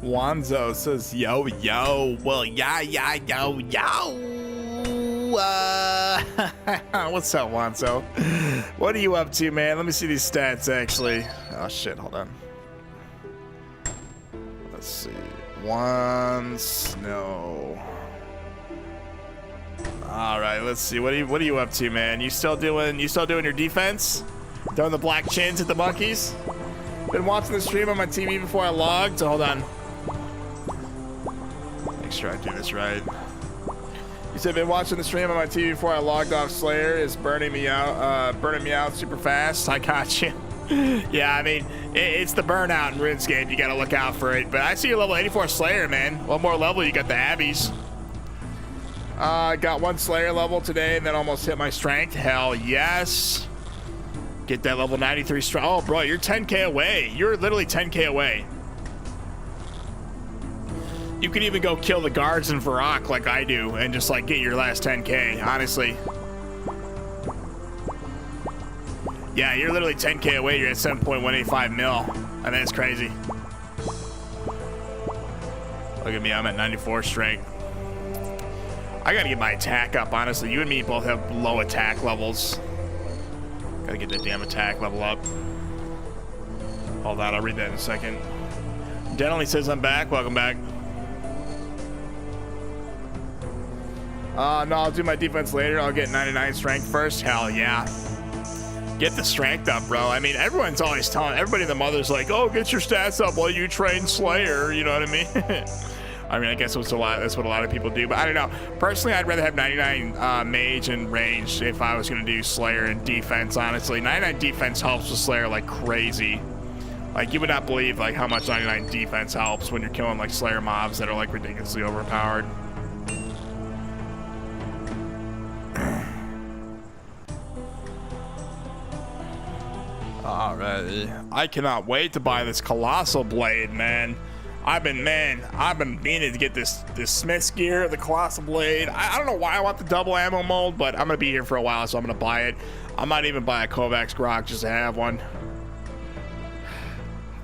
Wanzo says, yo, well, yeah, yo. What's up, Wanzo? What are you up to, man? Let me see these stats, actually. Oh, shit, hold on. Let's see. No. All right, let's see. What are you up to, man? You still doing your defense? Throwing the black chins at the monkeys? Been watching the stream on my TV before I logged, so hold on. Make sure I do this right. You said been watching the stream on my TV before I logged off. Slayer is burning me out super fast. I got you. Yeah, I mean, it's the burnout in RuneScape. You gotta look out for it. But I see you're level 84 Slayer, man. One more level, you got the Abbeys. I got one Slayer level today and then almost hit my strength. Hell yes. Get that level 93 strength. Oh, bro, you're 10k away. You're literally 10k away. You could even go kill the guards in Varrock like I do and just like get your last 10k, honestly. Yeah, you're literally 10k away. You're at 7.185 mil. I think it's crazy. Look at me, I'm at 94 strength. I gotta get my attack up, honestly. You and me both have low attack levels. Gotta get that damn attack level up. Hold on, I'll read that in a second. Denley says I'm back. Welcome back. No, I'll do my defense later. I'll get 99 strength first. Hell yeah. Get the strength up, bro. I mean, everyone's always telling everybody, the mother's like, oh, get your stats up while you train Slayer. You know what I mean? I mean, I guess that's what a lot of people do, but I don't know. Personally, I'd rather have 99 mage and range if I was going to do Slayer and defense, honestly. 99 defense helps with Slayer like crazy. Like, you would not believe like how much 99 defense helps when you're killing like Slayer mobs that are like ridiculously overpowered. Alrighty. I cannot wait to buy this colossal blade, man. I've been meaning to get this Smith's gear, the colossal blade. I don't know why I want the double ammo mold, but I'm gonna be here for a while, so I'm gonna buy it. I might even buy a Kovacs Grok just to have one.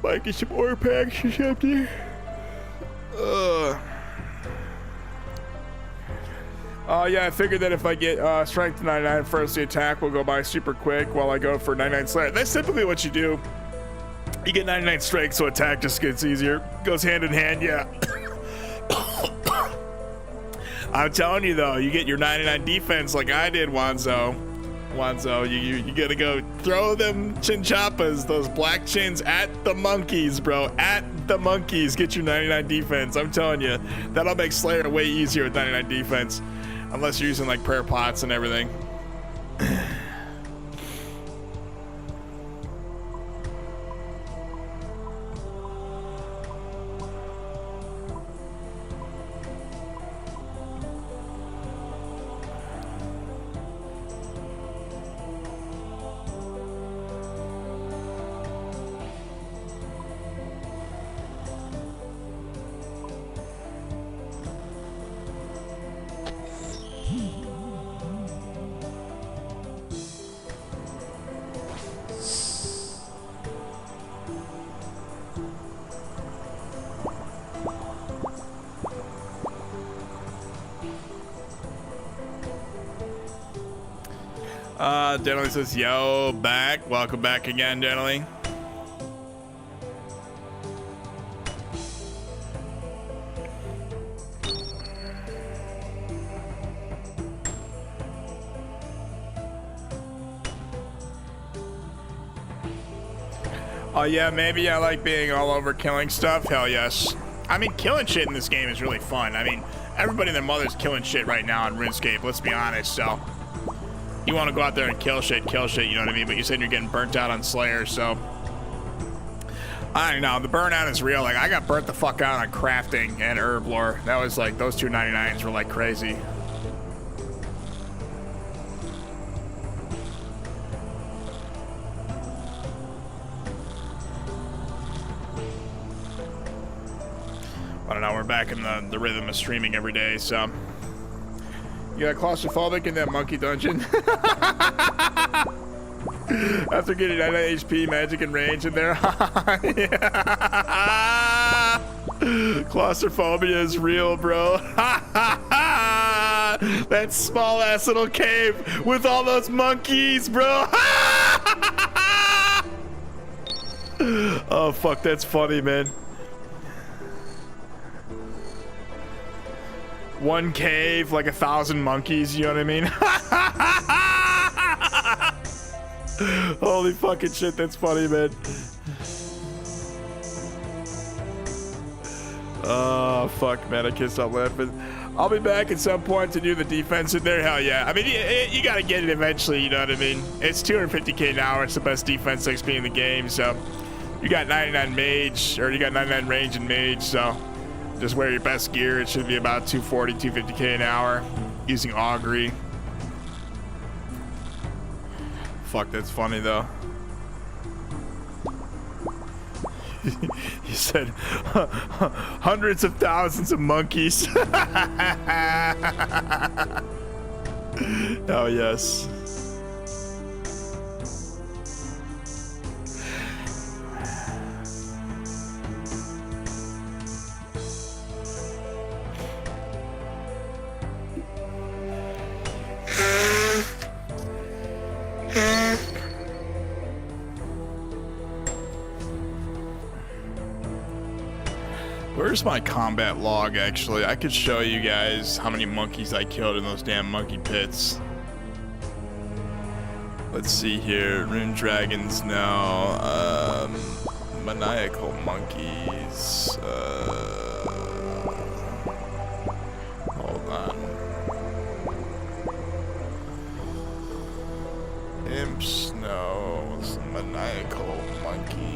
Might get some ore packs or something. Yeah, I figured that if I get strength 99 first, the attack will go by super quick while I go for 99 slayer. That's typically what you do. You get 99 strength, so attack just gets easier. Goes hand in hand, yeah. I'm telling you though, you get your 99 defense like I did, Wanzo. You gotta go throw them chinchappas, those black chins at the monkeys, bro. At the monkeys, get your 99 defense. I'm telling you, that'll make Slayer way easier with 99 defense. Unless you're using like prayer pots and everything. Denley says, yo, back. Welcome back again, Denley. Oh, yeah, maybe I like being all over killing stuff. Hell yes. I mean, killing shit in this game is really fun. I mean, everybody and their mother's killing shit right now in RuneScape, let's be honest, so... You want to go out there and kill shit, you know what I mean? But you said you're getting burnt out on Slayer, so... I don't know, the burnout is real. Like, I got burnt the fuck out on crafting and herb lore. That was like, those two 99s were like crazy. I don't know, we're back in the rhythm of streaming every day, so... You got claustrophobic in that monkey dungeon? After getting 99 HP, magic, and range in there. Claustrophobia is real, bro. That small ass little cave with all those monkeys, bro. Oh, fuck, that's funny, man. One cave, like 1,000 monkeys, you know what I mean? Holy fucking shit, that's funny, man. Oh, fuck, man, I can't stop laughing. I'll be back at some point to do the defense in there, hell yeah. I mean, you gotta get it eventually, you know what I mean? It's 250k an hour, it's the best defense XP in the game, so... You got 99 mage, or you got 99 range and mage, so... Just wear your best gear. It should be about 240, 250k an hour using augury. Fuck, that's funny though. You said hundreds of thousands of monkeys. Oh yes. Where's my combat log, actually? I could show you guys how many monkeys I killed in those damn monkey pits. Let's see here. Rune dragons, no. Maniacal monkeys. Hold on. Imps, no. Some maniacal monkeys.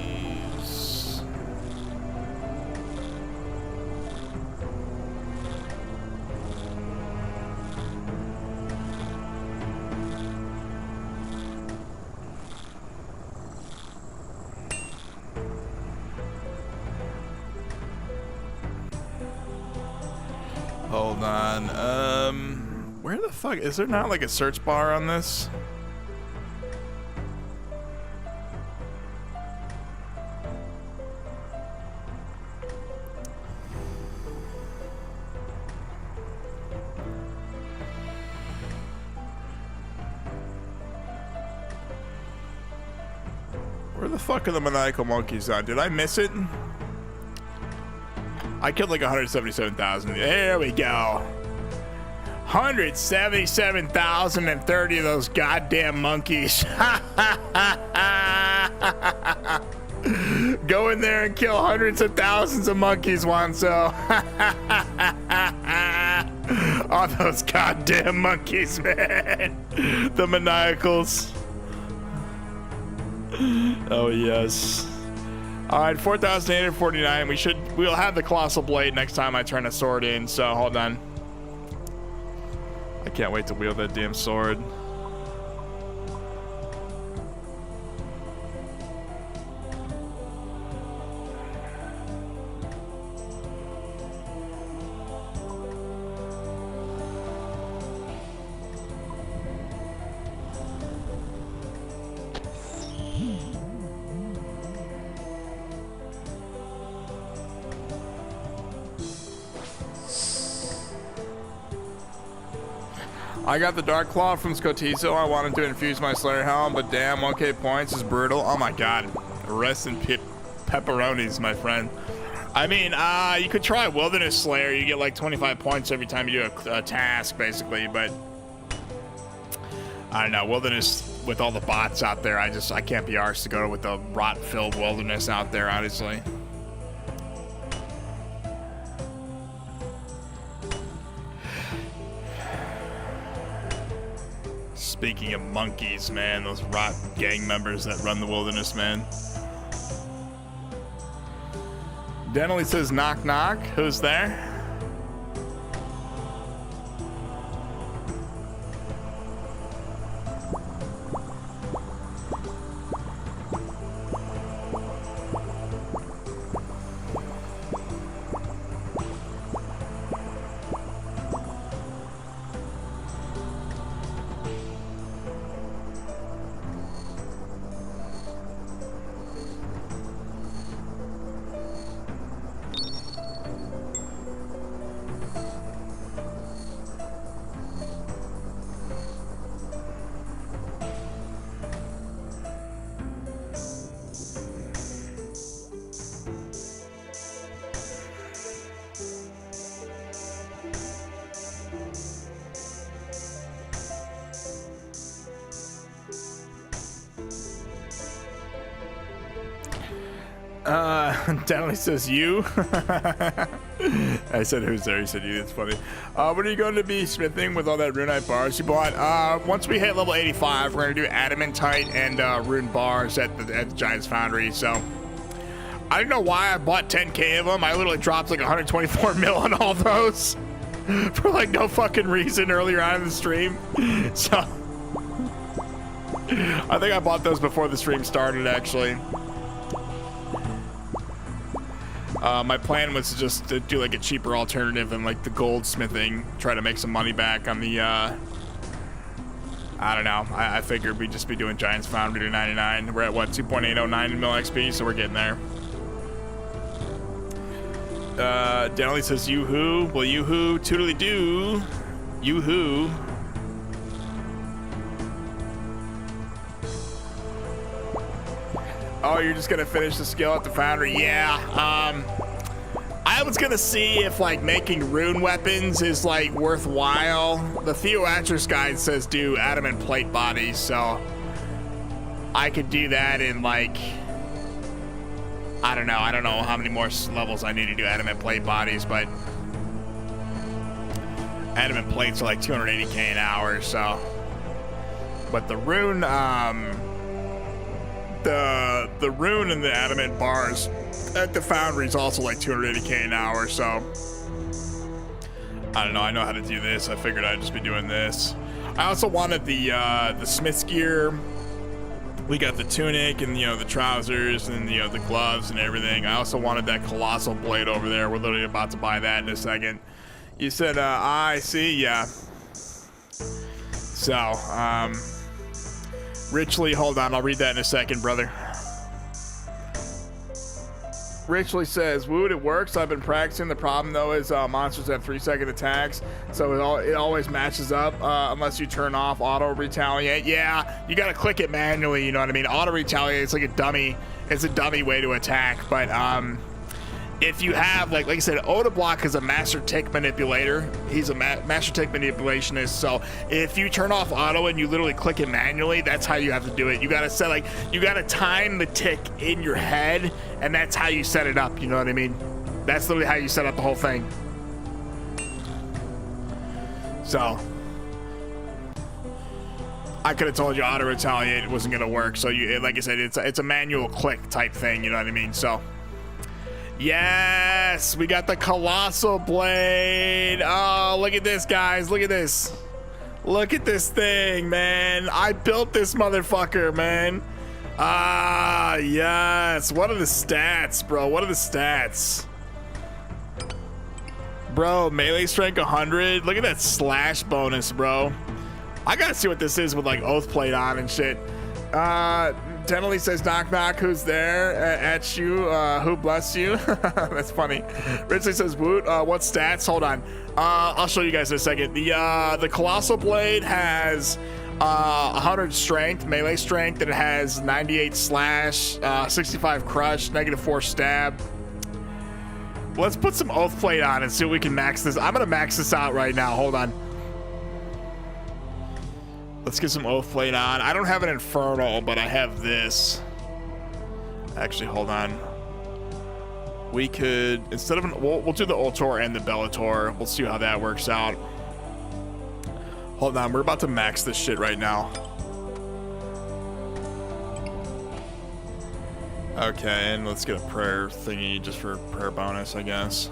on. Where the fuck is there not like a search bar on this? Where the fuck are the maniacal monkeys on? Did I miss it? I killed like 177,000. There we go. 177,030 of those goddamn monkeys. Go in there and kill hundreds of thousands of monkeys, Wanso. Oh, those goddamn monkeys, man. The maniacals. Oh yes. All right, 4,849. We'll have the colossal blade next time I turn a sword in. So hold on. I can't wait to wield that damn sword. I got the Dark Claw from Scotizo. I wanted to infuse my Slayer Helm, but damn, 1k points is brutal. Oh my god. Rest in pepperonis, my friend. I mean, you could try Wilderness Slayer. You get like 25 points every time you do a task, basically, but I don't know. Wilderness, with all the bots out there, I can't be arsed to go with the rot-filled wilderness out there, honestly. Speaking of monkeys, man, those rot gang members that run the wilderness, man. Denley says knock knock. Who's there? Downley says you. I said who's there? He said you. That's funny. What are you going to be smithing with all that runite bars you bought? Once we hit level 85, we're going to do adamantite and rune bars at the Giant's Foundry. So I don't know why I bought 10k of them. I literally dropped like 124 mil on all those for like no fucking reason earlier on in the stream. So I think I bought those before the stream started, actually. My plan was to just do like a cheaper alternative than like the goldsmithing, try to make some money back on the, I don't know. I figured we'd just be doing Giant's Foundry to 99. We're at what, 2.809 mil XP, so we're getting there. Denley says yoo-hoo. Well, yoo-hoo, toodly-doo. Yoo-hoo. Oh, you're just gonna finish the skill at the Foundry? Yeah. I was gonna see if like making rune weapons is like worthwhile. The Theoatrus guide says do adamant plate bodies, so I could do that in like, I don't know how many more levels I need to do adamant plate bodies, but adamant plates are like 280k an hour, so. But the rune, the rune and the adamant bars at the Foundry is also like 280k an hour, so I don't know. I know how to do this. I figured I'd just be doing this. I also wanted the smith's gear. We got the tunic and the trousers and the gloves and everything. I also wanted that colossal blade over there. We're literally about to buy that in a second. You said, I see, yeah. So, Richly, hold on, I'll read that in a second, brother. Richly says, Woot, it works. I've been practicing. The problem, though, is monsters have 3-second attacks, so it always matches up unless you turn off auto retaliate. Yeah, you gotta click it manually, you know what I mean? Auto retaliate is like a dummy. It's a dummy way to attack, but if you have, like I said, Odablock is a master tick manipulator. He's a master tick manipulationist. So if you turn off auto and you literally click it manually, that's how you have to do it. You gotta set, like, you gotta time the tick in your head, and that's how you set it up. You know what I mean? That's literally how you set up the whole thing. So I could have told you auto retaliate wasn't gonna work. So you, like I said, it's a manual click type thing. You know what I mean? So. Yes, we got the Colossal Blade. Oh, look at this, guys. Look at this. Look at this thing, man. I built this motherfucker, man. Ah, yes. What are the stats, bro? What are the stats? Bro, melee strength 100. Look at that slash bonus, bro. I gotta see what this is with, like, Oath Plate on and shit. Tenley says, knock knock, who's there? At you, who bless you? That's funny. Ridley says, Woot, what stats? Hold on. I'll show you guys in a second. The Colossal Blade has 100 strength, melee strength, and it has 98 slash, 65 crush, -4 stab. Let's put some Oath Plate on and see what we can max this. I'm gonna max this out right now. Hold on. Let's get some Oath Plate on. I don't have an Infernal, but I have this. Actually, hold on. We could, instead of an, we'll do the Ultor and the Bellator. We'll see how that works out. Hold on, we're about to max this shit right now. Okay, and let's get a prayer thingy just for prayer bonus, I guess.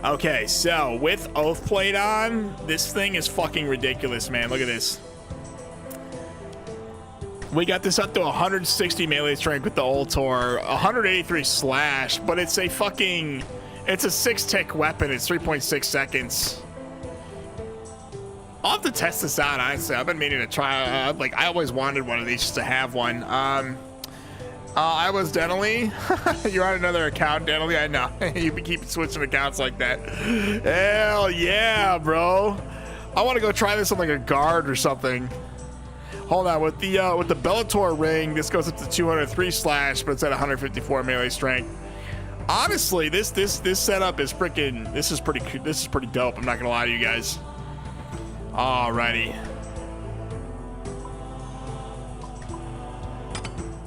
Okay, so with Oath Plate on, this thing is fucking ridiculous, man. Look at this. We got this up to 160 melee strength with the Ultor, 183 slash, but it's a fucking, it's a 6-tick weapon. It's 3.6 seconds. I'll have to test this out, honestly. I've been meaning to try, like, I always wanted one of these just to have one. I was Denali. You're on another account, Denali. I know. You keep switching accounts like that. Hell yeah, bro. I want to go try this on like a guard or something. Hold on, with the Bellator ring, this goes up to 203 slash, but it's at 154 melee strength. Honestly, this setup is freaking. This is pretty dope. I'm not gonna lie to you guys. Alrighty.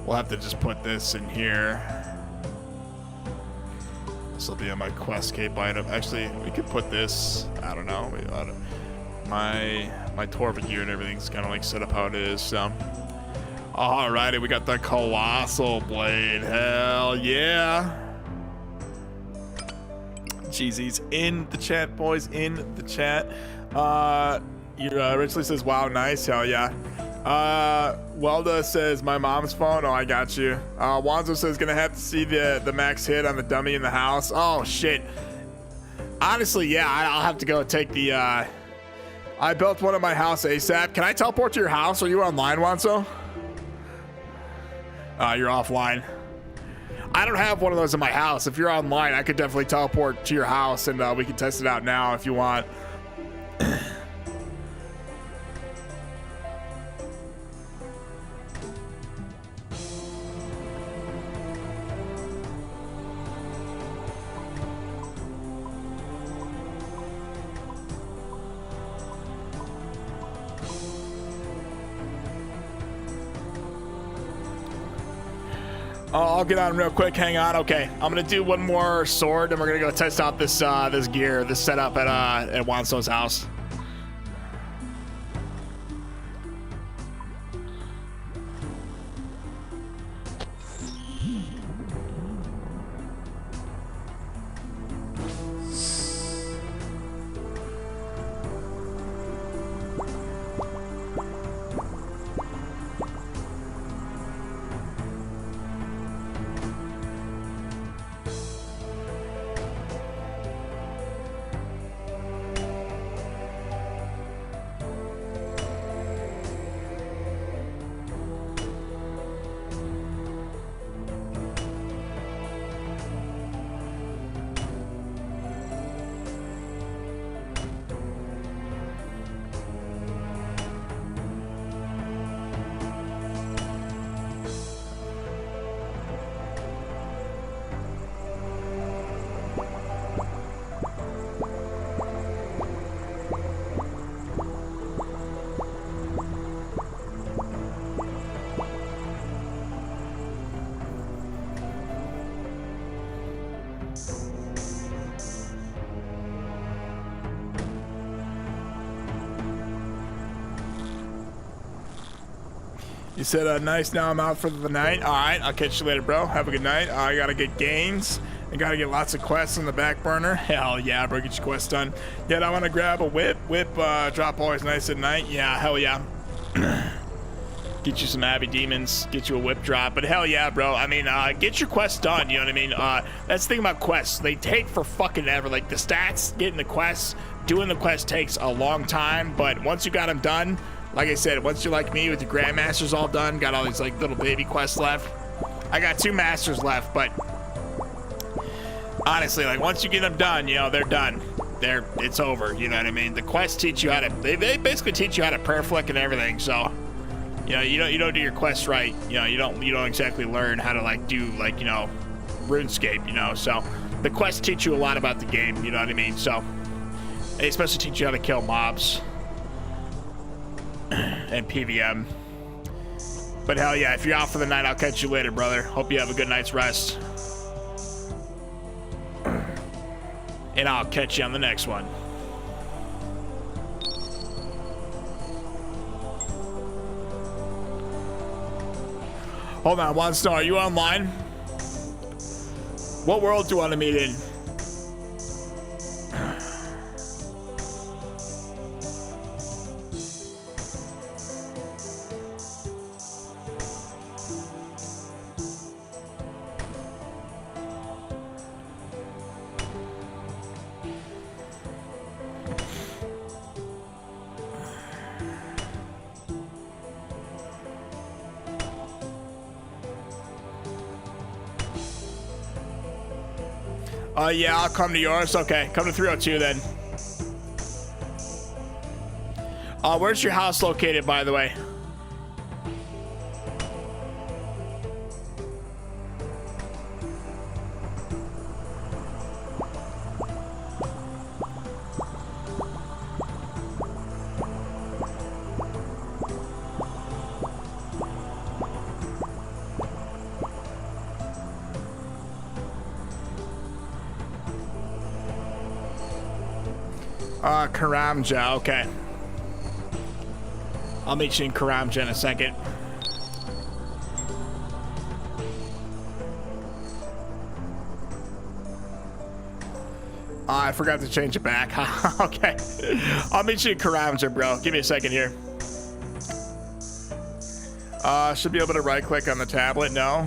We'll have to just put this in here. This will be on my quest cape item. Actually, we could put this. I don't know. My Torva gear and everything's kind of like set up how it is. So, alrighty, we got the Colossal Blade. Hell yeah! Jeezy's in the chat, boys. In the chat. Richly says, "Wow, nice. Hell yeah." Welda says, my mom's phone. Oh, I got you. Wanzo says, gonna have to see the max hit on the dummy in the house. Oh, shit. Honestly, yeah, I'll have to go take the, I built one at my house ASAP. Can I teleport to your house? Are you online, Wanzo? You're offline. I don't have one of those in my house. If you're online, I could definitely teleport to your house, and we can test it out now if you want. I'll get on real quick. Hang on. Okay, I'm gonna do one more sword, and we're gonna go test out this this gear, this setup at Wanso's house. You said, nice, now I'm out for the night. All right, I'll catch you later, bro. Have a good night. I gotta get gains. I gotta get lots of quests on the back burner. Hell yeah, bro, get your quest done. Yeah, I wanna grab a whip. Whip drop always nice at night. Yeah, hell yeah. Get you some Abbey Demons, get you a whip drop. But hell yeah, bro. I mean, get your quest done, you know what I mean? That's the thing about quests. They take for fucking ever. Like, the stats, getting the quests, doing the quest takes a long time. But once you got them done, like I said, once you're like me with your Grandmasters all done, got all these like little baby quests left. I got 2 Masters left, but honestly, like once you get them done, you know, they're done. It's over, you know what I mean? The quests teach you how to, they basically teach you how to prayer flick and everything, so, you know, you don't do your quests right, you know, you don't exactly learn how to like do like, you know, RuneScape, you know, so the quests teach you a lot about the game, you know what I mean? So, they especially teach you how to kill mobs and PVM. But hell yeah, if you're out for the night, I'll catch you later, brother. Hope you have a good night's rest. And I'll catch you on the next one. Hold on, One Star, are you online? What world do you want to meet in? Yeah, I'll come to yours. Okay, come to 302 then. Where's your house located, by the way? Karamja, okay. I'll meet you in Karamja in a second. I forgot to change it back. Okay. I'll meet you in Karamja, bro. Give me a second here. Should be able to right click on the tablet. No.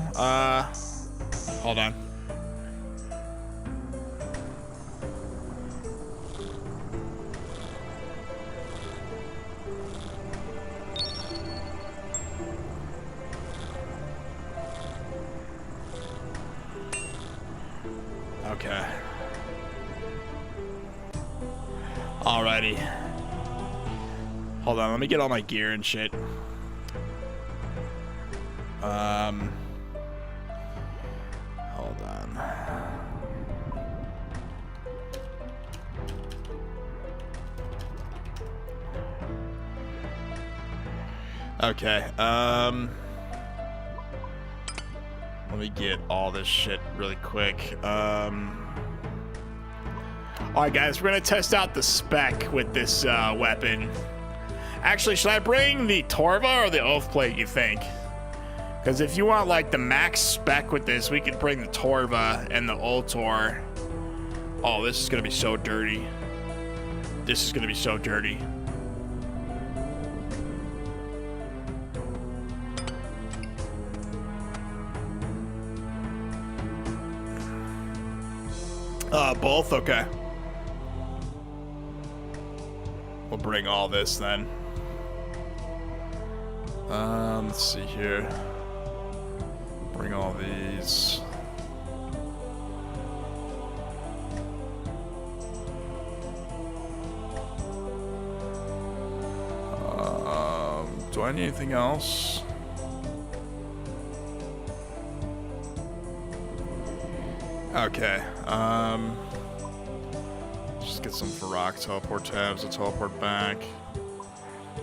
Hold on. Okay. Alrighty. Hold on, let me get all my gear and shit. Hold on. Okay, let me get all this shit really quick. Alright guys, we're gonna test out the spec with this weapon. Actually, should I bring the Torva or the Oath Plate, you think? Because if you want like the max spec with this, we could bring the Torva and the Ultor. Oh, this is gonna be so dirty. This is gonna be so dirty. Both? Okay. We'll bring all this then. Let's see here. Bring all these. Do I need anything else? Okay, just get some Farak teleport tabs to teleport back.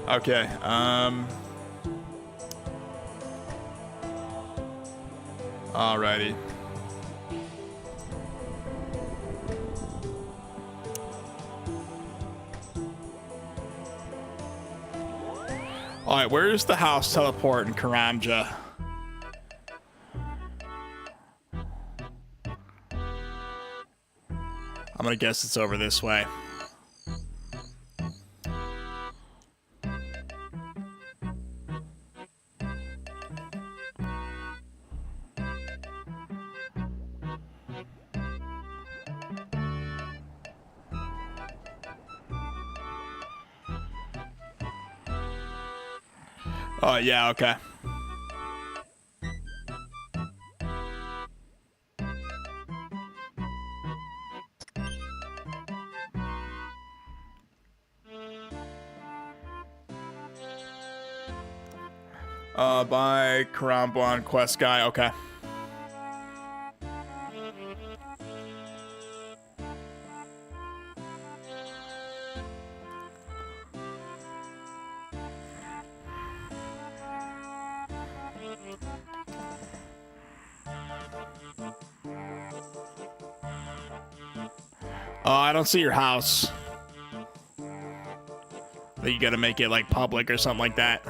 Okay, alrighty. All right, where's the house teleport in Karamja? I'm gonna guess it's over this way. Oh, yeah, okay. By Karambwan quest guy, okay. I don't see your house. I think you gotta make it like public or something like that.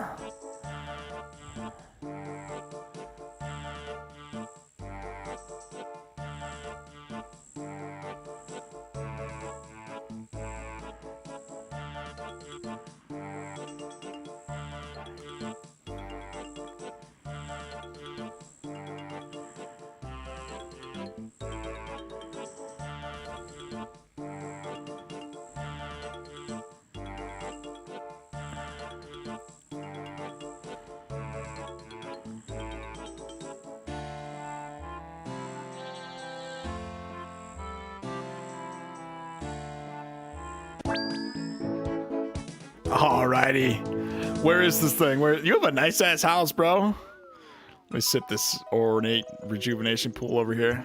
Alrighty. Where is this thing? Where you have a nice ass house, bro. Let me sip this ornate rejuvenation pool over here.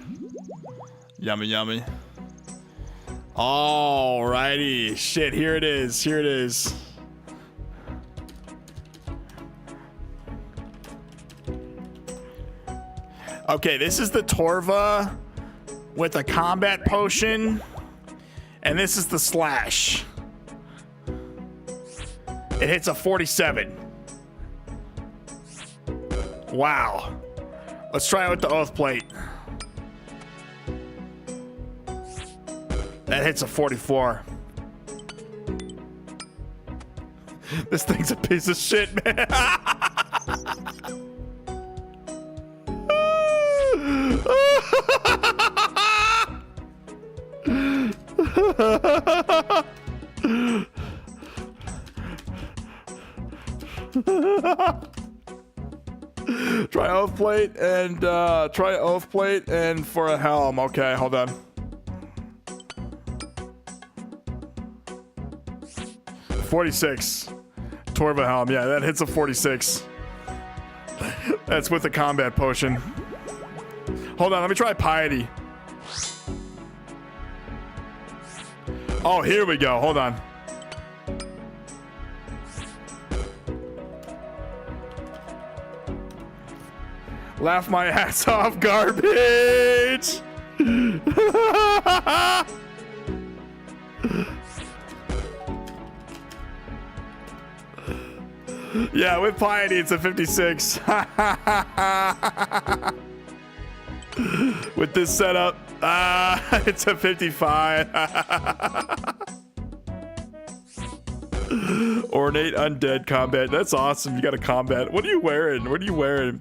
Yummy, yummy. Alrighty. Shit, here it is. Here it is. Okay, this is the Torva with a combat potion. And this is the slash. It hits a 47. Wow. Let's try it with the oath plate. That hits a 44. This thing's a piece of shit, man. Try oath plate and for a helm. Okay, hold on. 46. Torva helm. Yeah, that hits a 46. That's with the combat potion. Hold on, let me try piety. Oh, here we go. Hold on. Laugh my ass off, garbage. Yeah, with piety, it's a 56. With this setup, it's a 55. Ornate undead combat. That's awesome. You got a combat. What are you wearing? What are you wearing?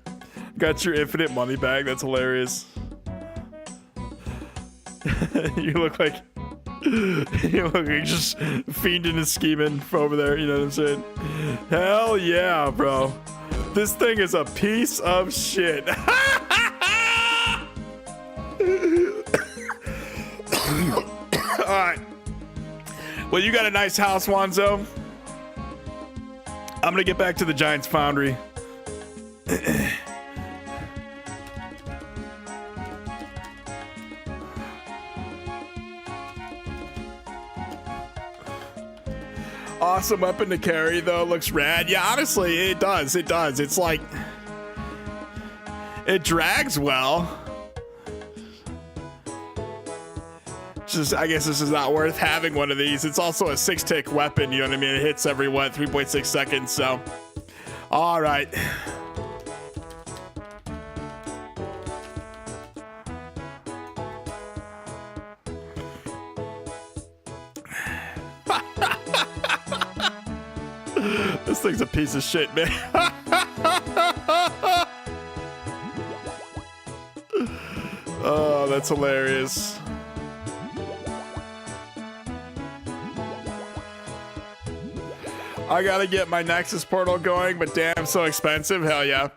Got your infinite money bag. That's hilarious. You look like just fiending and scheming from over there. You know what I'm saying? Hell yeah, bro. This thing is a piece of shit. Alright. Well, you got a nice house, Wanzo. I'm gonna get back to the Giants Foundry. Awesome weapon to carry, though. Looks rad. Yeah, honestly, it does. It does. It's like... it drags well. Just, I guess this is not worth having one of these. It's also a 6-tick weapon, you know what I mean? It hits every, 3.6 seconds, so... All right. This thing's a piece of shit, man. Oh, that's hilarious. I gotta get my Nexus portal going, but damn, so expensive. Hell yeah.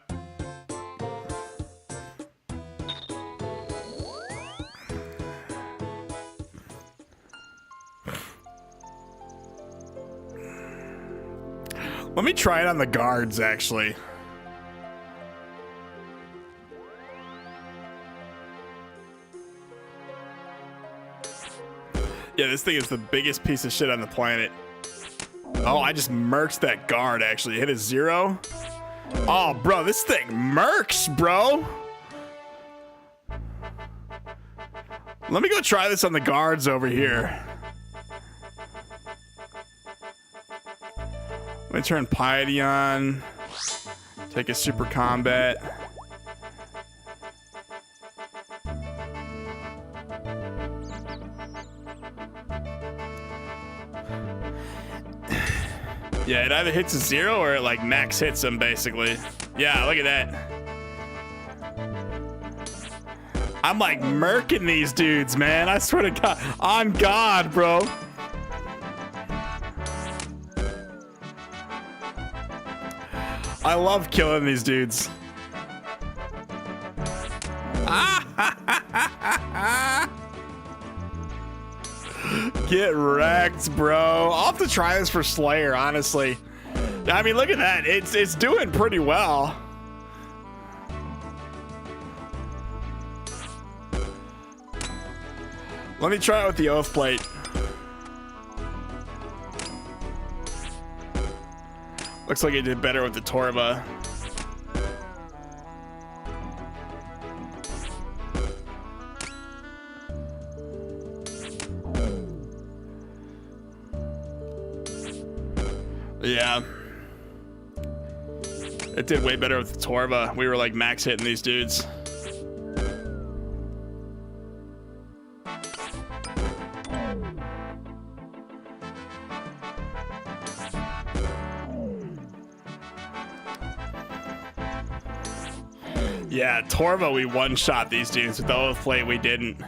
Let me try it on the guards, actually. Yeah, this thing is the biggest piece of shit on the planet. Oh, I just murked that guard, actually. Hit a 0. Oh, bro, this thing murks, bro. Let me go try this on the guards over here. Let me turn Piety on. Take a super combat. Yeah, it either hits a 0 or it like max hits them, basically. Yeah, look at that. I'm like murking these dudes, man. I swear to God. On God, bro. I love killing these dudes. Get wrecked, bro. I'll have to try this for Slayer, honestly. I mean, look at that. It's doing pretty well. Let me try it with the Oath Plate. Looks like it did better with the Torva. Yeah. It did way better with the Torva. We were like max hitting these dudes. Yeah, Torva, we one-shot these dudes. With the Oath Plate, we didn't.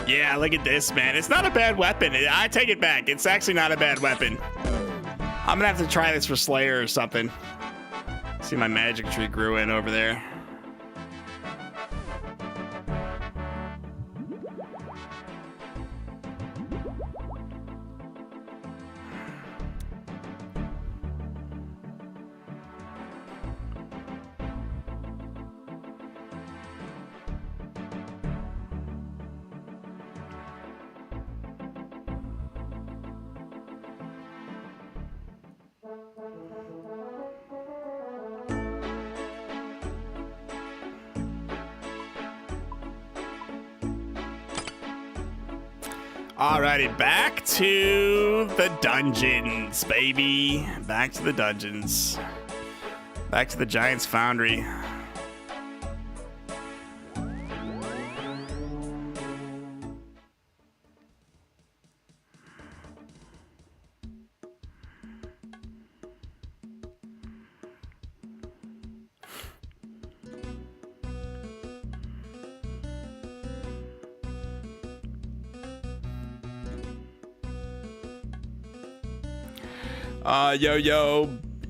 Yeah, look at this, man. It's not a bad weapon. I take it back. It's actually not a bad weapon. I'm gonna have to try this for Slayer or something. See, my magic tree grew in over there. Alrighty, back to the dungeons, baby. Back to the dungeons. Back to the Giants Foundry.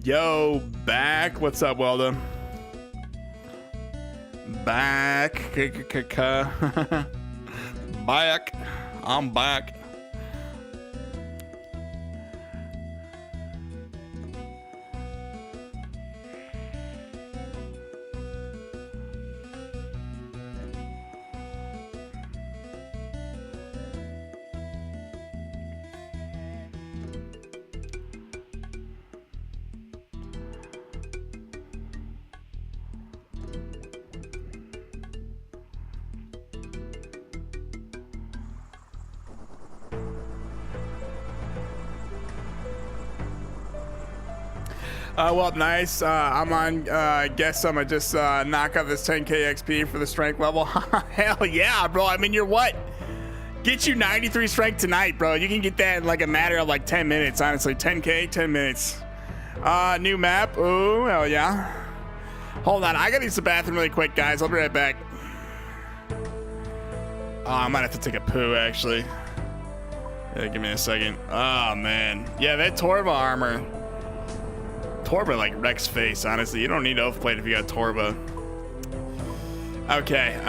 Yo, back. What's up, Welda? Back. Back. I'm back. Well, nice. I'm on. Guess I'm gonna just knock out this 10k XP for the strength level. Hell yeah, bro. I mean, you're what? Get you 93 strength tonight, bro. You can get that in like a matter of like 10 minutes, honestly. 10k, 10 minutes. New map. Ooh, hell yeah. Hold on, I gotta use the bathroom really quick, guys. I'll be right back. Oh, I might have to take a poo, actually. Yeah, give me a second. Oh, man. Yeah, that Torva armor. Torva, like, wrecks face, honestly. You don't need Oath Plate if you got Torva. Okay,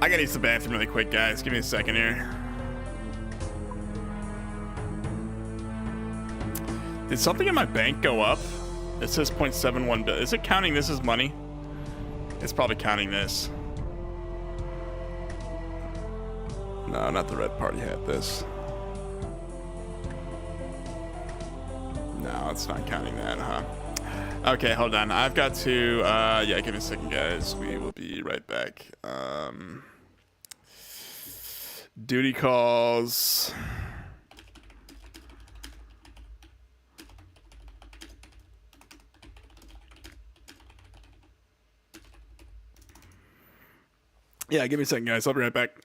I gotta use the bathroom really quick, guys. Give me a second here. Did something in my bank go up? It says 0.71 billion. Is it counting this as money? It's probably counting this. No, not the red party hat. This. No, it's not counting that, huh? Okay, hold on. I've got to, yeah, give me a second, guys. We will be right back. Duty calls. Yeah, give me a second, guys. I'll be right back.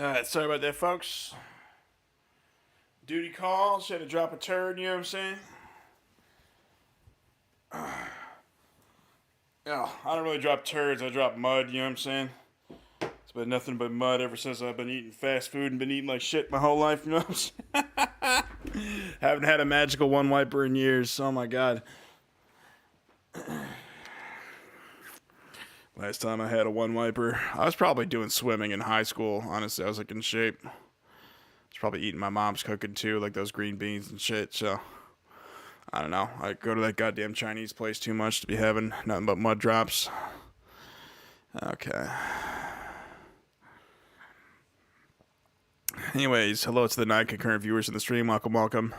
Alright, sorry about that, folks. Duty call, she had to drop a turd, you know what I'm saying? Yeah, I don't really drop turds, I drop mud, you know what I'm saying? It's been nothing but mud ever since I've been eating fast food and been eating like shit my whole life, you know what I'm saying? Haven't had a magical one wiper in years, oh my god. Last time I had a one wiper, I was probably doing swimming in high school. Honestly, I was like in shape. I was probably eating my mom's cooking too, like those green beans and shit. So I don't know. I go to that goddamn Chinese place too much to be having nothing but mud drops. Okay. Anyways, hello to the 9 concurrent viewers in the stream. Welcome, welcome.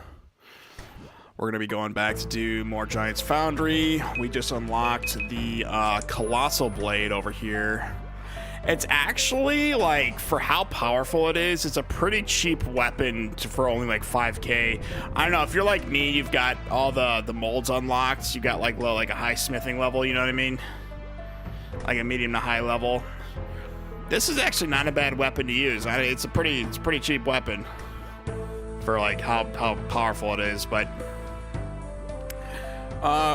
We're going to be going back to do more Giants Foundry. We just unlocked the Colossal Blade over here. It's actually, like, for how powerful it is, it's a pretty cheap weapon for only, like, 5k. I don't know, if you're like me, you've got all the molds unlocked. You've got, like, like a high smithing level, you know what I mean? Like a medium to high level. This is actually not a bad weapon to use. It's a pretty cheap weapon for, like, how powerful it is, but...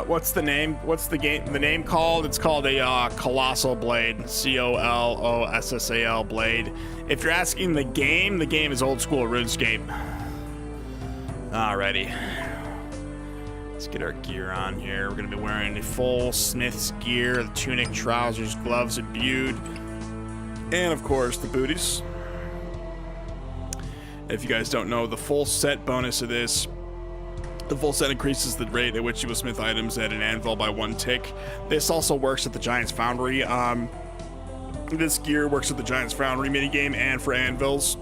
what's the name? What's the name called? It's called a Colossal Blade. Colossal Blade. If you're asking the game is old school RuneScape. Alrighty. Let's get our gear on here. We're gonna be wearing the full Smith's gear, the tunic, trousers, gloves, and butte. And of course the booties. If you guys don't know, the full set bonus of this, the full set increases the rate at which you will smith items at an anvil by 1 tick. This also works at the Giants Foundry. This gear works at the Giants Foundry minigame and for anvils.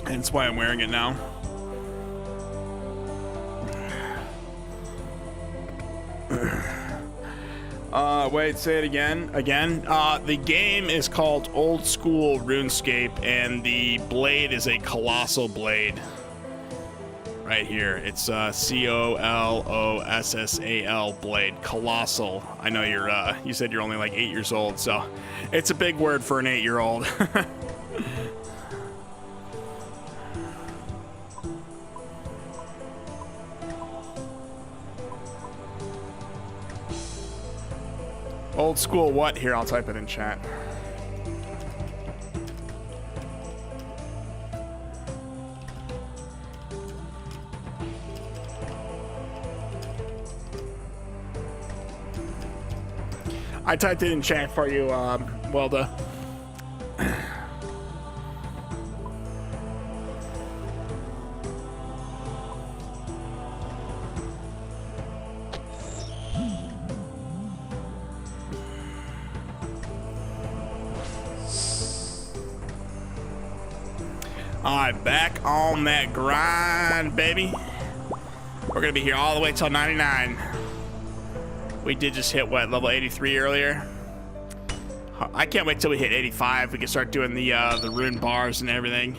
And that's why I'm wearing it now. Wait, say it again. The game is called Old School RuneScape, and the blade is a Colossal Blade. Right here, it's Colossal Blade, Colossal. I know you said you're only like 8 years old, so it's a big word for an 8-year-old. Old school what? Here, I'll type it in chat. I typed it in chat for you, Welda. Alright, back on that grind, baby. We're gonna be here all the way till 99. We did just hit, what, level 83 earlier? I can't wait till we hit 85. We can start doing the rune bars and everything.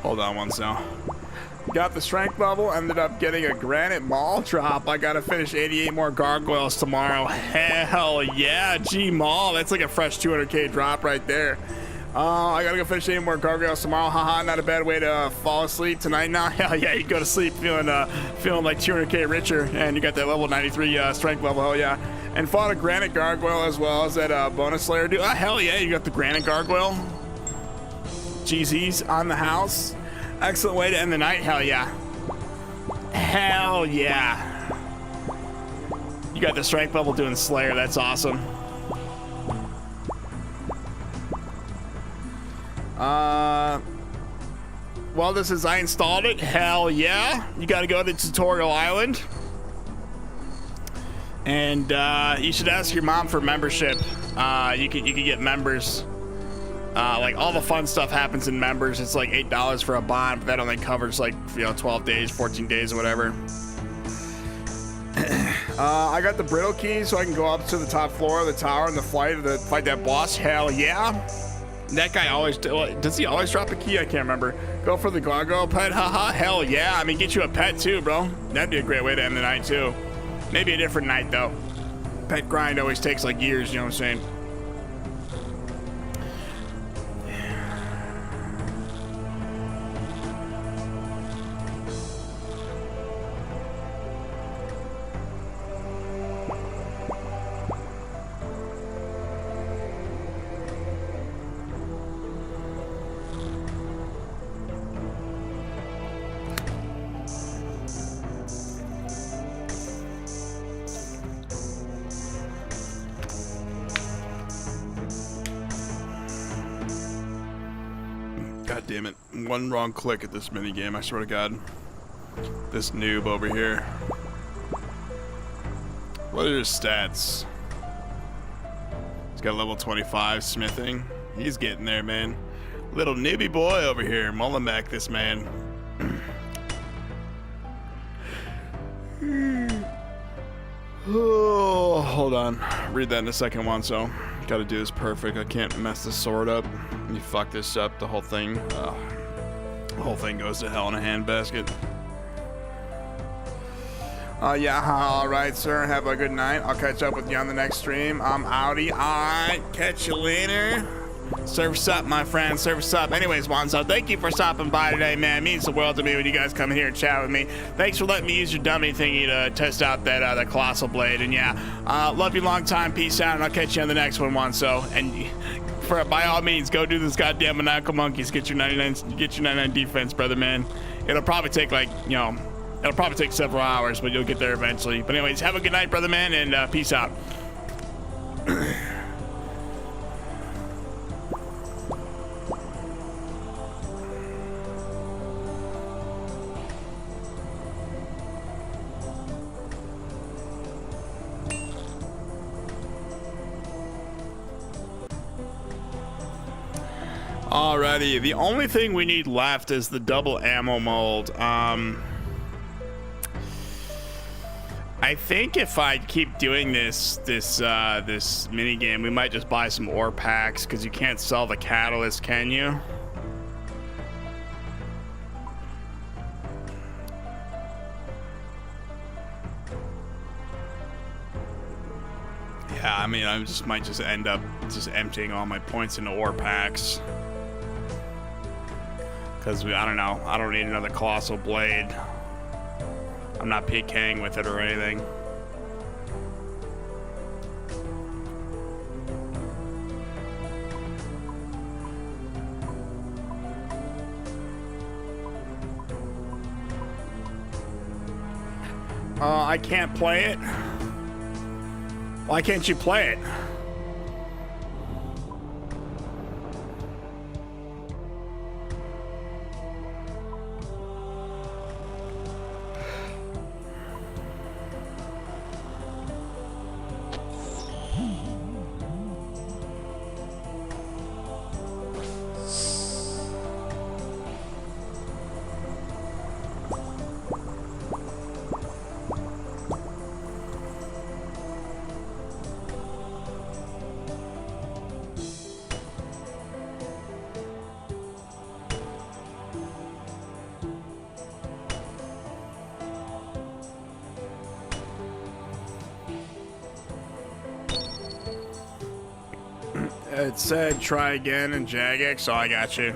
Hold on one second. Got the strength level, ended up getting a granite maul drop. I gotta finish 88 more gargoyles tomorrow. Hell yeah, G maul. That's like a fresh 200k drop right there. I gotta go finish 88 more gargoyles tomorrow. Haha, not a bad way to fall asleep tonight now. Hell yeah, you go to sleep feeling like 200k richer, and you got that level 93 strength level. Hell yeah. And fought a granite gargoyle as well as that bonus slayer dude. Hell yeah, you got the granite gargoyle. GZ's on the house. Excellent way to end the night. Hell yeah. Hell yeah. You got the strength level doing Slayer. That's awesome. Well, this is I installed it. Hell yeah. You got to go to Tutorial Island. And you should ask your mom for membership. You can get members. Like all the fun stuff happens in members. It's like $8 for a bond, but that only covers like 12 days, 14 days, or whatever. I got the brittle key so I can go up to the top floor of the tower and fight that boss. Hell yeah. That guy always, does he always drop a key? I can't remember. Go for the gargoyle pet, haha, hell yeah. I mean, get you a pet too, bro. That'd be a great way to end the night too. Maybe a different night though. Pet grind always takes like years, you know what I'm saying? God damn it. One wrong click at this minigame, I swear to God. This noob over here. What are his stats? He's got level 25 smithing. He's getting there, man. Little newbie boy over here. Mulling back this man. Oh, hold on. Read that in a second one, so gotta do this perfect. I can't mess this sword up. You fuck this up, the whole thing. The whole thing goes to hell in a handbasket. Yeah, alright, sir. Have a good night. I'll catch up with you on the next stream. I'm outie. Alright, catch you later. Surf's up, my friend. Surf's up. Anyways, Wanzo, thank you for stopping by today, man. It means the world to me when you guys come here and chat with me. Thanks for letting me use your dummy thingy to test out that colossal blade. And yeah, love you long time. Peace out, and I'll catch you on the next one, Wanzo. And by all means, go do this goddamn maniacal monkeys. Get your 99 defense, brother, man. It'll probably take it'll probably take several hours, but you'll get there eventually. But anyways, have a good night, brother, man, and peace out. Alrighty, the only thing we need left is the double ammo mold. I think if I keep doing this mini game, we might just buy some ore packs because you can't sell the catalyst, can you? Yeah, I mean, I might just end up emptying all my points into ore packs. Because I don't know, I don't need another colossal blade. I'm not PKing with it or anything. I can't play it. Why can't you play it? It said try again in Jagex, so I got you.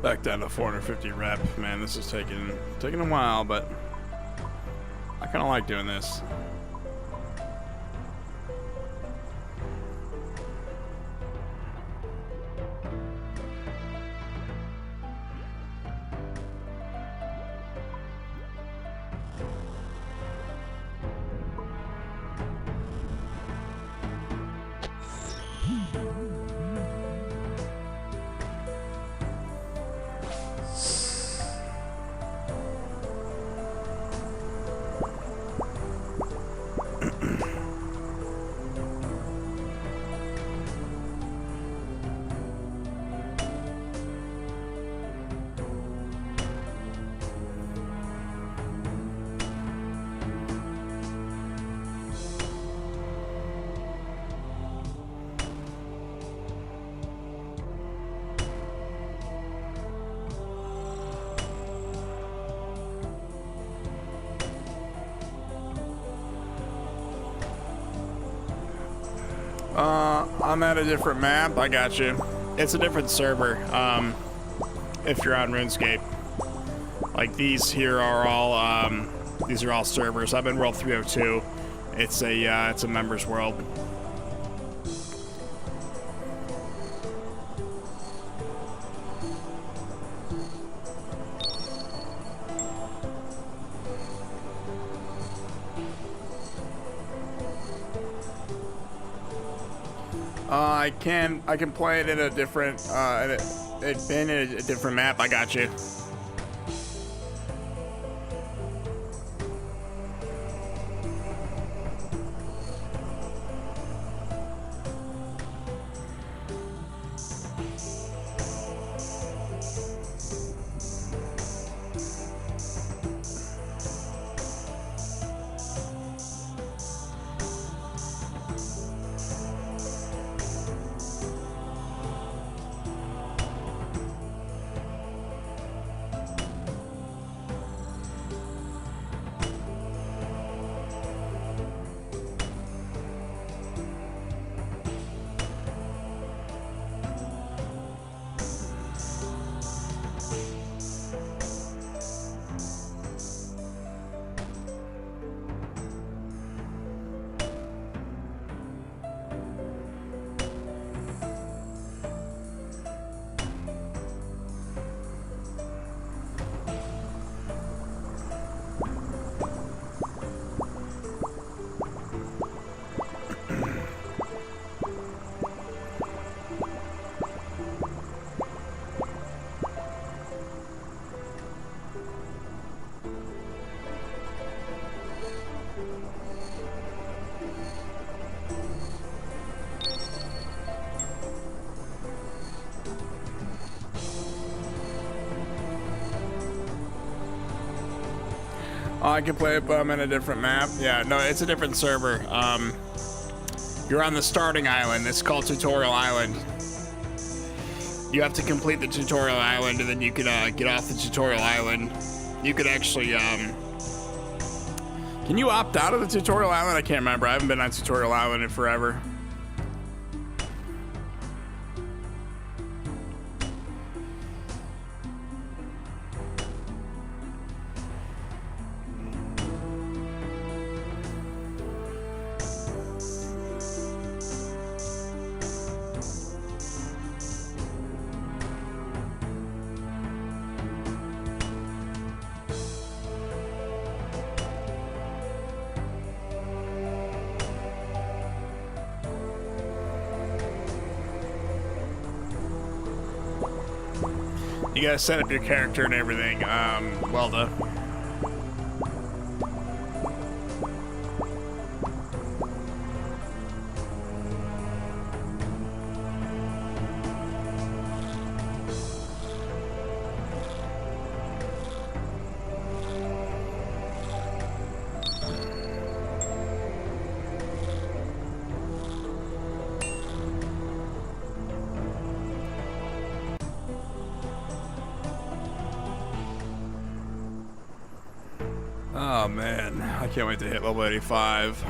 Back down to 450 rep. Man, this is taking a while, but I kind of like doing this. I'm at a different map. I got you. It's a different server. If you're on RuneScape, like these here are all servers. I'm in World 302. It's a members world. I can play it in a different in a different map. I got you. I can play it, but I'm in a different map. Yeah, no, it's a different server. You're on the starting island. It's called Tutorial Island. You have to complete the tutorial island, and then you can get off the tutorial island. You could actually, can you opt out of the tutorial island? I can't remember. I haven't been on Tutorial Island in forever. You gotta set up your character and everything. Well done. Oh man, I can't wait to hit level 85.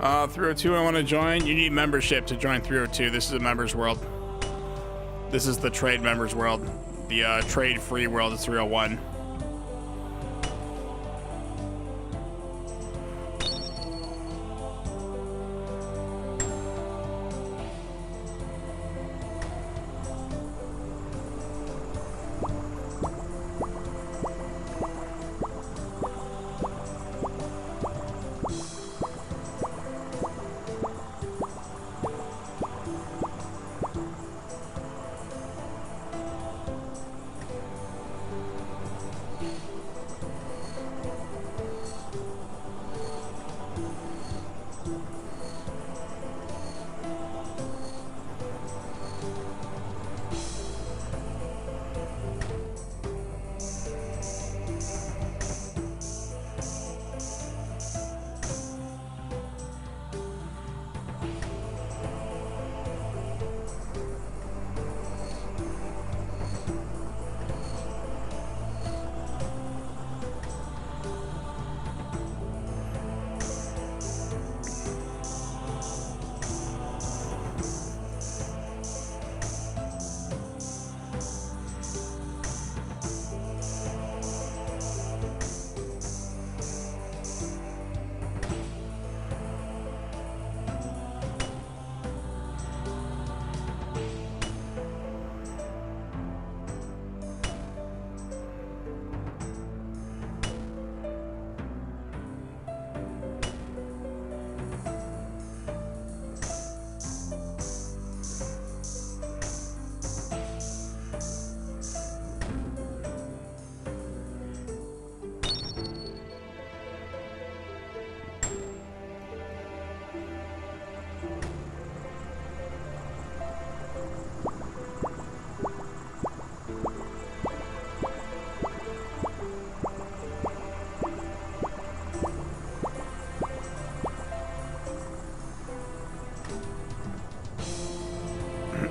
302, I want to join. You need membership to join 302. This is a members world. This is the trade members world. The trade free world is 301.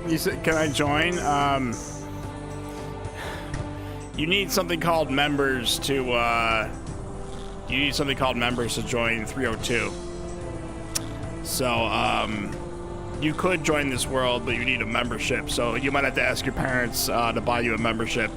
You said, can I join? You need something called members to, join 302. So, you could join this world, but you need a membership. So you might have to ask your parents, to buy you a membership.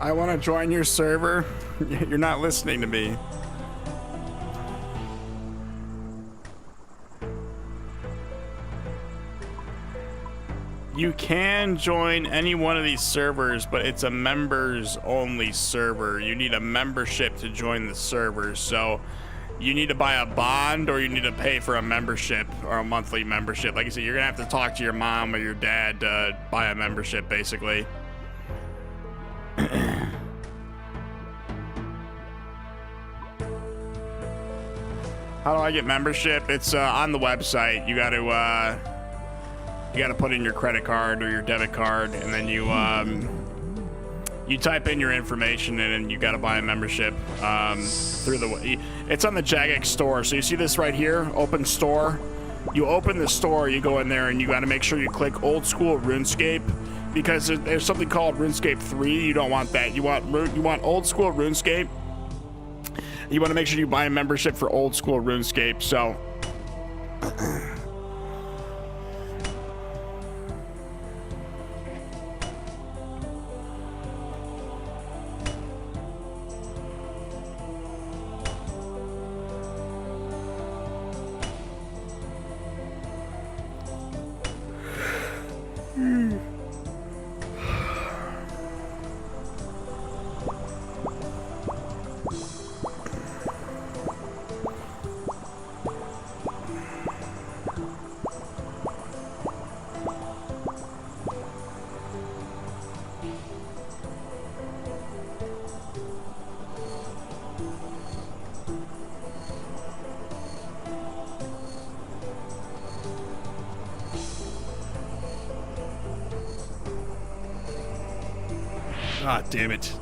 I want to join your server. You're not listening to me. You can join any one of these servers, but it's a members only server. You need a membership to join the server. So you need to buy a bond or you need to pay for a membership or a monthly membership. Like I said, you're gonna have to talk to your mom or your dad to buy a membership, basically. How do I get membership? It's on the website. You got to put in your credit card or your debit card, and then you type in your information, and then you got to buy a membership through the. It's on the Jagex store. So you see this right here, open store. you open the store, you go in there, and you got to make sure you click old school RuneScape, because there's something called RuneScape 3. You don't want that. You want old school RuneScape. You want to make sure you buy a membership for old school RuneScape. So ah, damn it.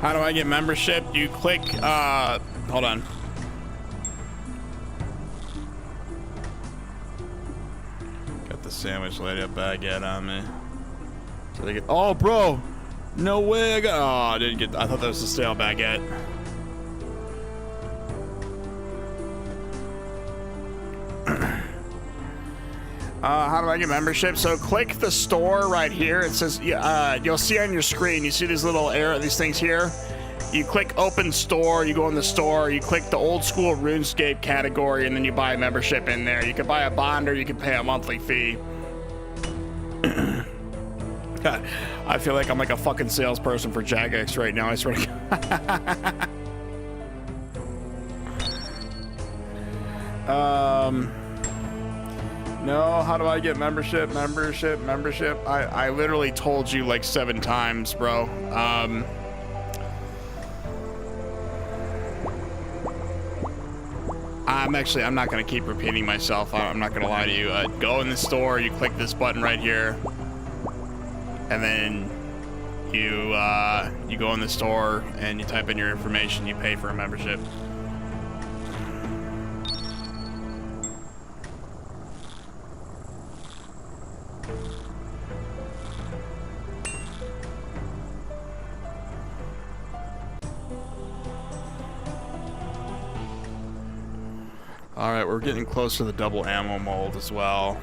How do I get membership? You click, hold on. Got the sandwich lady a baguette on me. So they get, oh, bro. No way I got, oh, I didn't get, I thought that was a stale baguette. How do I get membership? So click the store right here. It says, you'll see on your screen, you see these little arrow, these things here. You click open store, you go in the store, you click the old school RuneScape category, and then you buy a membership in there. You can buy a bond or you can pay a monthly fee. God, I feel like I'm like a fucking salesperson for Jagex right now, I swear to God. No, how do I get membership? I literally told you like 7 times, bro. I'm not gonna keep repeating myself. I'm not gonna lie to you. Go in the store, you click this button right here, and then you go in the store and you type in your information, you pay for a membership. All right, we're getting close to the double ammo mold as well.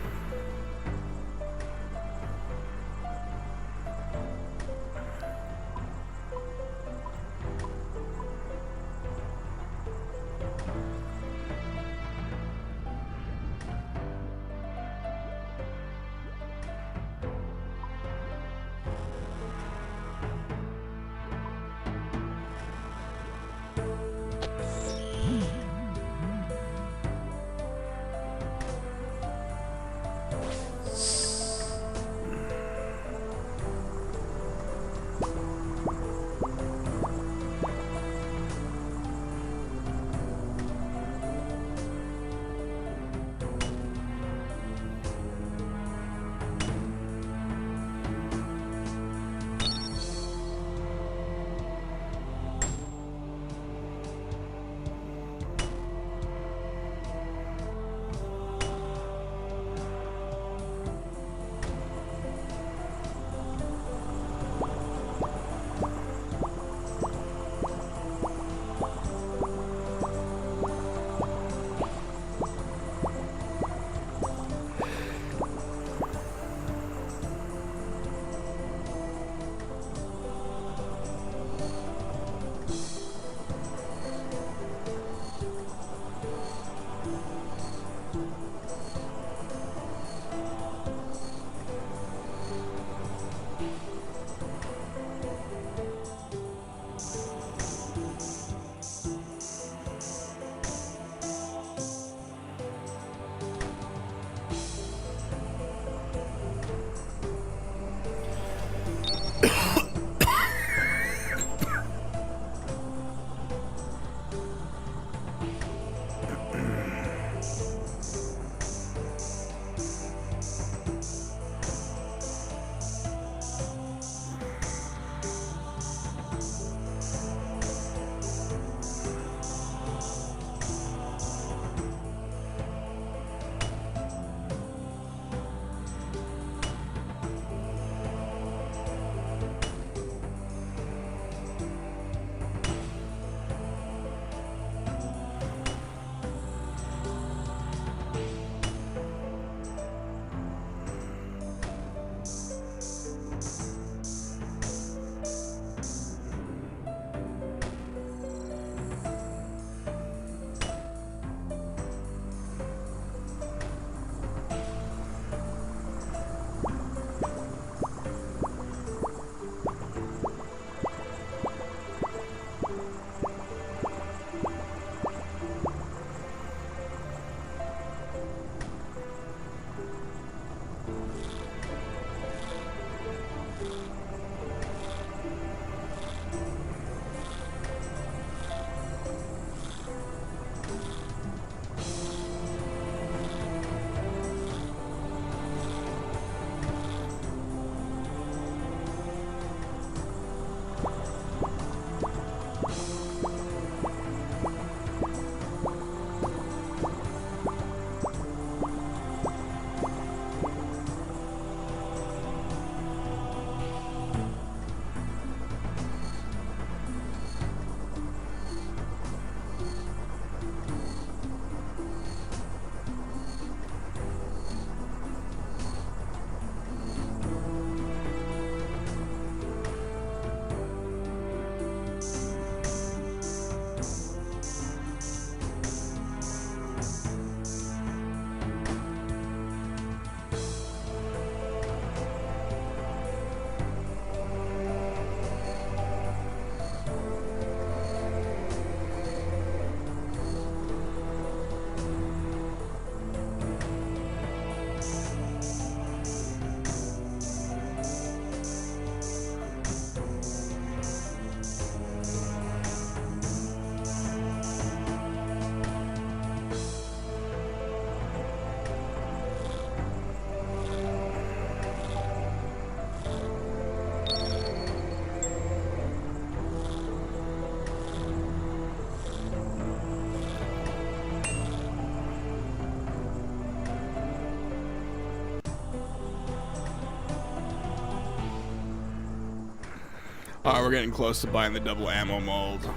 Alright, we're getting close to buying the double ammo mold.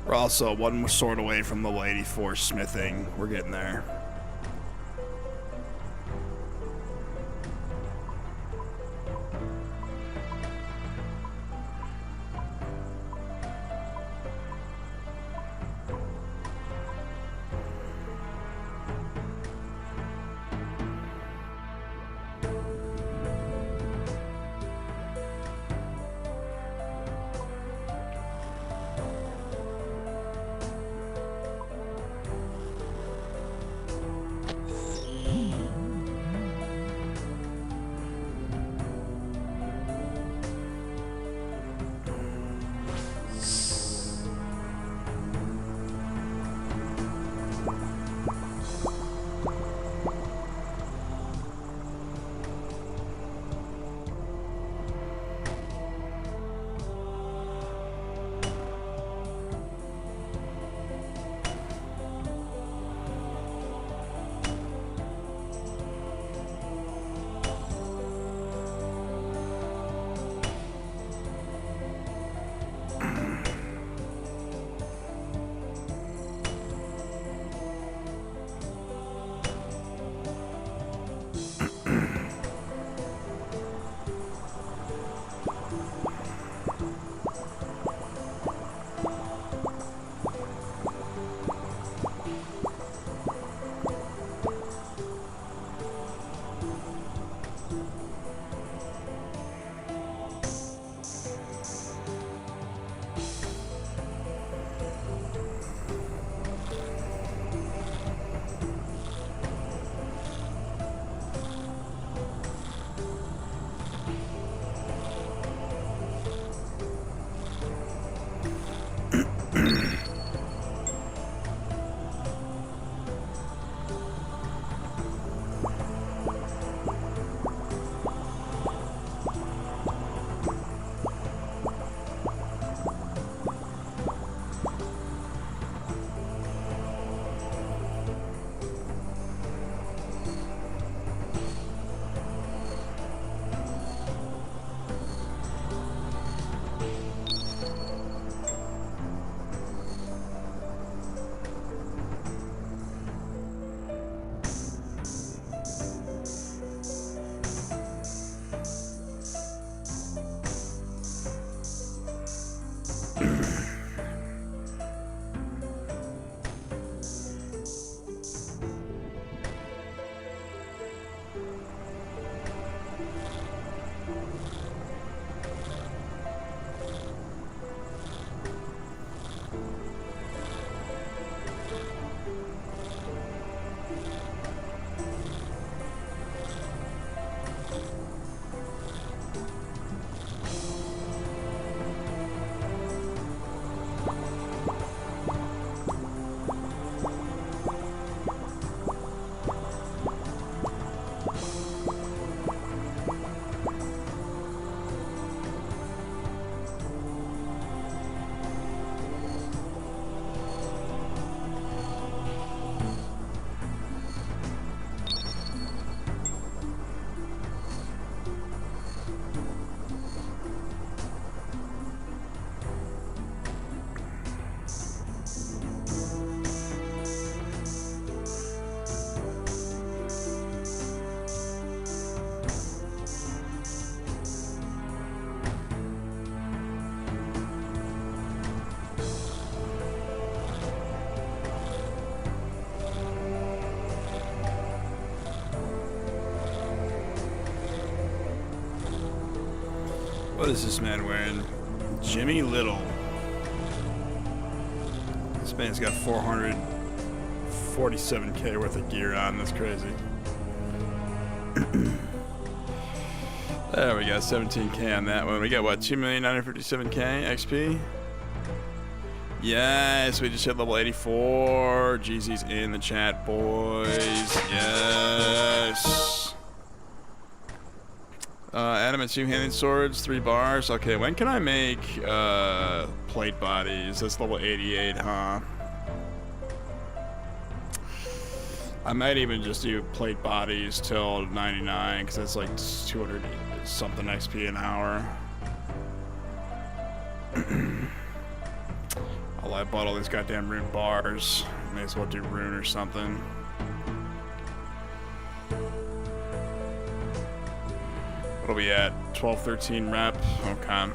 We're also one more sword away from level 84 smithing. We're getting there. What is this man wearing? Jimmy Little. This man's got 447k worth of gear on. That's crazy. There we go, 17k on that one. We got what, 2,957k XP? Yes, we just hit level 84. GZ's in the chat, boys. Yes. Adamant two-handed swords, 3 bars. Okay, when can I make plate bodies? That's level 88, huh? I might even just do plate bodies till 99, because that's like 200 something XP an hour. I bought all these goddamn rune bars. May as well do rune or something. What are we at? 12, 13 rep? Okay.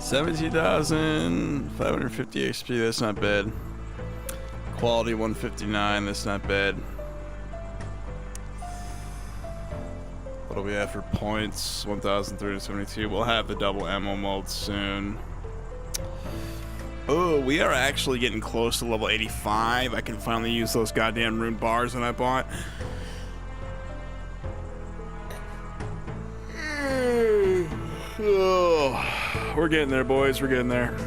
$17,550 XP, that's not bad. Quality 159, that's not bad. What do we have for points? 1,372. We'll have the double ammo mold soon. Oh, we are actually getting close to level 85. I can finally use those goddamn rune bars that I bought. Oh, we're getting there, boys. We're getting there.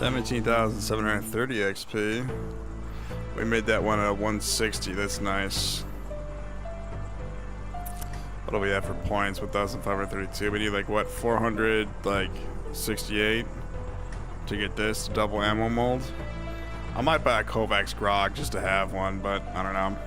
$17,730 XP. We made that one at 160. That's nice. What do we have for points? 1,532. We need like what? 468 to get this double ammo mold. I might buy a Kovacs grog just to have one, but I don't know.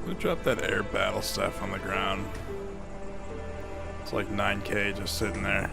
Who dropped that air battle stuff on the ground? It's like 9K just sitting there.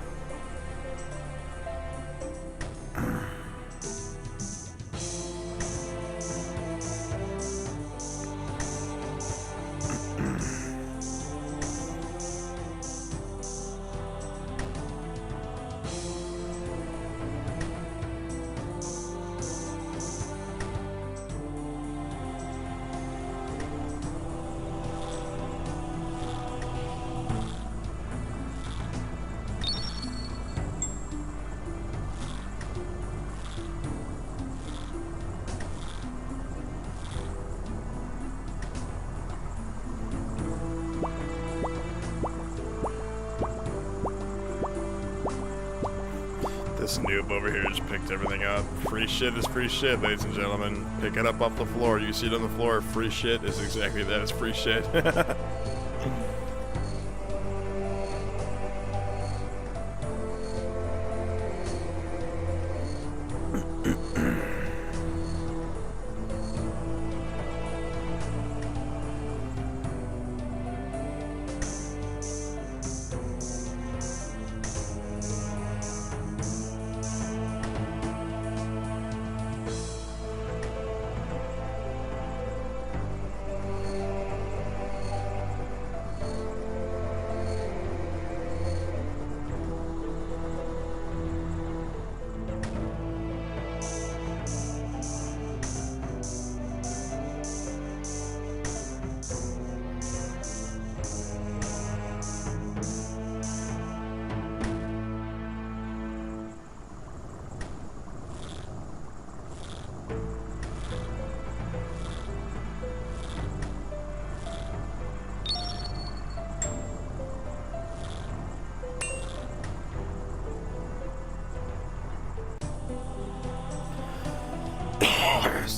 This noob over here just picked everything up. Free shit is free shit, ladies and gentlemen. Pick it up off the floor. You see it on the floor. Free shit is exactly that. It's free shit.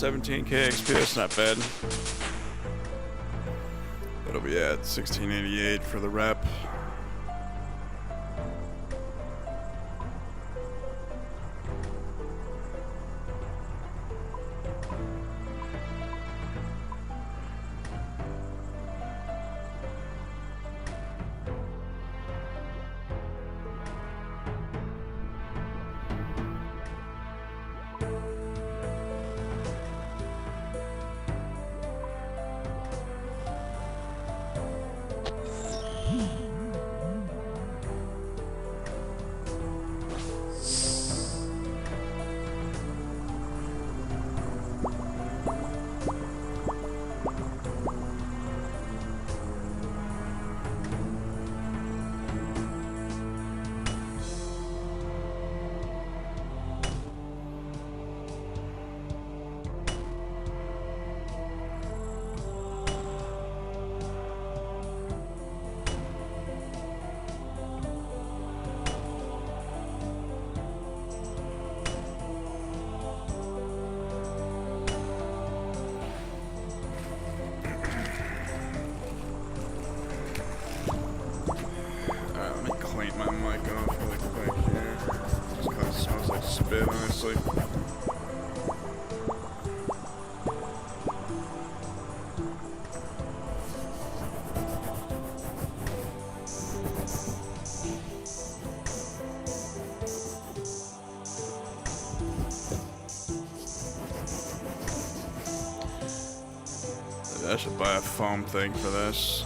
17k XP, that's not bad. That'll be at 1688 for the rep. Spit, honestly. I should buy a foam thing for this.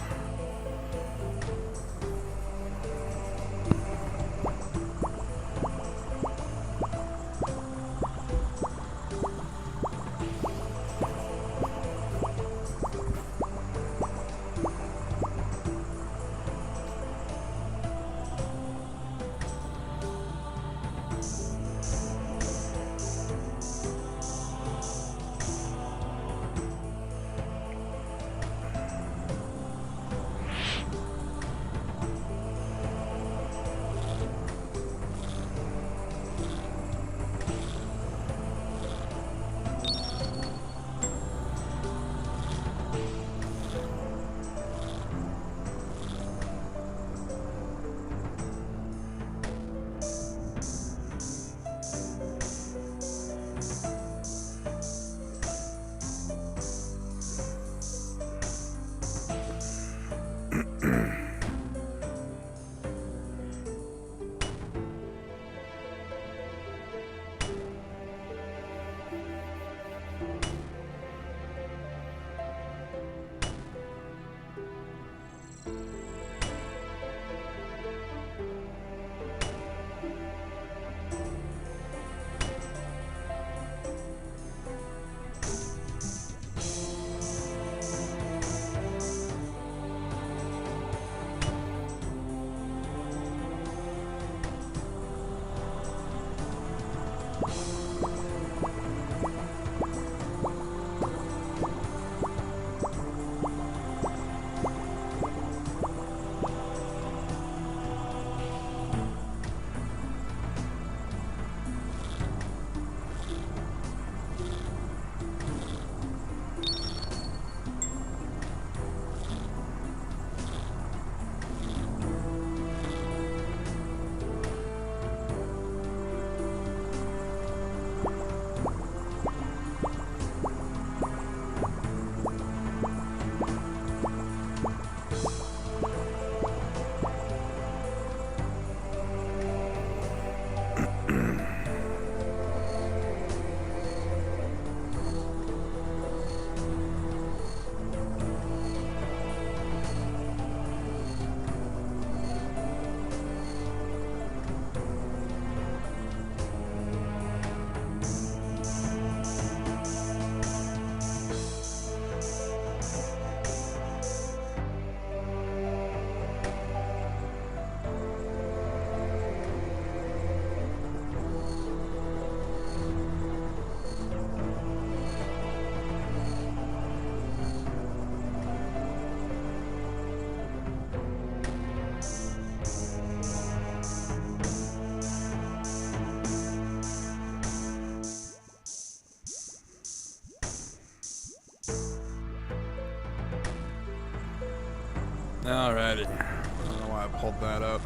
Alrighty. I don't know why I pulled that up.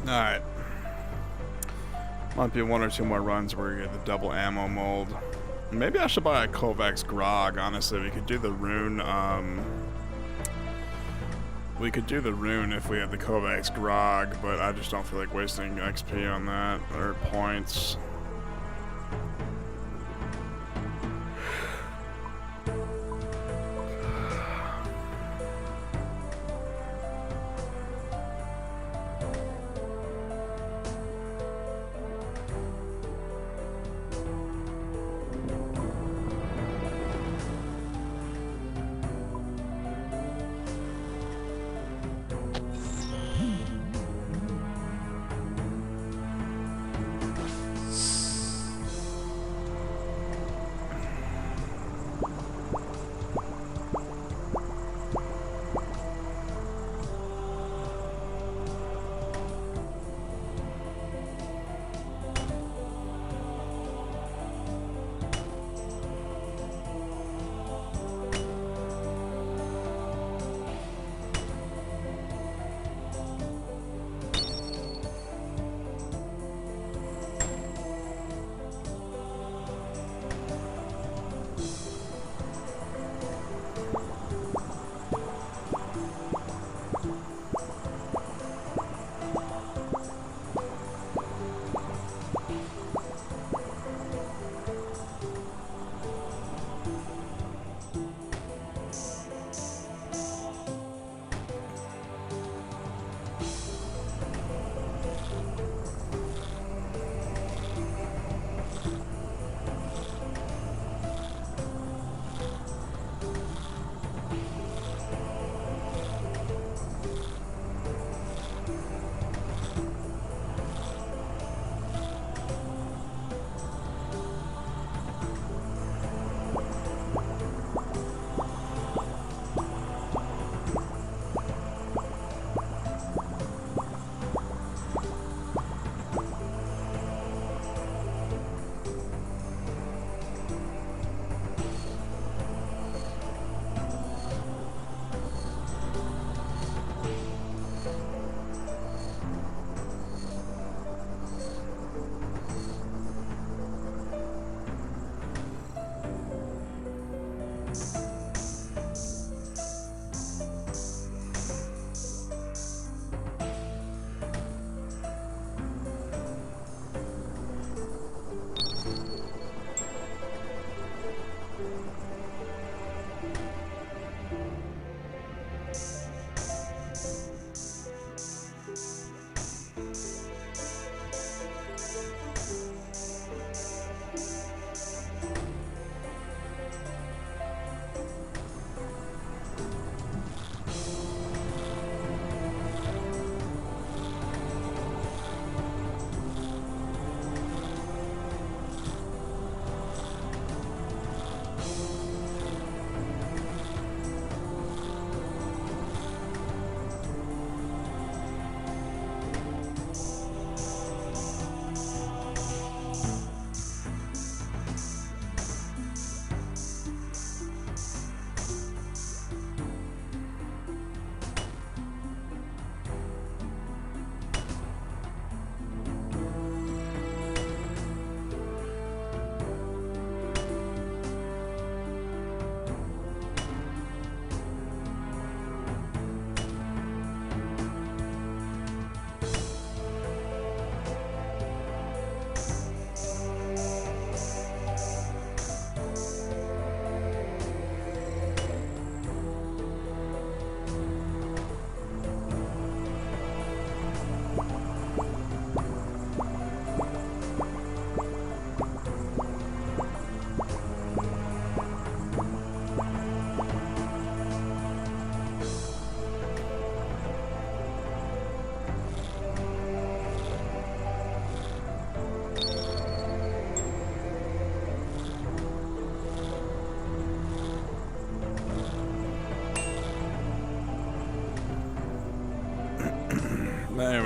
Alright. Might be one or two more runs where we get the double ammo mold. Maybe I should buy a Kovacs Grog, honestly. We could do the rune, we could do the rune if we had the Kovacs Grog, but I just don't feel like wasting XP on that, or points.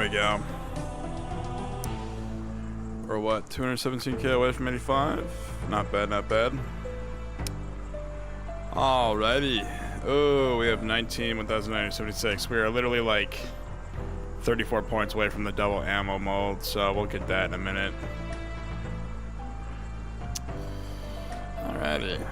we go. Or what? 217k away from 85. Not bad, not bad. Alrighty. Oh, we have 1,976. We are literally like 34 points away from the double ammo mold, so we'll get that in a minute. Alrighty.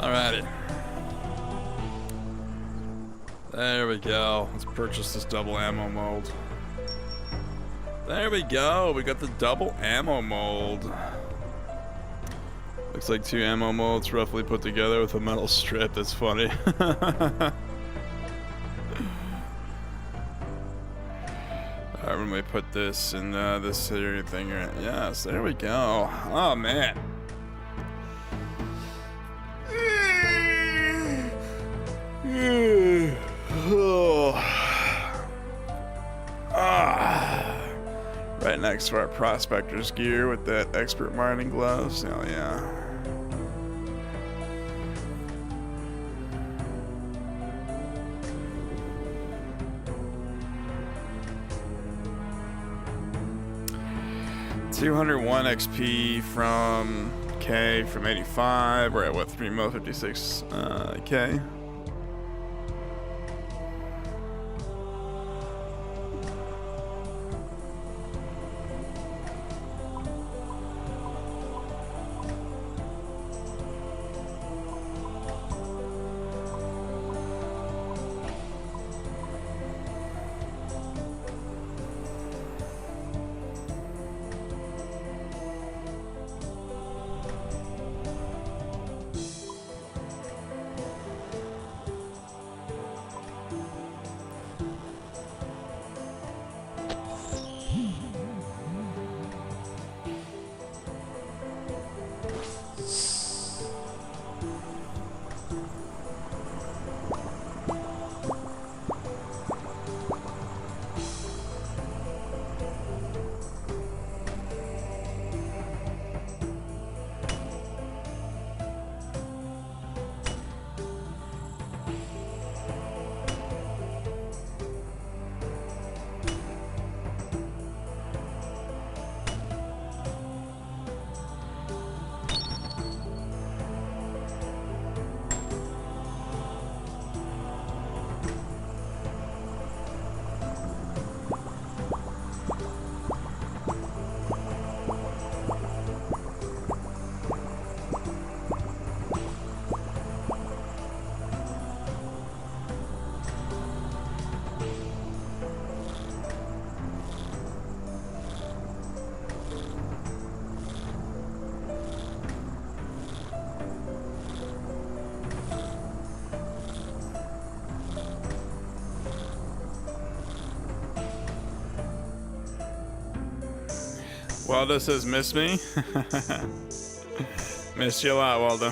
Alrighty. There we go. Let's purchase this double ammo mold. There we go. We got the double ammo mold. Looks like 2 ammo molds roughly put together with a metal strip. That's funny. Alright, when we put this in this here thing. Yes, there we go. Oh, man. Right next to our prospector's gear with that expert mining gloves. Oh, yeah. $201 XP from K from 85. We're at what, 356 K. Waldo says, miss me? Missed you a lot, Waldo.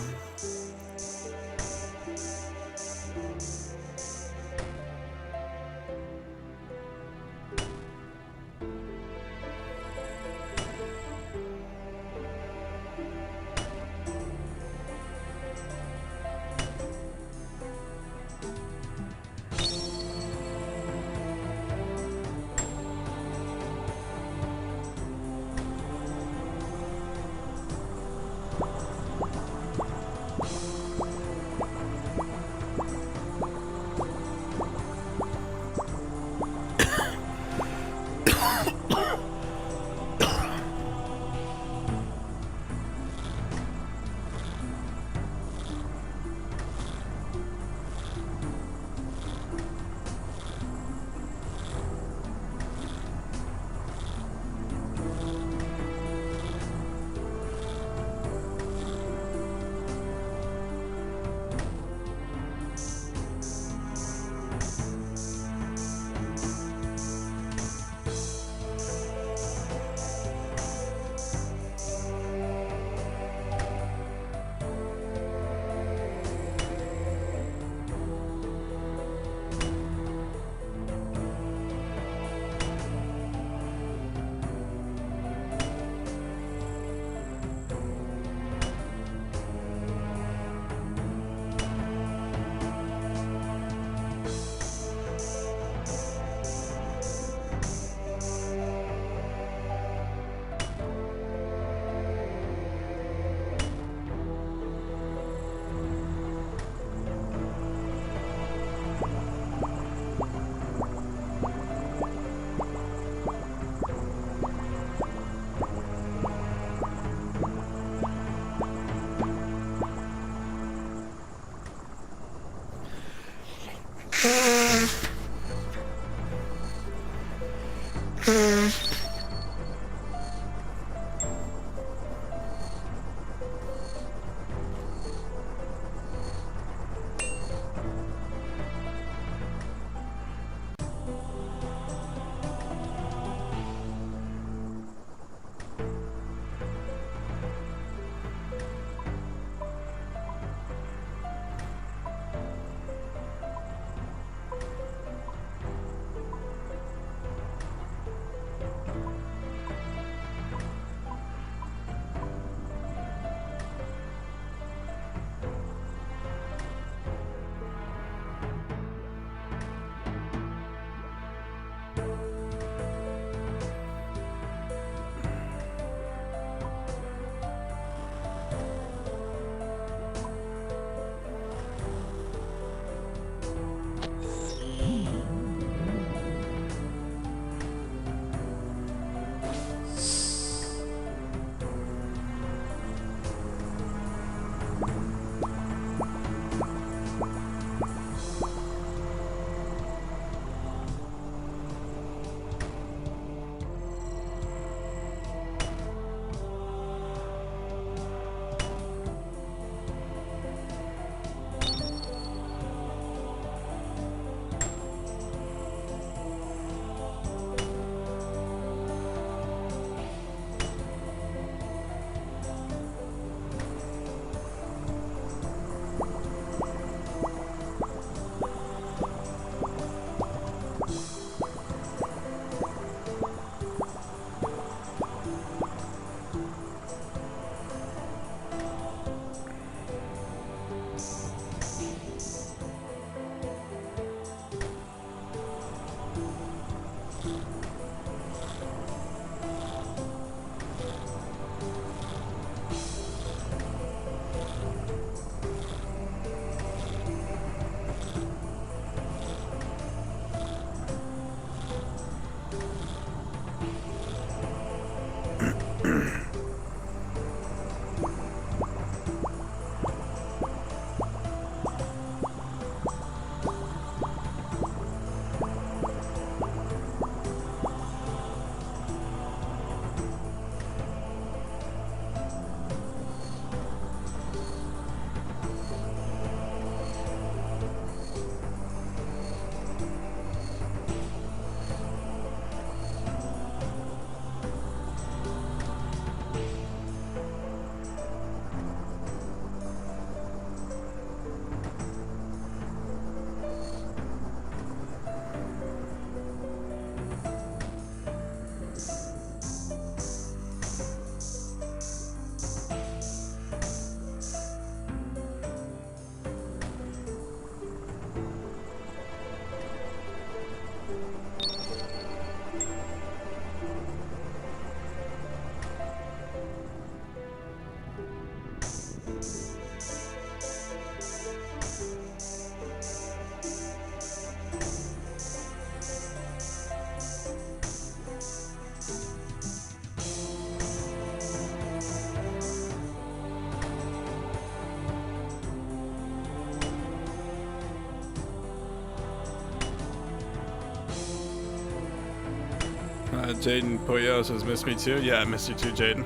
Jaden Poyo says, miss me too? Yeah, I miss you too, Jaden.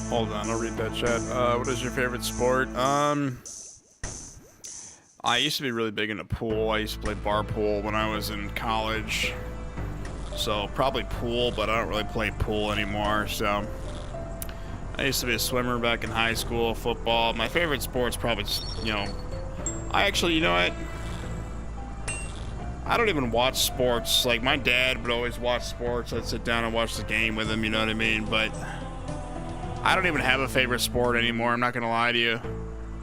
Hold on, I'll read that chat. What is your favorite sport? I used to be really big into pool. I used to play bar pool when I was in college. So probably pool, but I don't really play pool anymore. So I used to be a swimmer back in high school, football. My favorite sport's probably, I actually, you know what? I don't even watch sports. Like, my dad would always watch sports. I'd sit down and watch the game with him, you know what I mean? But I don't even have a favorite sport anymore. I'm not gonna lie to you.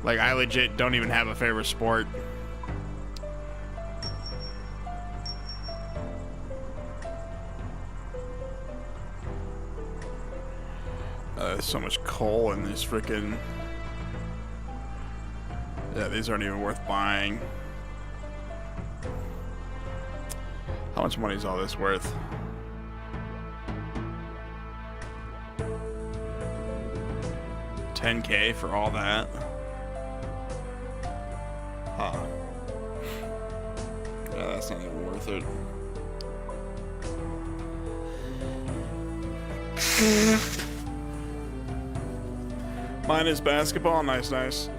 Like, I legit don't even have a favorite sport. There's so much coal in these freaking... Yeah, these aren't even worth buying. How much money is all this worth? $10K for all that? Huh. Yeah, that's not even worth it. Mine is basketball. Nice, nice.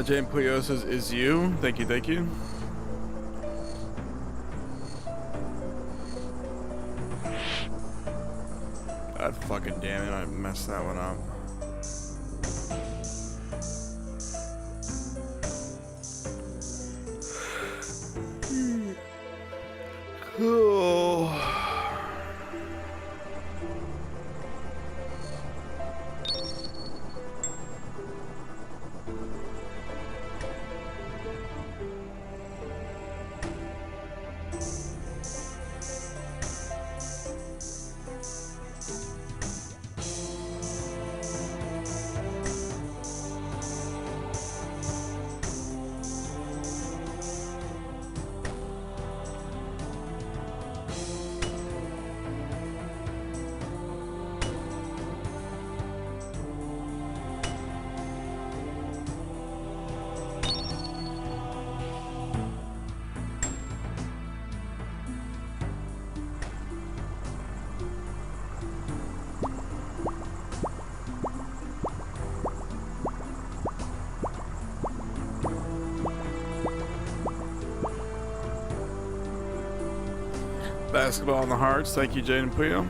Jane Puyo says, is you. Thank you, thank you. God fucking damn it, I messed that one up. Oh. Basketball in the hearts. Thank you, Jaden Puyo.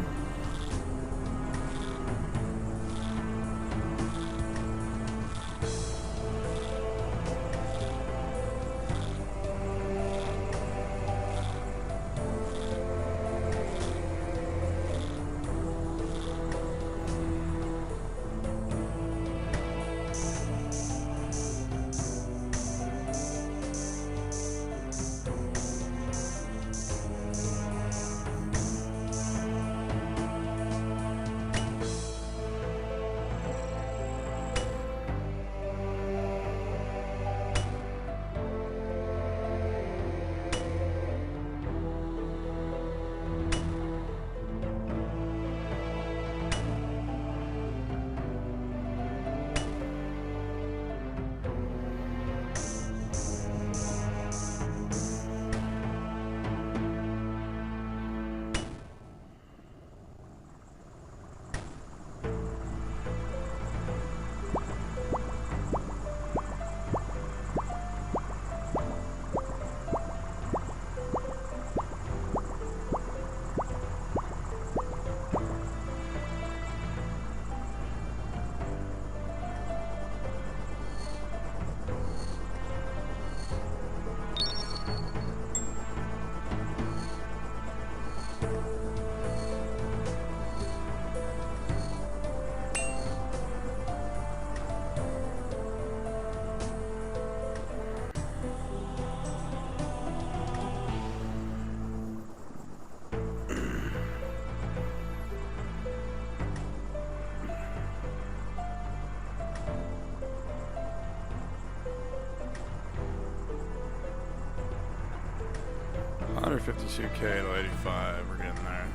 $152K to 85. We're getting there.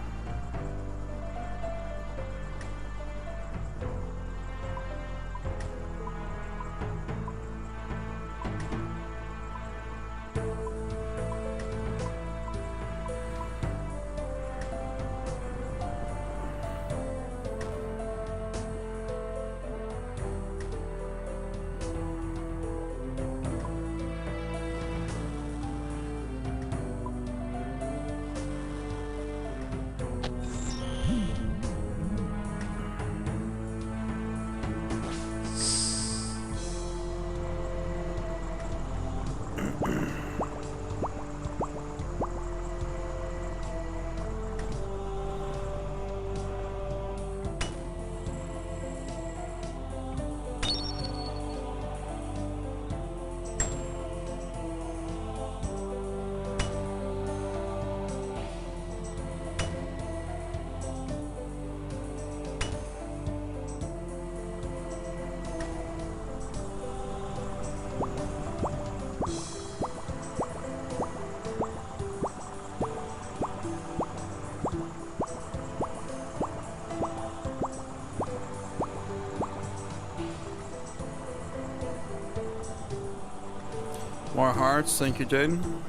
More hearts. Thank you, Jaden.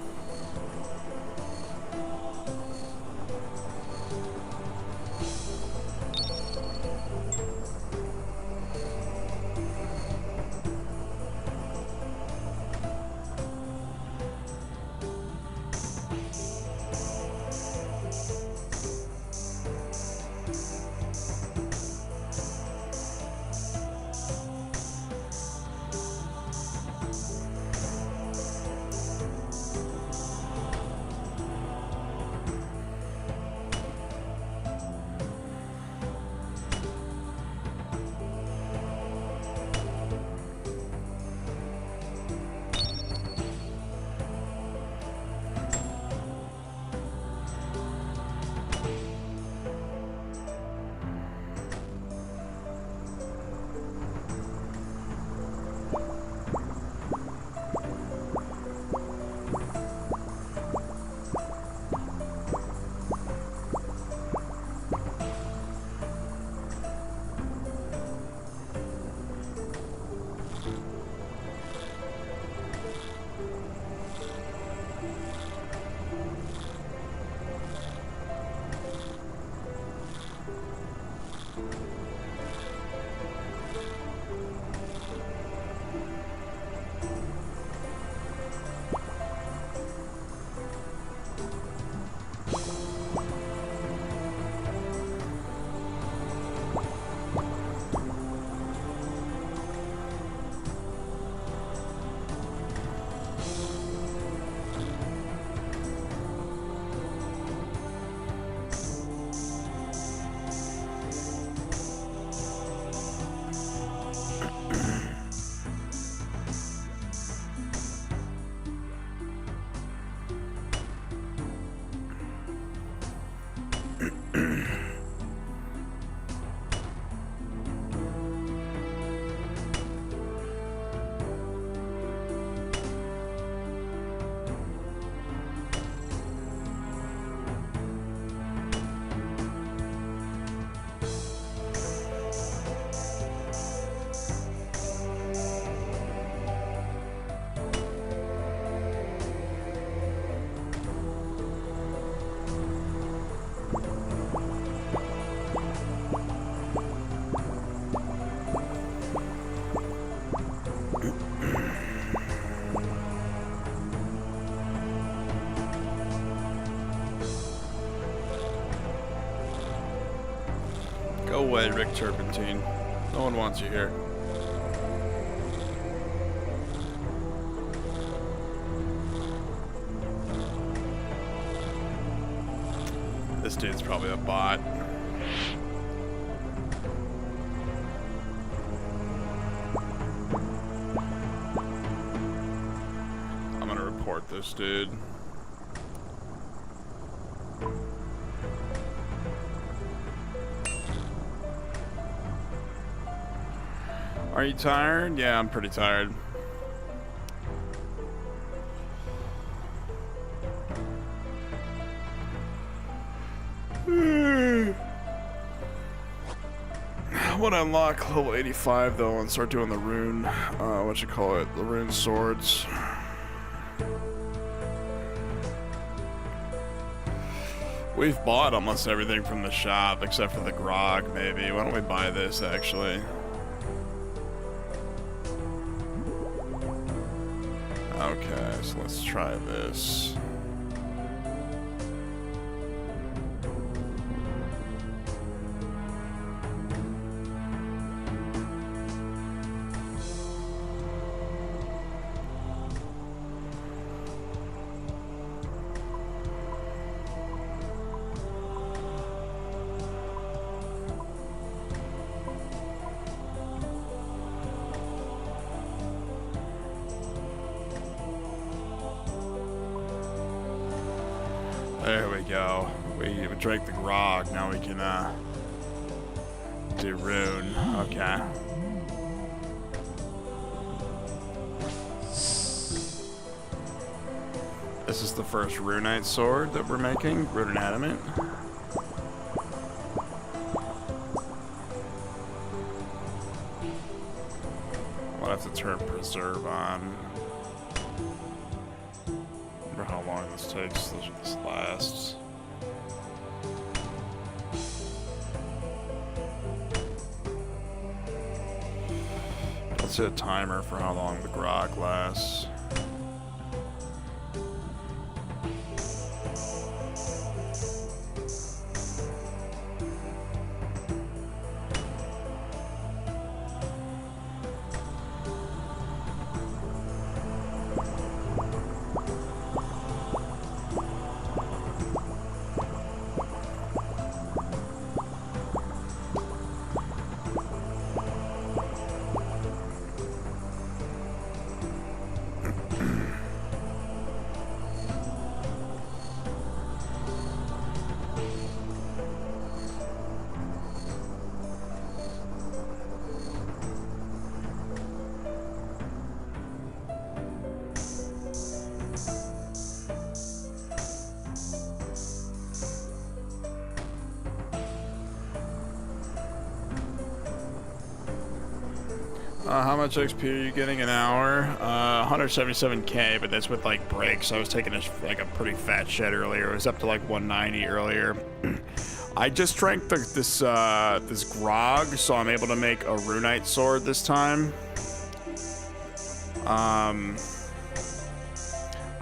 away, Rick Turpentine. No one wants you here. This dude's probably a bot. I'm gonna report this dude. Are you tired? Yeah, I'm pretty tired. I want to unlock level 85 though and start doing the rune, what you call it, the rune swords. We've bought almost everything from the shop except for the grog, maybe. Why don't we buy this actually? Okay, so let's try this. There we go. We drank the grog. Now we can do rune. Okay. This is the first Runite sword that we're making. Rune adamant. We'll have to turn preserve on. How long this takes, this lasts. Let's hit a timer for how long the grog lasts. How much XP are you getting an hour? 177k, but that's with like breaks. I was taking like a pretty fat shit earlier. It was up to like 190 earlier. I just drank this grog, so I'm able to make a Runite sword this time. I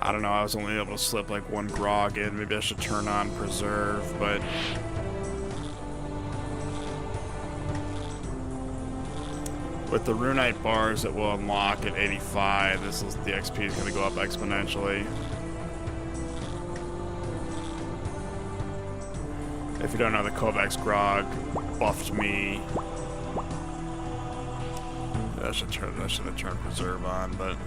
don't know. I was only able to slip like one grog in. Maybe I should turn on preserve, but. With the Runite bars that will unlock at 85, the XP is going to go up exponentially. If you don't know, the Kovacs grog buffed me. I should have turned preserve on, but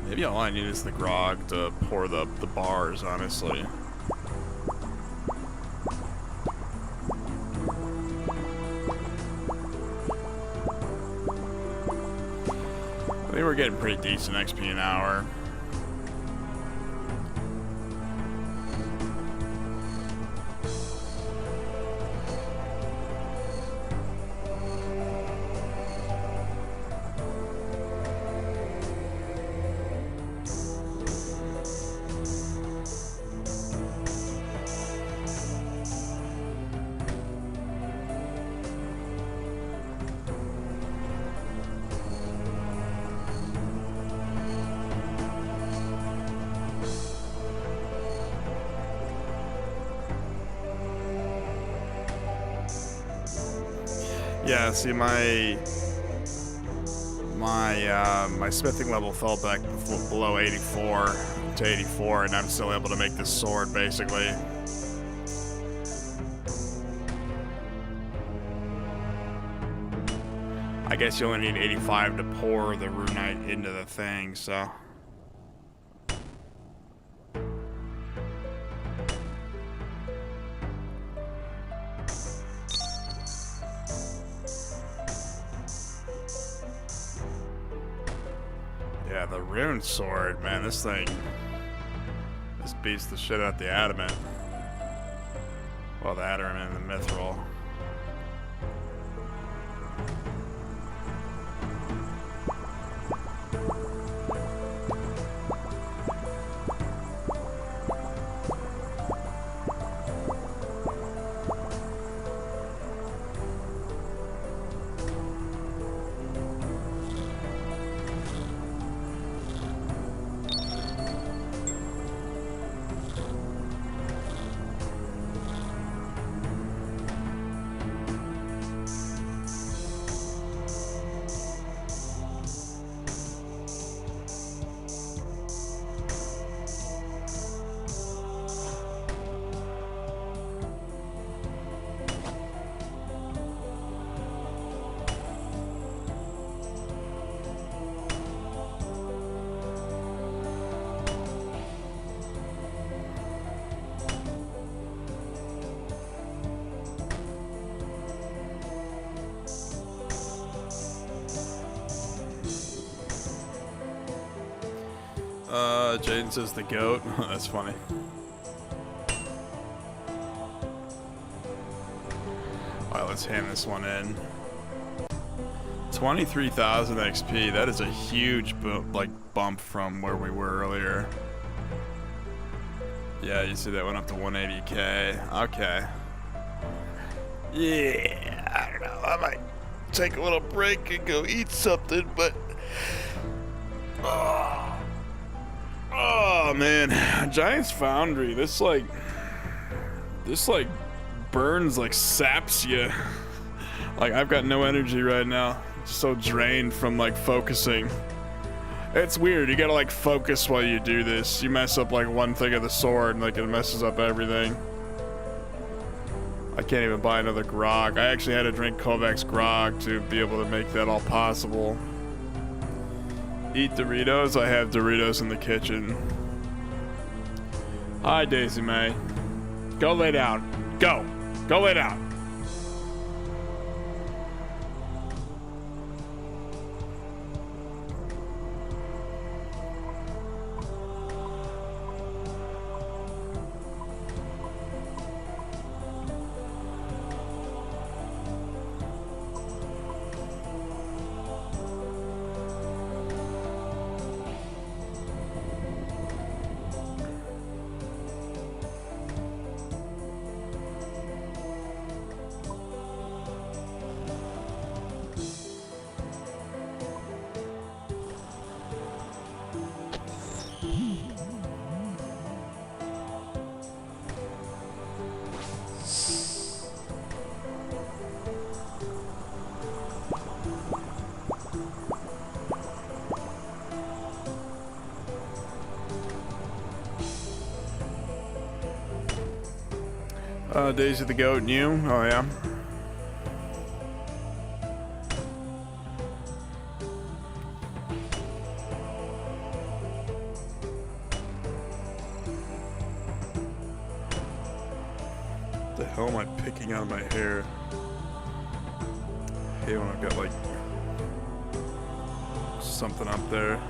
maybe all I need is the grog to pour the bars, honestly. I think we're getting pretty decent XP an hour. Yeah, see my smithing level fell back below 84 to 84, and I'm still able to make this sword basically. I guess you only need 85 to pour the Runite into the thing, so. Yeah, the rune sword, man, this beats the shit out the adamant. Well, the adamant and the mithril. Jaden says the goat. That's funny. Alright, let's hand this one in. 23,000 XP. That is a huge bump from where we were earlier. Yeah, you see that went up to 180k. Okay. Yeah, I don't know. I might take a little break and go eat something, but oh man, Giant's Foundry. This burns, like saps you. Like I've got no energy right now. Just so drained from like focusing. It's weird. You gotta like focus while you do this. You mess up like one thing of the sword, and like it messes up everything. I can't even buy another grog. I actually had to drink Kovac's grog to be able to make that all possible. Eat Doritos? I have Doritos in the kitchen. Hi, Daisy May. Go lay down. Go. Go lay down. Daisy the Goat, new? Oh, yeah. What the hell am I picking out of my hair? I hate when I've got like something up there.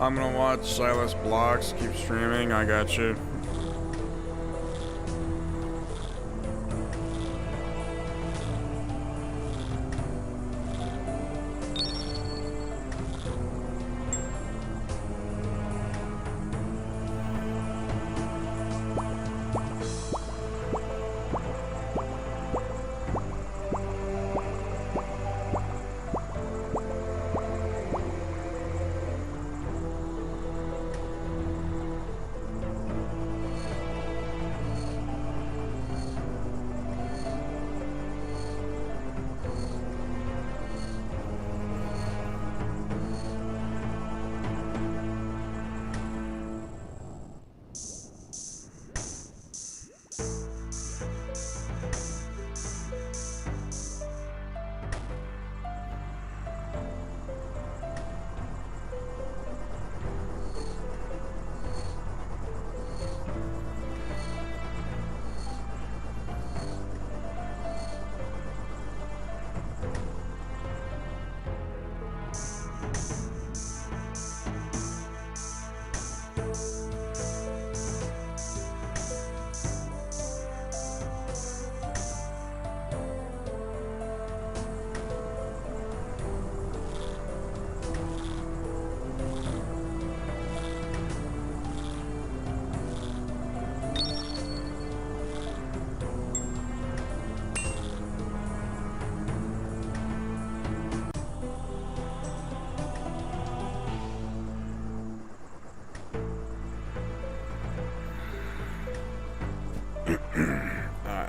I'm gonna watch Silas Blocks keep streaming. I got you.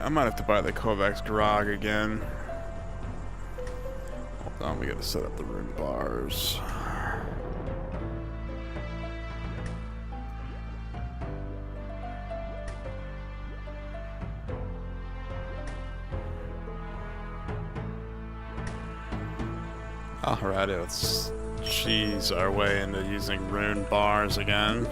I might have to buy the Kovacs Grog again. Hold on, we gotta set up the rune bars. Alrighty, let's cheese our way into using rune bars again.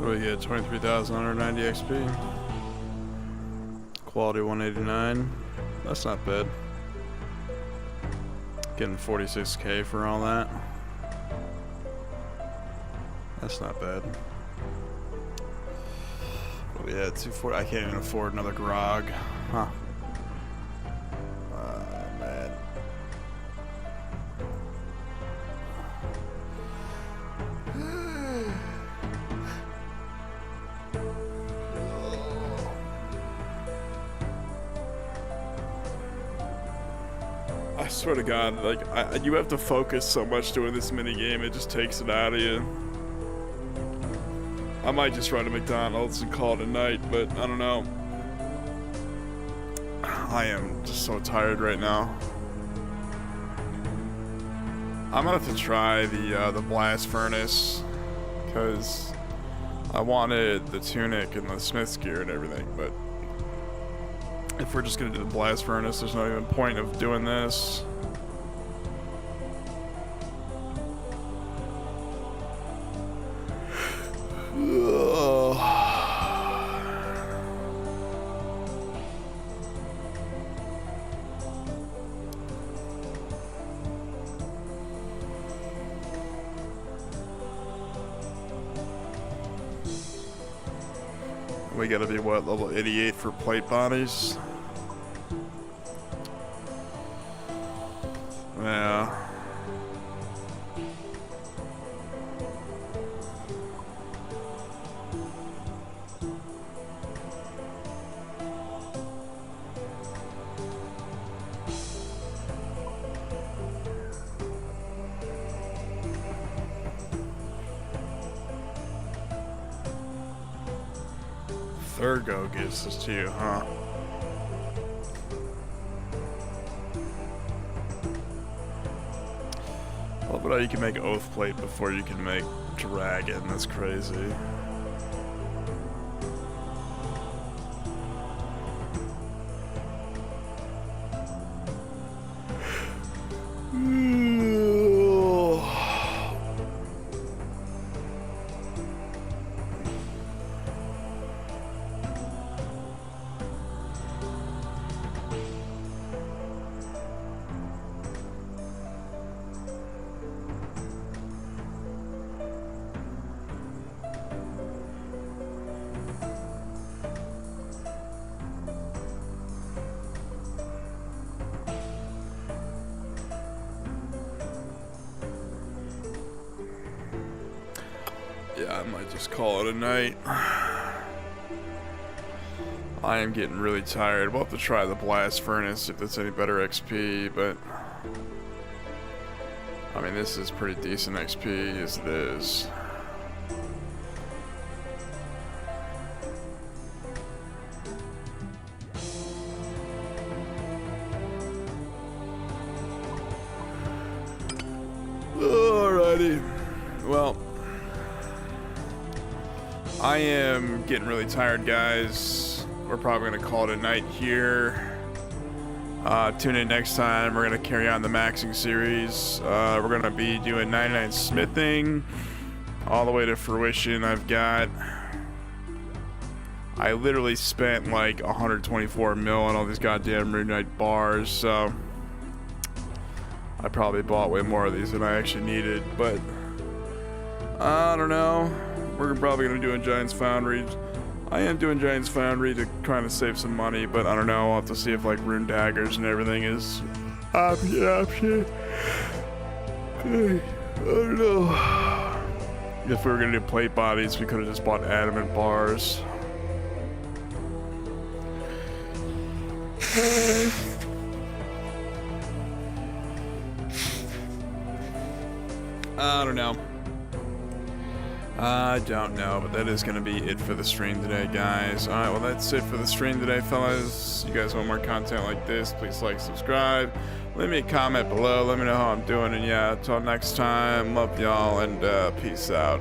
What do we get? 23,190 XP. Quality 189. That's not bad. Getting 46k for all that. That's not bad. Oh yeah, 240. I can't even afford another grog. Huh. Man. I swear to God, like, you have to focus so much doing this mini game, it just takes it out of you. I might just run to McDonald's and call it a night, but I don't know. I am just so tired right now. I'm gonna have to try the blast furnace, because I wanted the tunic and the smith's gear and everything, but if we're just gonna do the blast furnace, there's no even point of doing this. We gotta be what, level 88 for plate bodies? Yeah. Thurgo gives this to you, huh? Well, but you can make oath plate before you can make dragon. That's crazy. Yeah, I might just call it a night. I am getting really tired. We'll have to try the blast furnace if that's any better XP, but I mean, this is pretty decent XP as it is. Alrighty. Well, I am getting really tired, guys. We're probably going to call it a night here. Tune in next time. We're going to carry on the maxing series. We're going to be doing 99 smithing all the way to fruition. I literally spent like 124 mil on all these goddamn Runite bars, so I probably bought way more of these than I actually needed, but I don't know. We're probably going to be doing Giant's Foundry. I am doing Giant's Foundry to kind of save some money, but I don't know. I'll have to see if like rune daggers and everything is option. I don't know. If we were going to do plate bodies, we could have just bought adamant bars. I don't know. I don't know, but that is going to be it for the stream today, guys. Alright, well, that's it for the stream today, fellas. You guys want more content like this, please like, subscribe. Leave me a comment below. Let me know how I'm doing. And yeah, until next time, love y'all, and peace out.